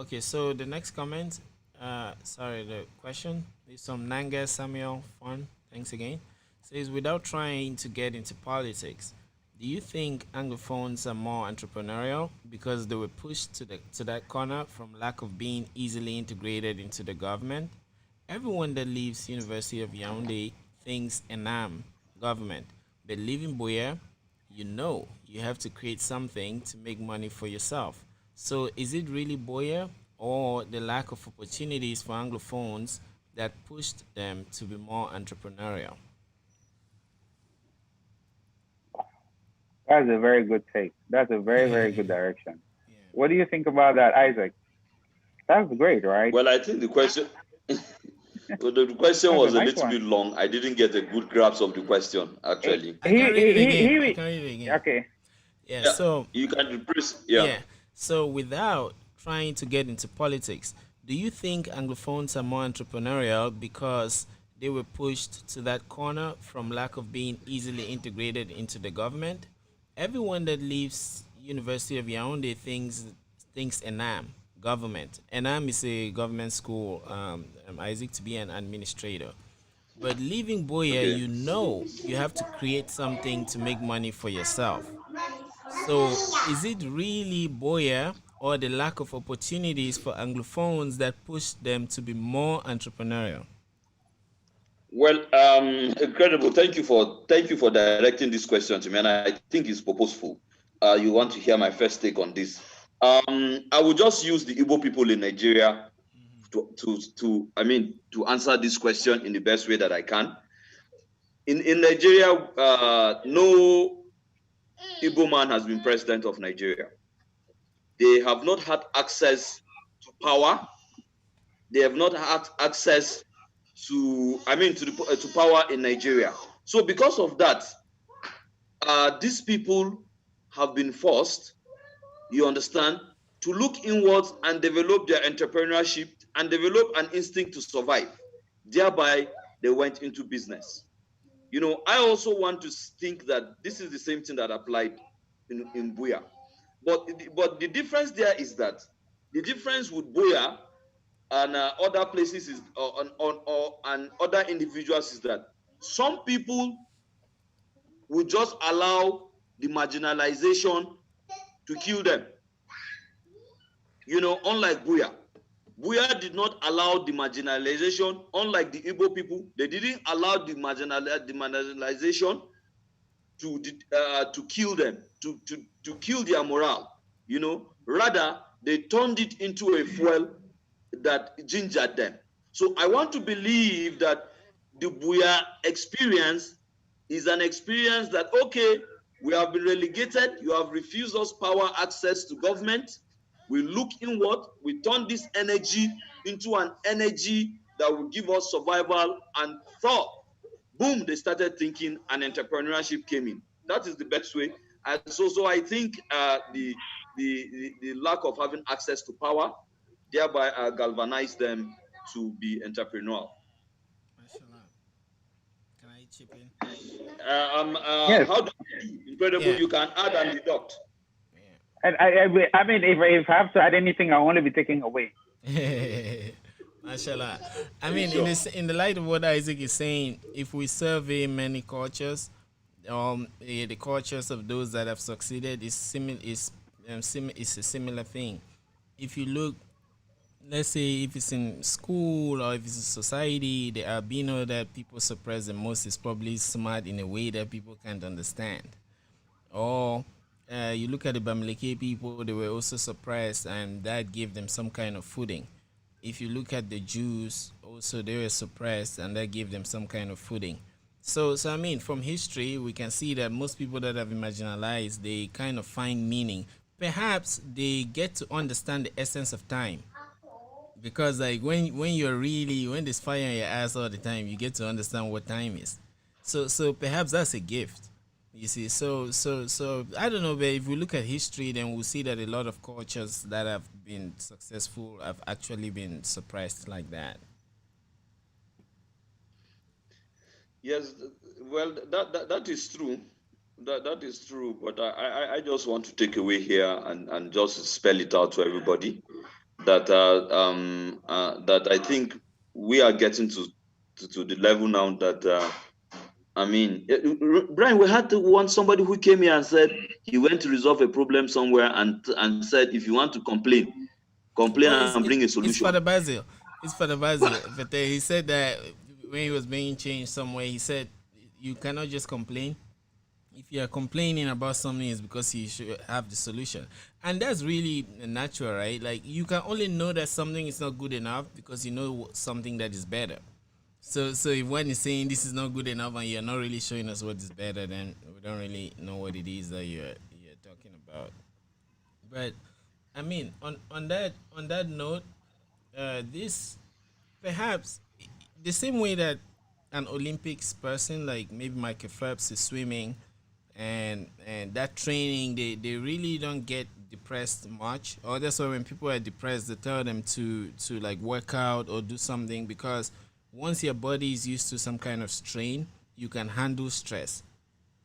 S3: Okay, so the next comment, the question is from Nanga Samuel Fun. Thanks again. Says, without trying to get into politics, do you think Anglophones are more entrepreneurial because they were pushed to that corner from lack of being easily integrated into the government? Everyone that leaves University of Yaoundé thinks ENAM government, but leaving Boya, you have to create something to make money for yourself. So is it really Boya or the lack of opportunities for Anglophones that pushed them to be more entrepreneurial?
S1: That's a very good take. That's a very, very good direction. Yeah. What do you think about that, Isaac? That's great, right?
S2: Well, I think the question the question was a little bit long. I didn't get a good grasp of the question, actually.
S3: I can read it again.
S1: Okay.
S3: Yeah, so
S2: you can replace.
S3: So without trying to get into politics, do you think Anglophones are more entrepreneurial because they were pushed to that corner from lack of being easily integrated into the government. Everyone that leaves University of Yaoundé thinks ENAM government. ENAM is a government school. Isaac to be an administrator. But leaving Boya,
S2: Okay.
S3: you know you have to create something to make money for yourself. So is it really Boya or the lack of opportunities for Anglophones that push them to be more entrepreneurial?
S2: Well, incredible. Thank you for directing this question to me, and I think it's purposeful. You want to hear my first take on this? I will just use the Igbo people in Nigeria to answer this question in the best way that I can. In Nigeria, no Igbo man has been president of Nigeria. They have not had access to power. They have not had access to power in Nigeria. So because of that, these people have been forced, you understand, to look inwards and develop their entrepreneurship and develop an instinct to survive. Thereby, they went into business. I also want to think that this is the same thing that applied in Buya. But the difference there is that the difference with Buya and other places is and other individuals is that some people will just allow the marginalization to kill them. Unlike Buya. Buya did not allow the marginalization, unlike the Igbo people, they didn't allow the marginalization to kill them, to kill their morale. Rather, they turned it into a fuel that gingered them. So I want to believe that the Buya experience is an experience that, okay, we have been relegated, you have refused us power access to government. We look inward, we turn this energy into an energy that will give us survival, and boom, they started thinking and entrepreneurship came in. That is the best way. And so I think the lack of having access to power thereby galvanize them to be entrepreneurial.
S3: Mashallah. Can I chip in?
S1: Yes.
S2: How do you do? Incredible.
S3: Yeah.
S2: You can add and deduct.
S1: And I mean, if I have to add anything, I'll only be taking away.
S3: Yeah. Mashallah. I mean,
S2: Sure.
S3: in the light of what Isaac is saying, if we survey many cultures, the cultures of those that have succeeded is a similar thing. If you look, let's say if it's in school or if it's in society, the albino that people suppress the most is probably smart in a way that people can't understand. Or you look at the Bamileke people, they were also suppressed, and that gave them some kind of footing. If you look at the Jews, also they were suppressed, and that gave them some kind of footing. So I mean, from history, we can see that most people that have been marginalized, they kind of find meaning. Perhaps they get to understand the essence of time, because like when there's fire in your ass all the time, you get to understand what time is. So perhaps that's a gift, you see. So I don't know, but if we look at history, then we'll see that a lot of cultures that have been successful have actually been suppressed like that.
S2: Yes, well, that is true. That is true. But I just want to take away here and just spell it out to everybody that I think we are getting to the level now that Brian, we had to want somebody who came here and said he went to resolve a problem somewhere and said if you want to complain
S3: Well,
S2: and bring a
S3: it's
S2: solution.
S3: for the Basil. It's for the Basil. But he said that when he was being changed somewhere, he said you cannot just complain. If you are complaining about something, it's because you should have the solution, and that's really natural, right? Like you can only know that something is not good enough because you know something that is better. So if one is saying this is not good enough and you're not really showing us what is better, then we don't really know what it is that you're talking about. But I mean, on that note, this perhaps the same way that an Olympics person like maybe Michael Phelps is swimming, and that training they really don't get depressed much. Or that's why when people are depressed, they tell them to like work out or do something, because Once your body is used to some kind of strain, you can handle stress.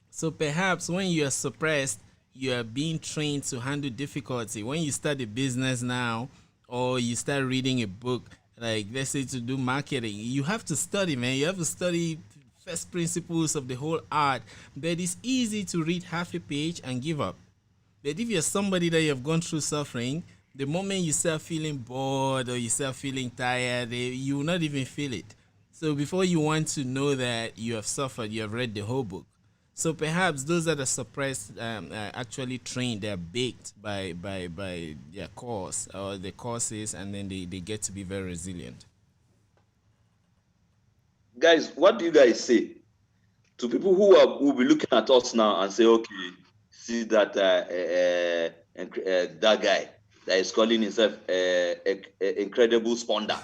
S3: So perhaps when you are suppressed, you are being trained to handle difficulty. When you start a business now, or you start reading a book, like let's say to do marketing, you have to study, man. You have to study first principles of the whole art. But it's easy to read half a page and give up. But if you're somebody that you have gone through suffering, the moment you start feeling bored or you start feeling tired, you will not even feel it. So before you want to know that you have suffered, you have read the whole book. So perhaps those that are suppressed are actually trained, they're baked by their course or the courses, and then they get to be very resilient.
S2: Guys, what do you guys say to people who will be looking at us now and say, okay, see that that guy that is calling himself Encredible Spaunder.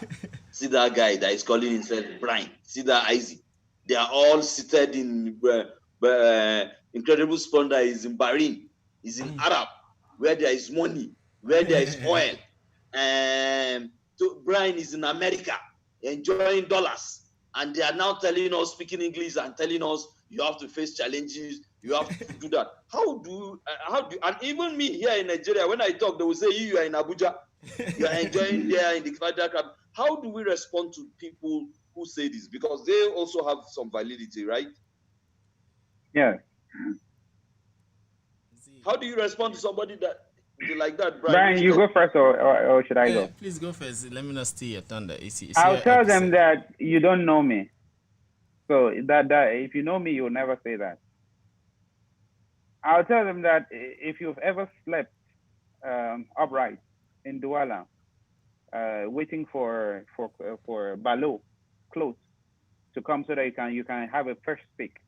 S2: See that guy that is calling himself Brian. See that Isaac. They are all seated in Encredible Spaunder is in Bahrain, is in Arab, where there is money, where there is oil. And Brian is in America, enjoying dollars. And they are now telling us, speaking English and telling us, you have to face challenges, you have to do that. How do, and even me here in Nigeria, when I talk, they will say, you are in Abuja, you are enjoying there in the Federal Club. How do we respond to people who say this? Because they also have some validity, right?
S1: Yeah.
S2: How do you respond to somebody that like that, Brian?
S1: Brian, you go first, or should I go?
S3: Please go first. Let me not steal your thunder.
S1: I'll tell them that you don't know me. So that if you know me, you'll never say that. I'll tell them that if you've ever slept upright in Douala, waiting for Balo clothes to come so that you can have a first pick,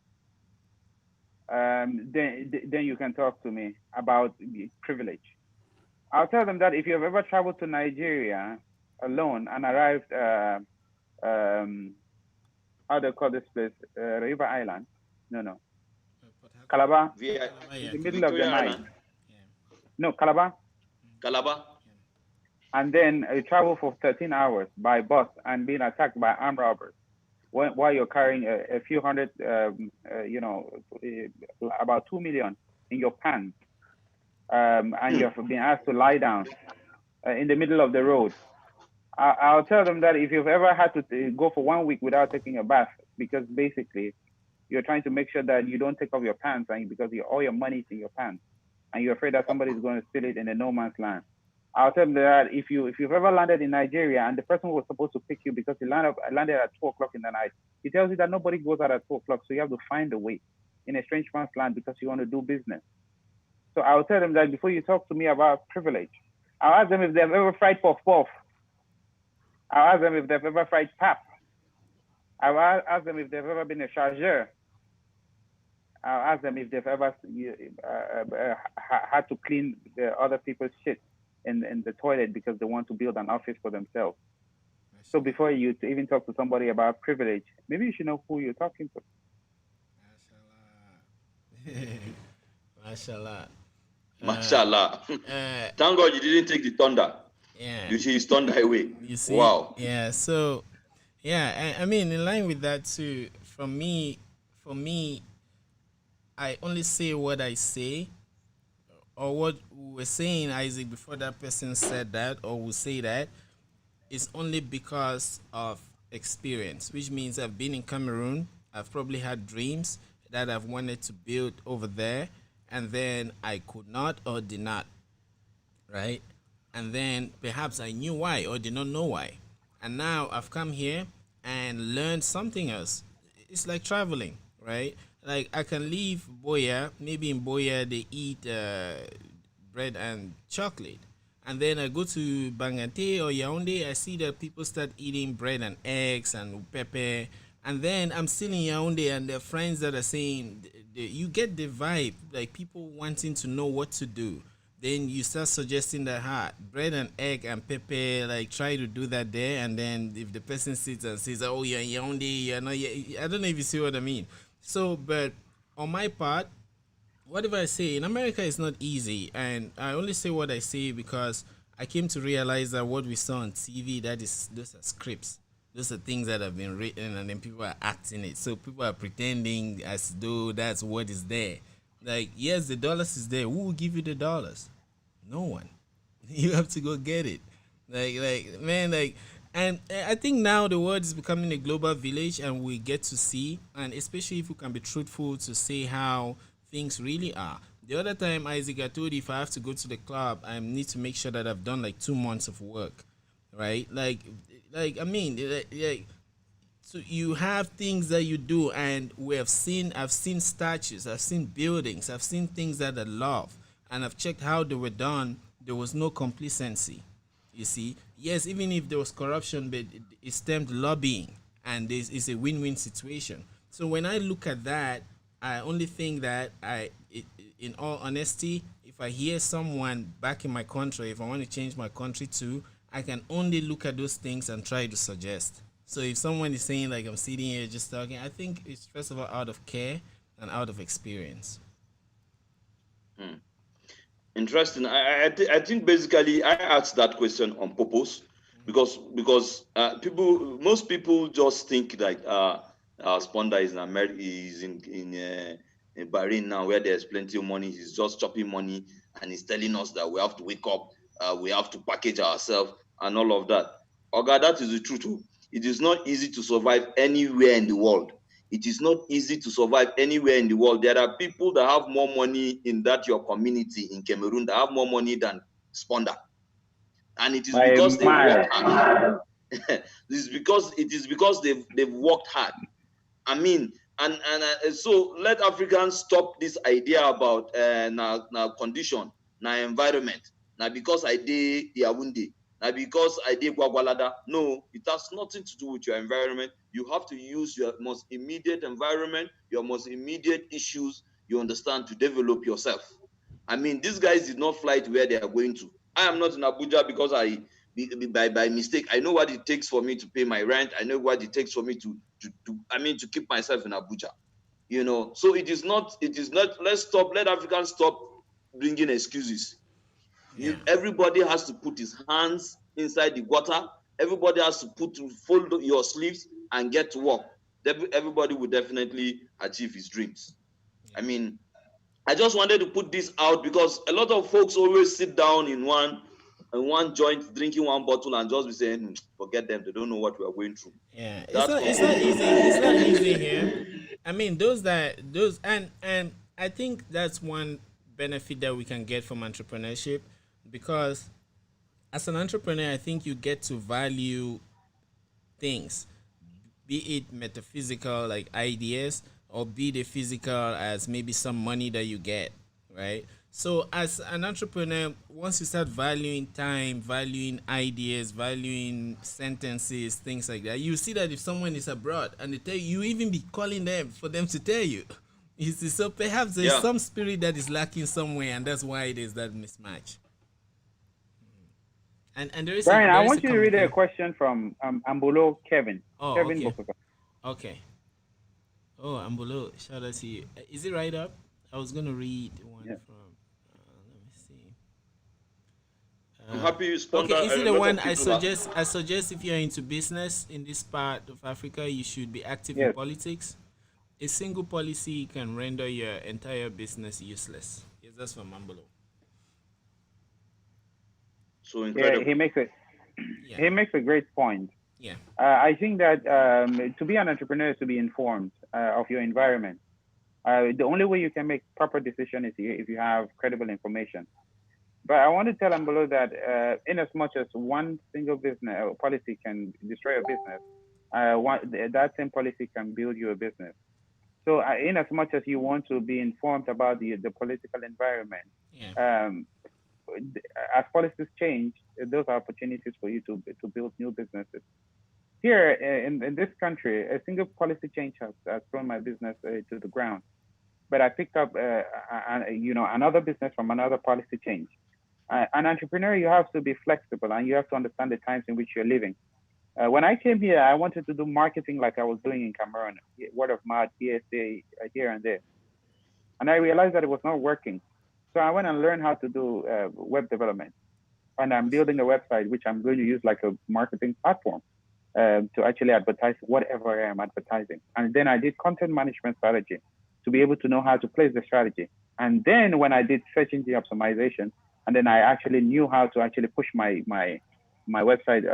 S1: then you can talk to me about privilege. I'll tell them that if you've ever traveled to Nigeria alone and arrived, how do they call this place? River Island? No. Calabar? In the middle of the night. No, Calabar?
S2: Calabar.
S1: And then you travel for 13 hours by bus and being attacked by armed robbers while you're carrying a few hundred, about 2 million in your pants. And you've been asked to lie down in the middle of the road. I'll tell them that if you've ever had to go for 1 week without taking a bath, because basically you're trying to make sure that you don't take off your pants, and because all your money is in your pants, and you're afraid that somebody's going to steal it in a no man's land. I'll tell them that if you've ever landed in Nigeria and the person who was supposed to pick you because he landed at 2 o'clock in the night, he tells you that nobody goes out at 2 o'clock, so you have to find a way in a strange man's land because you want to do business. So I'll tell them that before you talk to me about privilege, I'll ask them if they've ever fried puff-puff. I'll ask them if they've ever fried pap. I'll ask them if they've ever been a chargeur. I'll ask them if they've ever had to clean the other people's shit in the toilet because they want to build an office for themselves. So before you even talk to somebody about privilege, maybe you should know who you're talking
S3: to. Mashallah.
S2: Mashallah. Thank God you didn't take the thunder.
S3: Yeah.
S2: You see his thunder away.
S3: You see?
S2: Wow.
S3: Yeah. So, yeah, I mean, in line with that too, for me, I only say what I say, or what we were saying, Isaac, before that person said that, or will say that, is only because of experience, which means I've been in Cameroon. I've probably had dreams that I've wanted to build over there, and then I could not or did not, right? And then perhaps I knew why or did not know why. And now I've come here and learned something else. It's like traveling, right? Like I can leave Boya, maybe in Boya they eat bread and chocolate. And then I go to Bangante or Yaoundé, I see that people start eating bread and eggs and pepper. And then I'm still in Yaoundé and there are friends that are saying, you get the vibe, like people wanting to know what to do. Then you start suggesting that bread and egg and pepper, like try to do that there. And then if the person sits and says, oh, you're in Yaoundé, you're not, I don't know if you see what I mean. So, but on my part, whatever I say, in America it's not easy. And I only say what I say because I came to realize that what we saw on TV, those are scripts. Those are things that have been written, and then people are acting it. So people are pretending as though that's what is there. Like, yes, the dollars is there. Who will give you the dollars? No one. You have to go get it. Man, and I think now the world is becoming a global village, and we get to see, and especially if we can be truthful to say how things really are. The other time, Isaac, I told you if I have to go to the club, I need to make sure that I've done like 2 months of work, right? Like I mean, like, so you have things that you do, and I've seen statues, I've seen buildings, I've seen things that I love, and I've checked how they were done. There was no complacency. You see, yes, even if there was corruption, but it stemmed lobbying, and this is a win-win situation. So when I look at that, I only think that in all honesty, if I hear someone back in my country, if I want to change my country too, I can only look at those things and try to suggest. So if someone is saying like I'm sitting here just talking, I think it's first of all out of care and out of experience.
S2: Hmm. Interesting. I think basically I asked that question on purpose because most people just think that Sponda is in America, is in Bahrain now, where there's plenty of money. He's just chopping money, and he's telling us that we have to wake up, we have to package ourselves and all of that. Okay, that is the truth. Oh. It is not easy to survive anywhere in the world. It is not easy to survive anywhere in the world. There are people that have more money in that your community in Cameroon that have more money than Sponda, and it is
S1: By a
S2: because they've worked
S1: mile.
S2: hard. It is because they've worked hard. I mean, so let Africans stop this idea about now condition, now environment, now because I did Yaoundé, now because I did Gwagwalada. No, it has nothing to do with your environment. You have to use your most immediate environment, your most immediate issues, you understand, to develop yourself. I mean, these guys did not fly to where they are going to. I am not in Abuja because by mistake. I know what it takes for me to pay my rent. I know what it takes for me to keep myself in Abuja. So it is not. Let Africans stop bringing excuses.
S3: Yeah,
S2: Everybody has to put his hands inside the water. Everybody has to fold your sleeves and get to work. Everybody will definitely achieve his dreams. I
S3: yeah,
S2: mean, I just wanted to put this out because a lot of folks always sit down in one joint, drinking one bottle, and just be saying, forget them, they don't know what we are going through.
S3: yeah. It's
S2: That
S3: not.
S2: comes
S3: It's
S2: from
S3: not
S2: people.
S3: easy. It's not easy here. I mean, those and I think that's one benefit that we can get from entrepreneurship, because as an entrepreneur, I think you get to value things, be it metaphysical like ideas, or be the physical as maybe some money that you get, right? So as an entrepreneur, once you start valuing time, valuing ideas, valuing sentences, things like that, you see that if someone is abroad and they tell you, you even be calling them for them to tell you. You see, so perhaps there's
S2: Yeah.
S3: some spirit that is lacking somewhere, and that's why it is that mismatch. And there is a
S1: Brian, I
S3: there is a
S1: want you to read a
S3: communication.
S1: question from Ambulo Kevin.
S3: Oh,
S1: Kevin
S3: okay,
S1: Bokosa.
S3: okay. Oh, I'm below. Shout out to you. Is it right up? I was gonna read one
S1: Yeah.
S3: from. Let me see.
S2: I'm happy you spawned
S3: Okay,
S2: that.
S3: is it
S2: A
S3: the
S2: lot
S3: one
S2: of
S3: I
S2: people are.
S3: suggest? I suggest if you're into business in this part of Africa, you should be active in
S1: Yes.
S3: politics. A single policy can render your entire business useless. Yes, that's from Mambolo.
S2: So
S1: Yeah,
S2: incredible.
S3: Yeah,
S1: he makes a great point.
S3: yeah,
S1: I think that to be an entrepreneur is to be informed of your environment. The only way you can make proper decision is if you have credible information. But I want to tell Ambolo that in as much as one single business policy can destroy a business, that same policy can build you a business. So in as much as you want to be informed about the political environment,
S3: yeah,
S1: um, as policies change, those are opportunities for you to build new businesses. Here in this country, a single policy change has thrown my business to the ground. But I picked up, another business from another policy change. An entrepreneur, you have to be flexible and you have to understand the times in which you're living. When I came here, I wanted to do marketing like I was doing in Cameroon, word of mouth, PSA, here and there. And I realized that it was not working. So I went and learned how to do web development. And I'm building a website, which I'm going to use like a marketing platform. to actually advertise whatever I am advertising. And then I did content management strategy to be able to know how to place the strategy. And then when I did search engine optimization, and then I actually knew how to actually push my website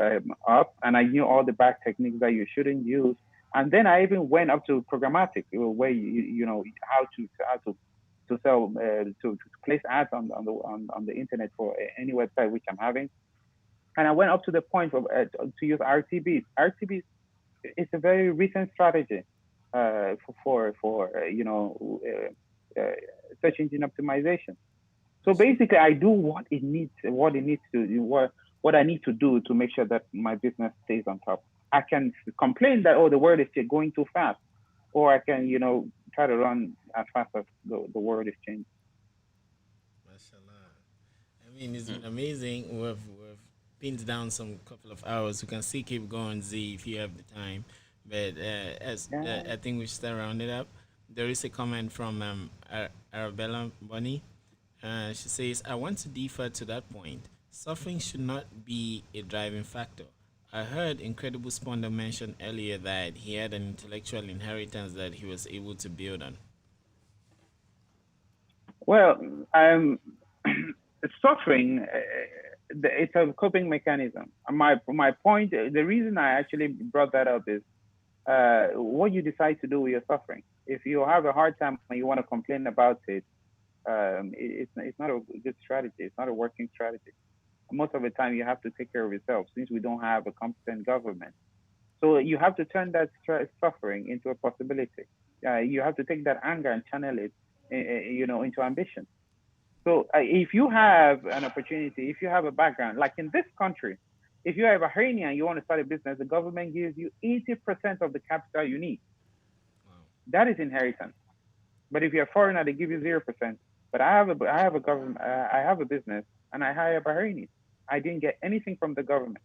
S1: up, and I knew all the back techniques that you shouldn't use. And then I even went up to programmatic, where you know how to sell to place ads on the internet for any website which I'm having. And I went up to the point of to use RTBs. RTBs is a very recent strategy for search engine optimization. So basically, I do what I need to do to make sure that my business stays on top. I can complain that, oh, the world is going too fast, or I can try to run as fast as the world is changing.
S3: Mashallah. I mean, it's been amazing. We've pinned down some couple of hours. We can still keep going, Z, if you have the time. But as
S1: Yeah.
S3: I think we should round it up. There is a comment from Arabella Bunny. She says, I want to defer to that point. Suffering should not be a driving factor. I heard Incredible Spaunder mention earlier that he had an intellectual inheritance that he was able to build on.
S1: Well, I'm suffering. It's a coping mechanism. My point, the reason I actually brought that up is what you decide to do with your suffering. If you have a hard time and you want to complain about it, it's not a good strategy. It's not a working strategy. Most of the time, you have to take care of yourself since we don't have a competent government. So you have to turn that suffering into a possibility. You have to take that anger and channel it, into ambition. So if you have an opportunity, if you have a background, like in this country, if you have a hernia and you want to start a business, the government gives you 80% of the capital you need. That is inheritance. But if you're a foreigner, they give you 0%. But I have a government, I have a business, and I hire Bahrainis. I didn't get anything from the government.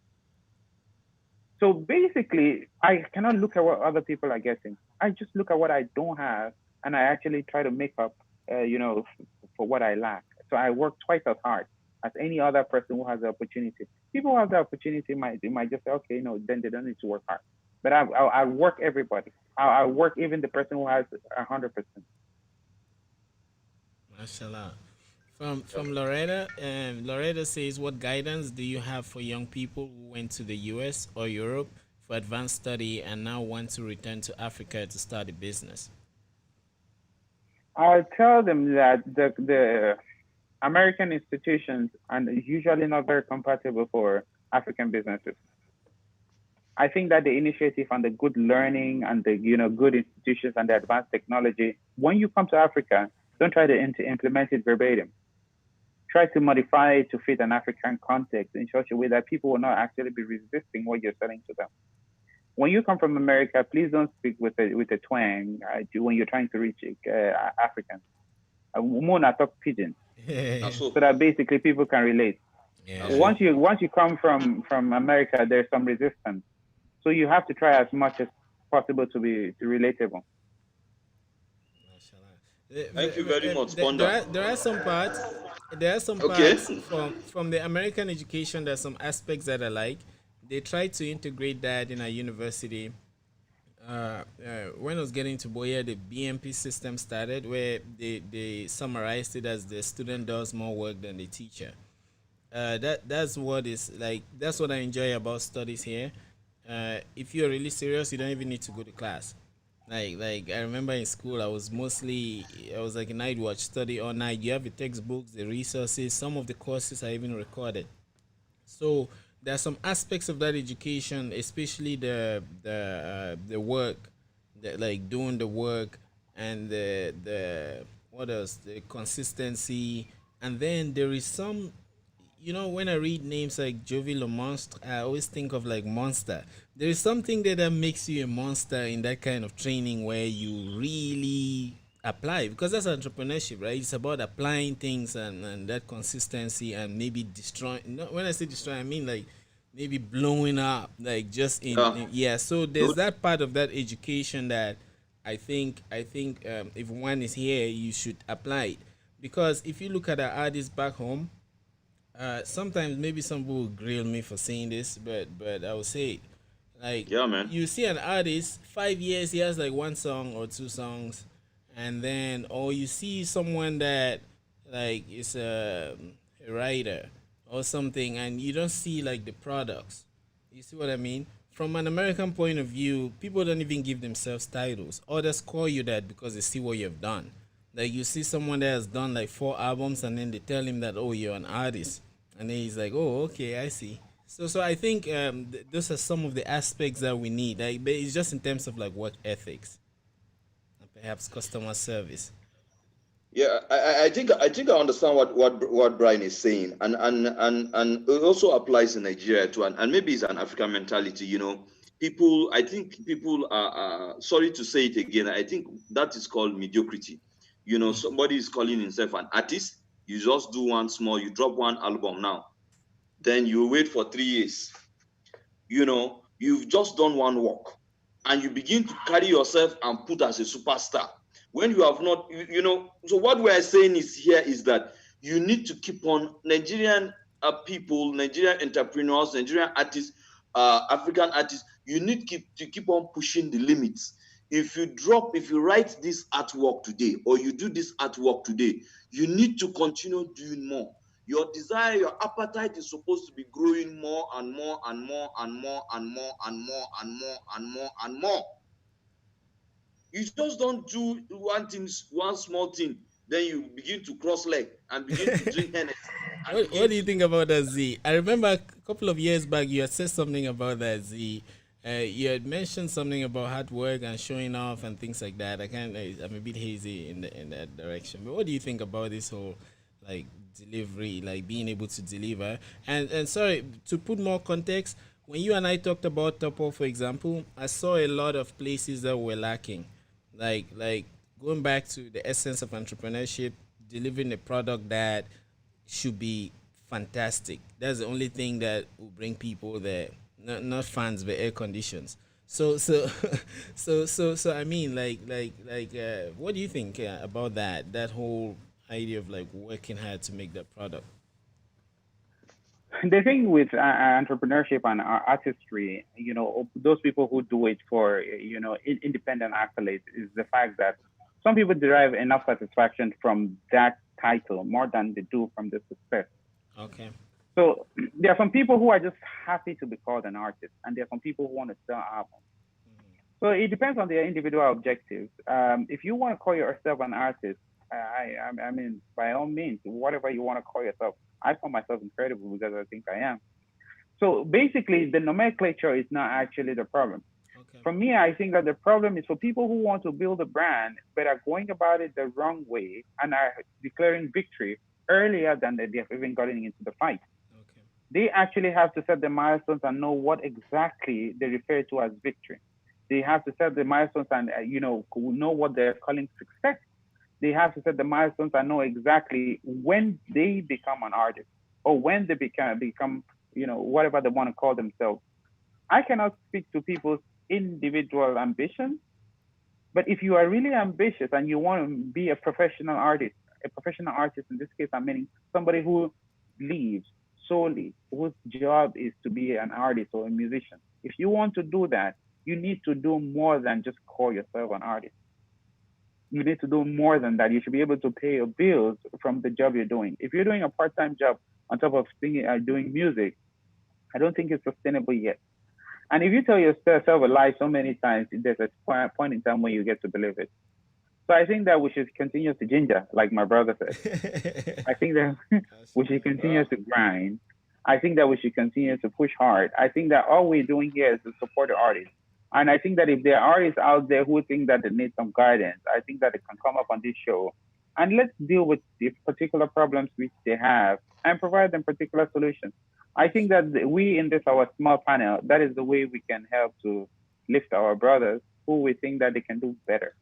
S1: So basically, I cannot look at what other people are getting. I just look at what I don't have, and I actually try to make up, for what I lack. So I work twice as hard as any other person who has the opportunity. People who have the opportunity might just say, okay, then they don't need to work hard. But I work everybody. I work even the person who has 100%.
S3: Mashallah. From Loretta, Loretta says, what guidance do you have for young people who went to the US or Europe for advanced study and now want to return to Africa to start a business?
S1: I'll tell them that the American institutions are usually not very compatible for African businesses. I think that the initiative and the good learning and the good institutions and the advanced technology, when you come to Africa, don't try to implement it verbatim. Try to modify it to fit an African context in such a way that people will not actually be resisting what you're selling to them. When you come from America, please don't speak with a twang when you're trying to reach Africans. More not talk pidgin, so that basically people can relate.
S3: Yeah.
S1: Once you come from America, there's some resistance. So you have to try as much as possible to be relatable.
S2: Thank you very much, Spaunder.
S3: There are some parts. There are some
S2: Okay.
S3: parts from the American education. There's some aspects that I like. They try to integrate that in a university. When I was getting to Boya, the BMP system started where they summarized it as the student does more work than the teacher. That's what is like. That's what I enjoy about studies here. If you're really serious, you don't even need to go to class. Like I remember in school, I was like a night watch, study all night. You have the textbooks, the resources. Some of the courses are even recorded. So there are some aspects of that education, especially the work, like doing the work, and the what else, the consistency, and then there is some. When I read names like Jovi Le Monstre, I always think of like Monster. There is something that makes you a monster in that kind of training where you really apply, because that's entrepreneurship, right? It's about applying things and that consistency and maybe destroying. No, when I say destroy, I mean like maybe blowing up, like just yeah. So there's that part of that education that I think if one is here, you should apply it, because if you look at our artists back home. Sometimes maybe some people will grill me for saying this, but I will say it. Like
S2: Yeah, man.
S3: you see an artist, 5 years he has like one song or two songs, and then or you see someone that like is a writer or something, and you don't see like the products. You see what I mean? From an American point of view, people don't even give themselves titles. Others call you that because they see what you've done. Like you see someone that has done like 4 albums, and then they tell him that, oh, you're an artist, and then he's like, oh, okay, I see. So I think those are some of the aspects that we need. Like, but it's just in terms of like work ethics and perhaps customer service.
S2: Yeah, I think I understand what Brian is saying, and it also applies in Nigeria too, and maybe it's an African mentality. People. I think people are sorry to say it again. I think that is called mediocrity.
S3: Mm.
S2: Somebody is calling himself an artist. You just do one small, you drop one album now, then you wait for 3 years. You've just done one work, and you begin to carry yourself and put as a superstar when you have not. So what we are saying is here is that you need to keep on Nigerian people, Nigerian entrepreneurs, Nigerian artists, African artists. You need to keep on pushing the limits. If you write this artwork today, or you do this artwork today, you need to continue doing more. Your desire, your appetite is supposed to be growing more and more and more and more and more and more and more and more and more. You just don't do one small thing, then you begin to cross leg and begin to drink Hennessy and
S3: What
S2: begin
S3: do you
S2: to.
S3: think about that, Z? I remember a couple of years back you had said something about that, Z. You had mentioned something about hard work and showing off and things like that. I'm a bit hazy in that direction. But what do you think about this whole like delivery, like being able to deliver? And sorry to put more context. When you and I talked about Topoh, for example, I saw a lot of places that were lacking, like going back to the essence of entrepreneurship, delivering a product that should be fantastic. That's the only thing that will bring people there. Not fans, but air conditions. So so I mean, what do you think about that? That whole idea of like working hard to make that product.
S1: The thing with entrepreneurship and artistry, those people who do it for, independent accolades, is the fact that some people derive enough satisfaction from that title more than they do from the success.
S3: Okay.
S1: So there are some people who are just happy to be called an artist, and there are some people who want to sell albums. So it depends on their individual objectives. If you want to call yourself an artist, I mean, by all means, whatever you want to call yourself. I call myself incredible because I think I am. So basically, the nomenclature is not actually the problem.
S3: Okay.
S1: For me, I think that the problem is for people who want to build a brand but are going about it the wrong way and are declaring victory earlier than they've even gotten into the fight.
S3: Okay.
S1: They actually have to set the milestones and know what exactly they refer to as victory. They have to set the milestones and know what they're calling success. They have to set the milestones and know exactly when they become an artist or when they become whatever they want to call themselves. I cannot speak to people's individual ambitions, but if you are really ambitious and you want to be a professional artist in this case, I'm meaning somebody who lives solely, whose job is to be an artist or a musician. If you want to do that, you need to do more than just call yourself an artist. You need to do more than that. You should be able to pay your bills from the job you're doing. If you're doing a part-time job on top of singing, doing music, I don't think it's sustainable yet. And if you tell yourself a lie so many times, there's a point in time when you get to believe it. So I think that we should continue to ginger, like my brother said. I think that
S3: That's
S1: we should
S3: fine.
S1: continue to grind. I think that we should continue to push hard. I think that all we're doing here is to support the artists. And I think that if there are artists out there who think that they need some guidance, I think that they can come up on this show and let's deal with the particular problems which they have and provide them particular solutions. I think that we in this our small panel, that is the way we can help to lift our brothers who we think that they can do better.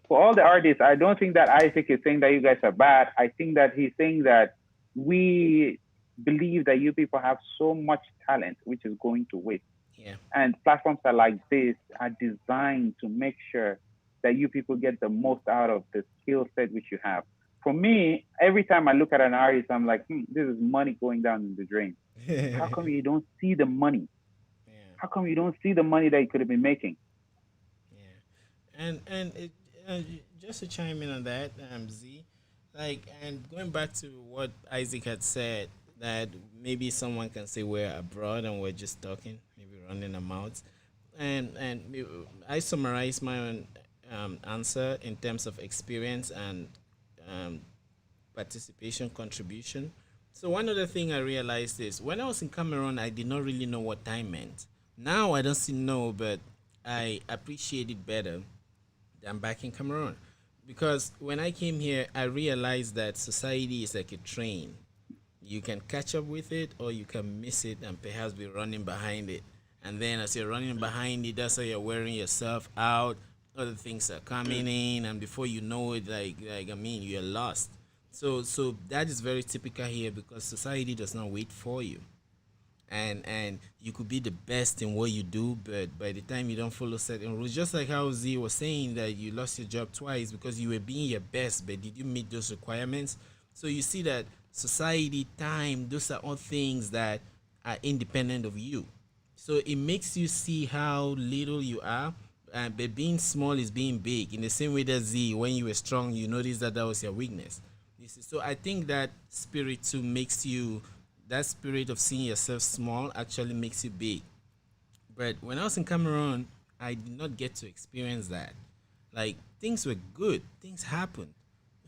S1: For all the artists, I don't think that Isaac is saying that you guys are bad. I think that he's saying that we believe that you people have so much talent which is going to waste.
S3: Yeah.
S1: And platforms are like this are designed to make sure that you people get the most out of the skill set which you have. For me, every time I look at an artist, I'm like, this is money going down in the drain. How come you don't see the money?
S3: Yeah.
S1: How come you don't see the money that you could have been making?
S3: Yeah, and uh, just to chime in on that, Z, like, and going back to what Isaac had said, that maybe someone can say we're abroad and we're just talking, maybe running our mouths, and I summarize my own answer in terms of experience and um, participation contribution. So one other thing I realized is when I was in Cameroon, I did not really know what time meant. Now I don't still know, but I appreciate it better than back in Cameroon. Because when I came here, I realized that society is like a train. You can catch up with it or you can miss it and perhaps be running behind it. And then as you're running behind it, that's how you're wearing yourself out. Other things are coming in, and before you know it, you're lost. So that is very typical here because society does not wait for you, and you could be the best in what you do, but by the time you don't follow certain rules, just like how Z was saying that you lost your job twice because you were being your best, but did you meet those requirements? So you see that society, time, those are all things that are independent of you. So it makes you see how little you are. But being small is being big. In the same way that Z, when you were strong, you noticed that that was your weakness. So I think that spirit too makes you, that spirit of seeing yourself small actually makes you big. But when I was in Cameroon, I did not get to experience that. Like things were good, things happened.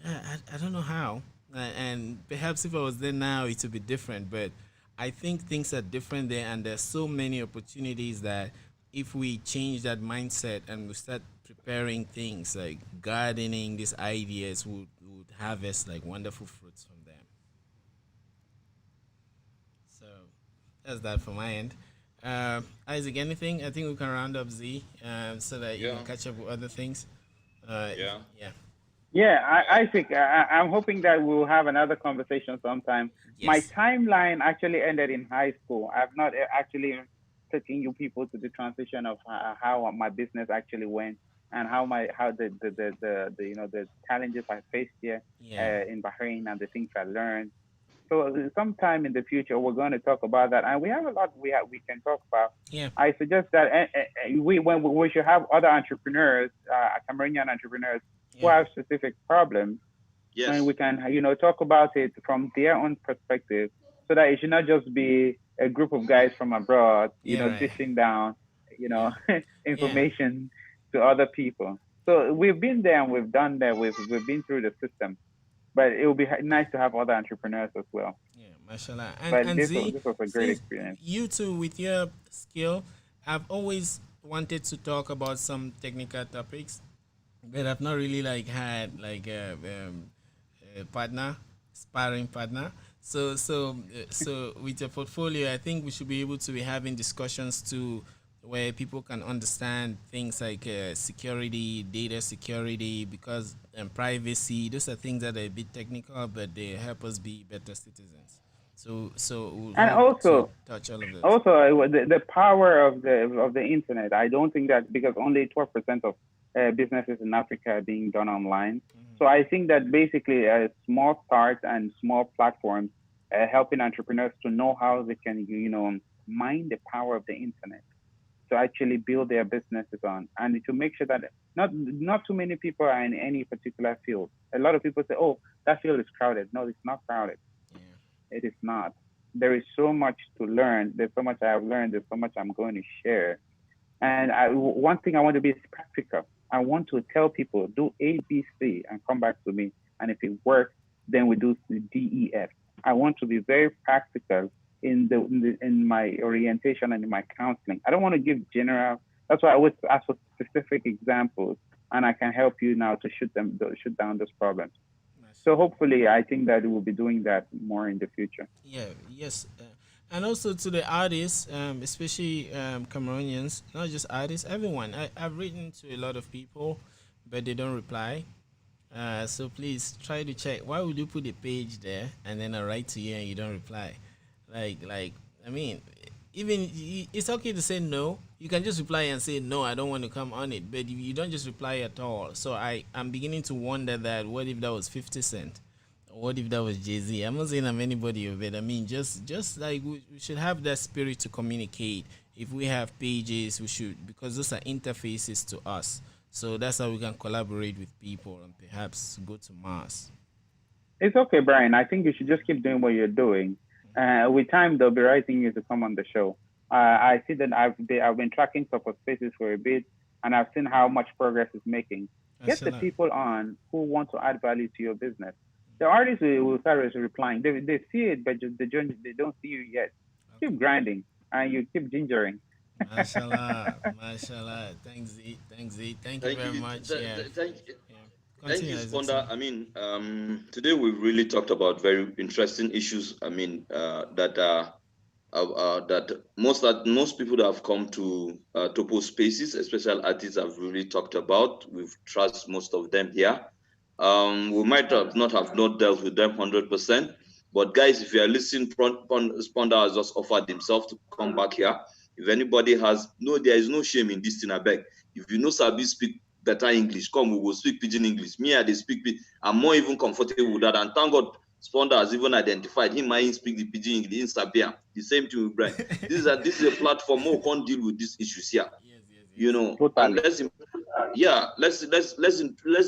S3: I don't know how, and perhaps if I was there now, it would be different. But I think things are different there, and there's so many opportunities that if we change that mindset and we start preparing things like gardening, these ideas would harvest like wonderful fruits from them. So that's that from my end. Isaac, anything? I think we can round up Z so that you
S2: Yeah,
S3: can catch up with other things.
S2: yeah.
S3: Yeah.
S1: Yeah, I think I'm hoping that we'll have another conversation sometime. My
S3: Yes.
S1: timeline actually ended in high school. I've not actually taken you people to the transition of how my business actually went and how the the challenges I faced here
S3: Yeah.
S1: in Bahrain and the things I learned. So sometime in the future we're going to talk about that, and we have a lot we can talk about.
S3: Yeah.
S1: I suggest that we should have other entrepreneurs, Cameroonian entrepreneurs who
S3: Yeah.
S1: have specific problems, and
S2: Yes.
S1: we can talk about it from their own perspective, so that it should not just be a group of guys from abroad,
S3: Yeah. Right.
S1: dishing down, you
S3: Yeah.
S1: know,
S3: Yeah.
S1: information to other people. So we've been there and we've done that. We've been through the system, but it would be nice to have other entrepreneurs as well.
S3: Yeah, mashallah.
S1: But
S3: And Z,
S1: this was a great
S3: since
S1: experience.
S3: you two with your skill, I've always wanted to talk about some technical topics, but I've not really like had like a partner, sparring partner. So with your portfolio, I think we should be able to be having discussions to where people can understand things like security, data security, because and privacy. Those are things that are a bit technical, but they help us be better citizens. So we would
S1: And
S3: hope to
S1: also,
S3: touch all of those.
S1: also the power of the internet. I don't think that because only 12% of businesses in Africa are being done online. So I think that basically small starts and small platforms helping entrepreneurs to know how they can mine the power of the internet to actually build their businesses on, and to make sure that not too many people are in any particular field. A lot of people say, "Oh, that field is crowded." No, it's not crowded.
S3: Yeah.
S1: It is not. There is so much to learn. There's so much I have learned. There's so much I'm going to share. And one thing I want to be is practical. I want to tell people do A, B, C, and come back to me. And if it works, then we do D, E, F. I want to be very practical in my orientation and in my counseling. I don't want to give general. That's why I always ask for specific examples, and I can help you now to shoot down those problems. So
S3: Mashallah.
S1: hopefully, I think that we will be doing that more in the future.
S3: Yeah, yes. And also to the artists, especially Cameroonians, not just artists, everyone. I've written to a lot of people, but they don't reply. So please try to check. Why would you put a page there and then I write to you and you don't reply? Like, I mean, it's okay to say no. You can just reply and say no. I don't want to come on it. But you don't just reply at all. So I'm beginning to wonder that what if that was 50 Cent? What if that was Jay Z? I'm not saying I'm anybody of it. I mean, just like we should have that spirit to communicate. if we have pages, we should, because those are interfaces to us. So that's how we can collaborate with people and perhaps go to Mars.
S1: It's okay, Brian. I think you should just keep doing what you're doing. With time, they'll be writing you to come on the show. I see that I've been tracking Topoh Spaces for a bit, and I've seen how much progress it's making. Get the people on who want to add value to your business. The artists will start replying. They see it, but just they don't see you yet. Okay. Keep grinding, and you keep gingering.
S3: Mashallah, mashallah. Thanks, Z. Thanks, Z. Thank you very much.
S2: Thank you, Spaunder. I mean, today we've really talked about very interesting issues. I mean, that most people that have come to Topoh Spaces, especially artists, have really talked about. We've trust most of them here. We might not have dealt with them 100%, but guys, if you are listening, Spaunder has just offered himself to come back here. If anybody has there is no shame in this thing. I beg. If you know Sabi speak better English, come, we will speak Pidgin English. Me, they speak. I'm more even comfortable with that. And thank God, Spaunder has even identified him. I speak the Pidgin English in Sabia. The same to Brian. This is a platform who can't deal with these issues here.
S3: Yes.
S2: You know,
S1: totally.
S2: And let's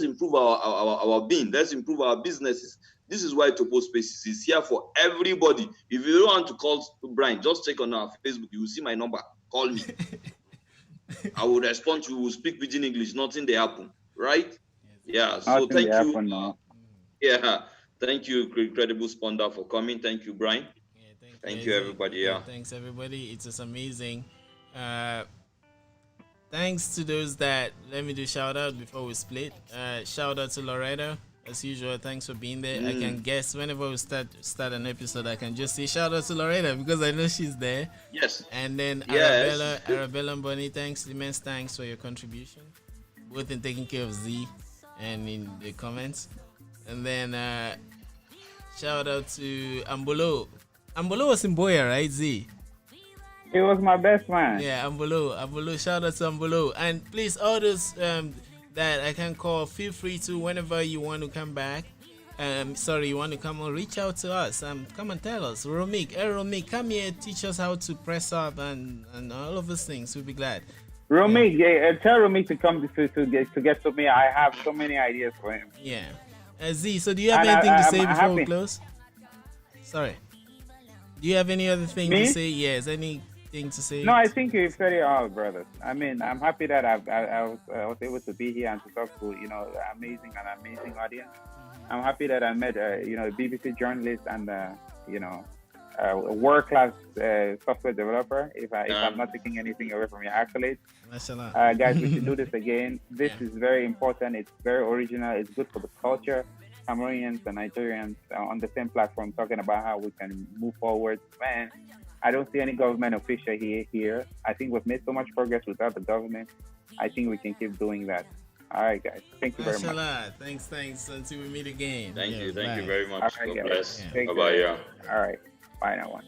S2: improve our being. Let's improve our businesses. This is why Topoh Spaces is here for everybody. If you don't want to call Brian, just check on our Facebook. You will see my number. Call me. I will respond to you. Will speak Pidgin English. Nothing they happen, right? Yeah. So thank you. Thank you, Encredible Spaunder, for coming. Thank you, Brian. Thank you, everybody.
S3: Thanks, everybody. It's just amazing. Thanks to those that, let me do shout out before we split. Shout out to Loretta, as usual. Thanks for being there. I can guess whenever we start an episode, I can just say shout out to Loretta because I know she's there.
S2: Yes.
S3: And then Arabella and Bonnie, immense thanks for your contribution, both in taking care of Z and in the comments. And then shout out to Ambolo. Ambolo was in Boya, right, Z?
S1: He was my best man.
S3: Yeah, Ambolo. Shout out to Ambolo. And please, all those that I can call, feel free to, whenever you want to come back. You want to come on, reach out to us. Come and tell us. Romik, come here, teach us how to press up and all of those things. We'll be glad.
S1: Romik, tell Romik to come to get to me. I have so many ideas for him.
S3: Yeah. Z, so do you have anything to say before we close? Sorry. Do you have any other thing to say? Yes, anything to say?
S1: No, I think you've said it all, brothers. I mean, I'm happy that I was able to be here and to talk to an amazing audience. I'm happy that I met a BBC journalist and a world-class software developer. If I'm not taking anything away from your accolades, guys, we should do this again. This is very important. It's very original. It's good for the culture. Cameroonians and Nigerians on the same platform talking about how we can move forward. Man, I don't see any government official here. I think we've made so much progress without the government. I think we can keep doing that. All right, guys. Thank you very much.
S3: Thanks. Until we meet again.
S2: Thank you very much.
S1: All right,
S2: God bless.
S1: Bye-bye. All right. Bye now.